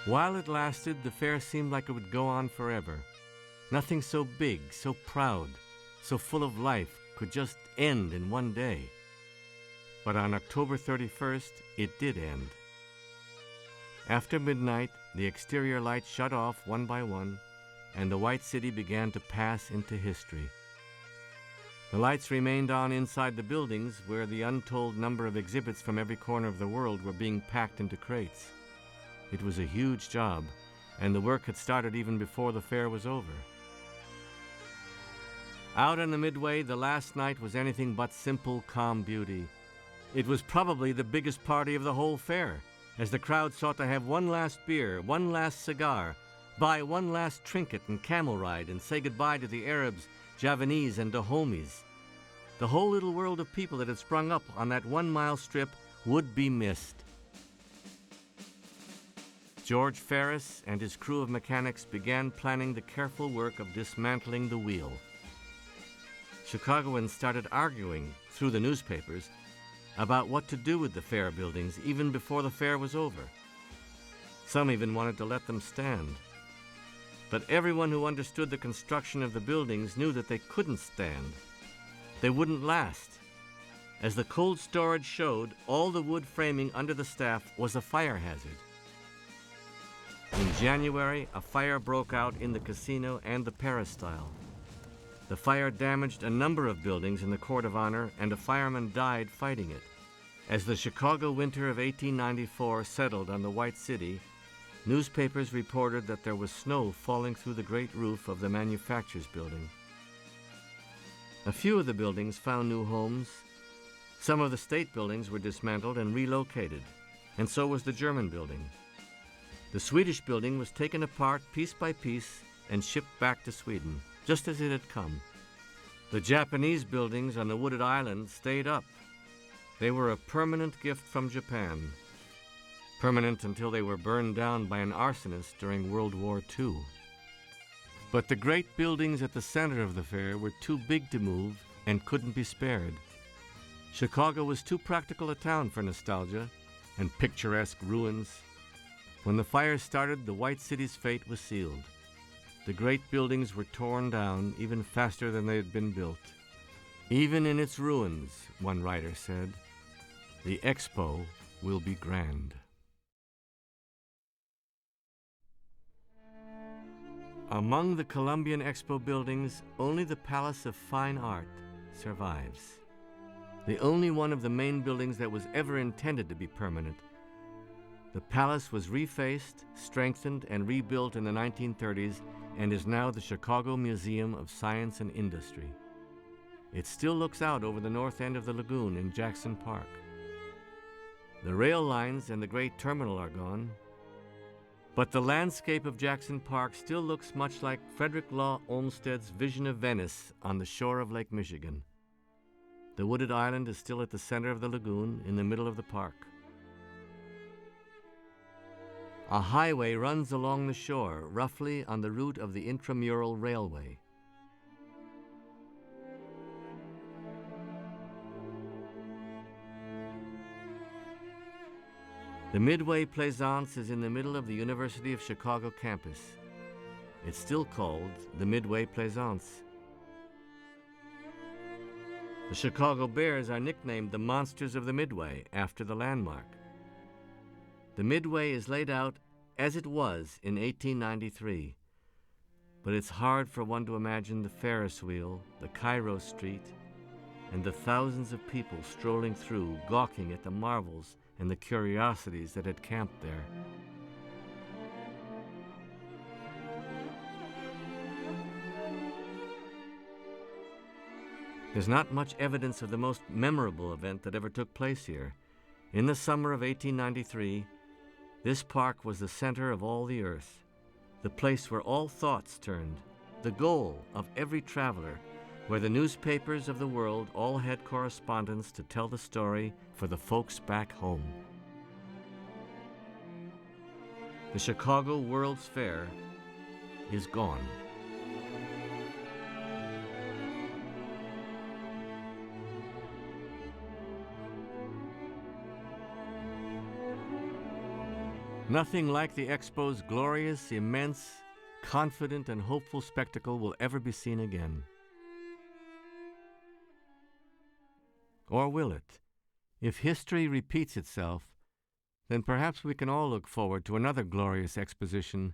While it lasted, the fair seemed like it would go on forever. Nothing so big, so proud, so full of life could just end in one day. But on October 31st, it did end. After midnight, the exterior lights shut off one by one, and the White City began to pass into history. The lights remained on inside the buildings, where the untold number of exhibits from every corner of the world were being packed into crates. It was a huge job, and the work had started even before the fair was over. Out on the Midway, the last night was anything but simple, calm beauty. It was probably the biggest party of the whole fair, as the crowd sought to have one last beer, one last cigar, buy one last trinket and camel ride, and say goodbye to the Arabs, Javanese, and Dahomis. The whole little world of people that had sprung up on that 1-mile strip would be missed. George Ferris and his crew of mechanics began planning the careful work of dismantling the wheel. Chicagoans started arguing through the newspapers about what to do with the fair buildings even before the fair was over. Some even wanted to let them stand. But everyone who understood the construction of the buildings knew that they couldn't stand. They wouldn't last. As the cold storage showed, all the wood framing under the staff was a fire hazard. In January, a fire broke out in the casino and the peristyle. The fire damaged a number of buildings in the Court of Honor, and a fireman died fighting it. As the Chicago winter of 1894 settled on the White City, newspapers reported that there was snow falling through the great roof of the manufacturers building. A few of the buildings found new homes. Some of the state buildings were dismantled and relocated, and so was the German building. The Swedish building was taken apart piece by piece and shipped back to Sweden, just as it had come. The Japanese buildings on the wooded island stayed up. They were a permanent gift from Japan, permanent until they were burned down by an arsonist during World War II. But the great buildings at the center of the fair were too big to move and couldn't be spared. Chicago was too practical a town for nostalgia and picturesque ruins. When the fire started, the White City's fate was sealed. The great buildings were torn down even faster than they had been built. Even in its ruins, one writer said, the expo will be grand. Among the Columbian Expo buildings, only the Palace of Fine Art survives. The only one of the main buildings that was ever intended to be permanent. The palace was refaced, strengthened, and rebuilt in the 1930s and is now the Chicago Museum of Science and Industry. It still looks out over the north end of the lagoon in Jackson Park. The rail lines and the great terminal are gone, but the landscape of Jackson Park still looks much like Frederick Law Olmsted's vision of Venice on the shore of Lake Michigan. The wooded island is still at the center of the lagoon in the middle of the park. A highway runs along the shore, roughly on the route of the intramural railway. The Midway Plaisance is in the middle of the University of Chicago campus. It's still called the Midway Plaisance. The Chicago Bears are nicknamed the Monsters of the Midway after the landmark. The Midway is laid out as it was in 1893, but it's hard for one to imagine the Ferris wheel, the Cairo Street, and the thousands of people strolling through, gawking at the marvels and the curiosities that had camped there. There's not much evidence of the most memorable event that ever took place here. In the summer of 1893, this park was the center of all the earth, the place where all thoughts turned, the goal of every traveler, where the newspapers of the world all had correspondents to tell the story for the folks back home. The Chicago World's Fair is gone. Nothing like the Expo's glorious, immense, confident, and hopeful spectacle will ever be seen again. Or will it? If history repeats itself, then perhaps we can all look forward to another glorious exposition,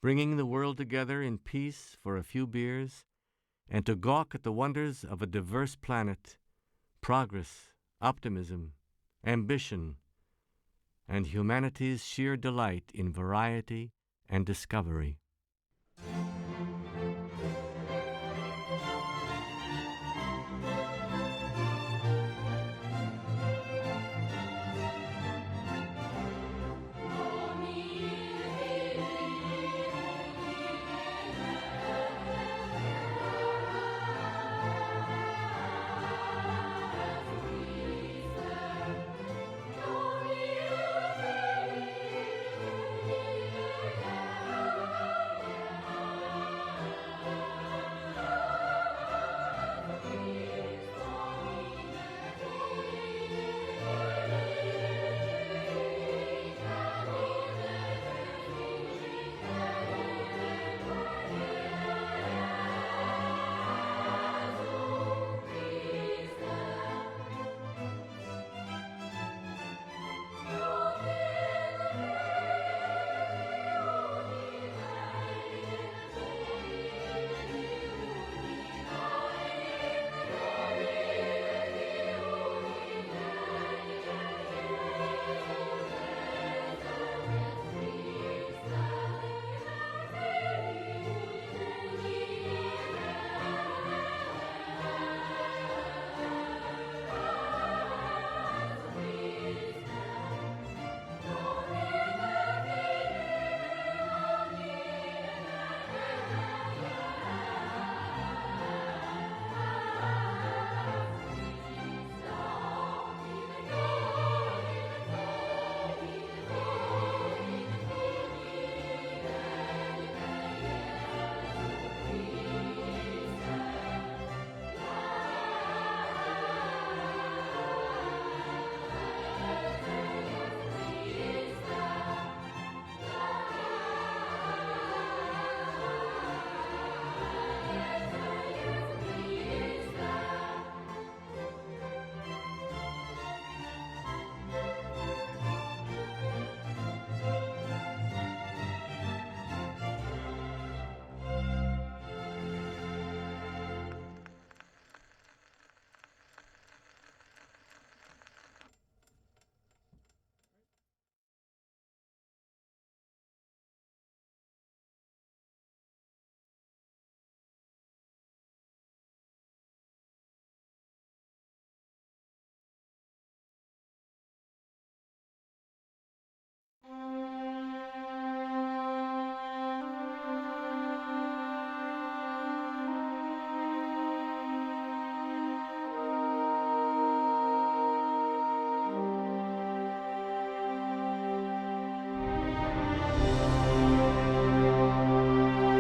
bringing the world together in peace for a few beers, and to gawk at the wonders of a diverse planet, progress, optimism, ambition, and humanity's sheer delight in variety and discovery.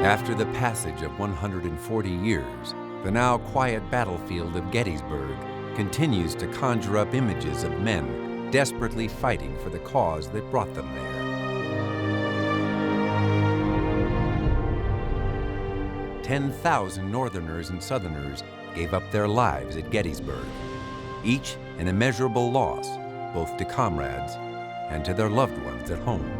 After the passage of 140 years, the now quiet battlefield of Gettysburg continues to conjure up images of men desperately fighting for the cause that brought them there. 10,000 Northerners and Southerners gave up their lives at Gettysburg, each an immeasurable loss, both to comrades and to their loved ones at home.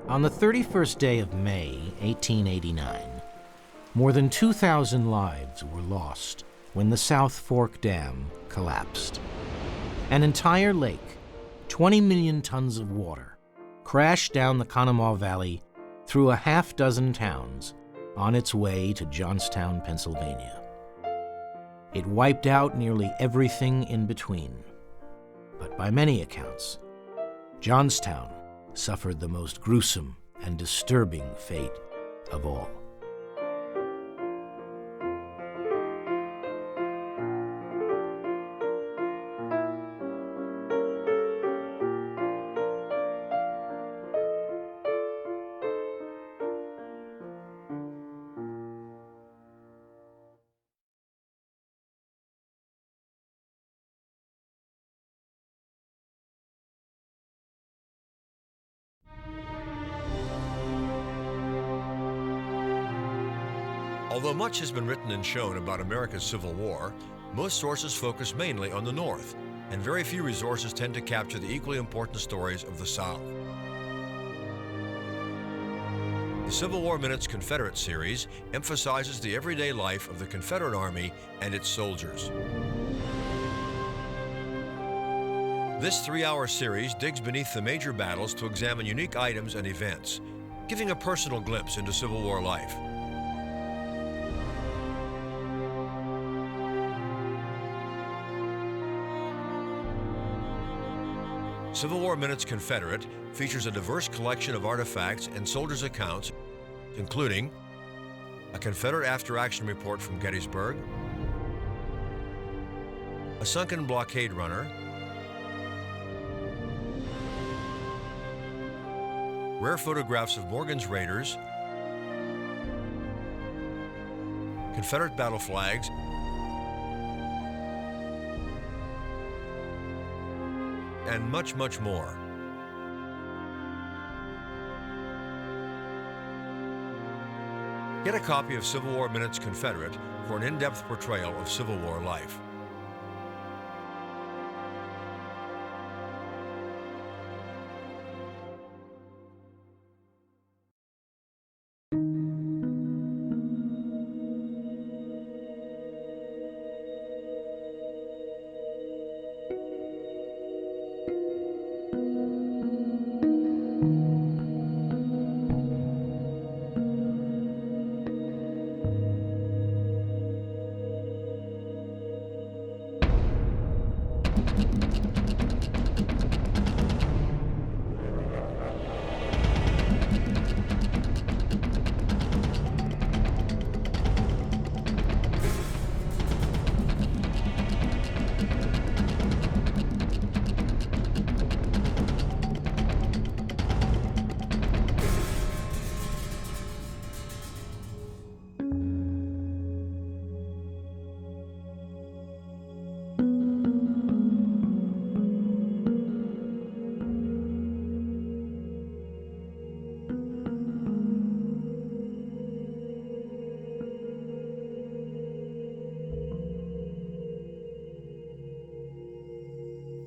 On the 31st day of May, 1889, more than 2,000 lives were lost when the South Fork Dam collapsed. An entire lake, 20 million tons of water, crashed down the Conemaugh Valley through a half-dozen towns on its way to Johnstown, Pennsylvania. It wiped out nearly everything in between. But by many accounts, Johnstown suffered the most gruesome and disturbing fate of all. Although much has been written and shown about America's Civil War, most sources focus mainly on the North, and very few resources tend to capture the equally important stories of the South. The Civil War Minutes Confederate series emphasizes the everyday life of the Confederate Army and its soldiers. This 3-hour series digs beneath the major battles to examine unique items and events, giving a personal glimpse into Civil War life. Civil War Minutes Confederate features a diverse collection of artifacts and soldiers' accounts, including a Confederate after-action report from Gettysburg, a sunken blockade runner, rare photographs of Morgan's Raiders, Confederate battle flags, and much, much more. Get a copy of Civil War Minutes Confederate for an in-depth portrayal of Civil War life.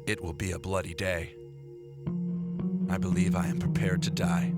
It will be a bloody day. I believe I am prepared to die.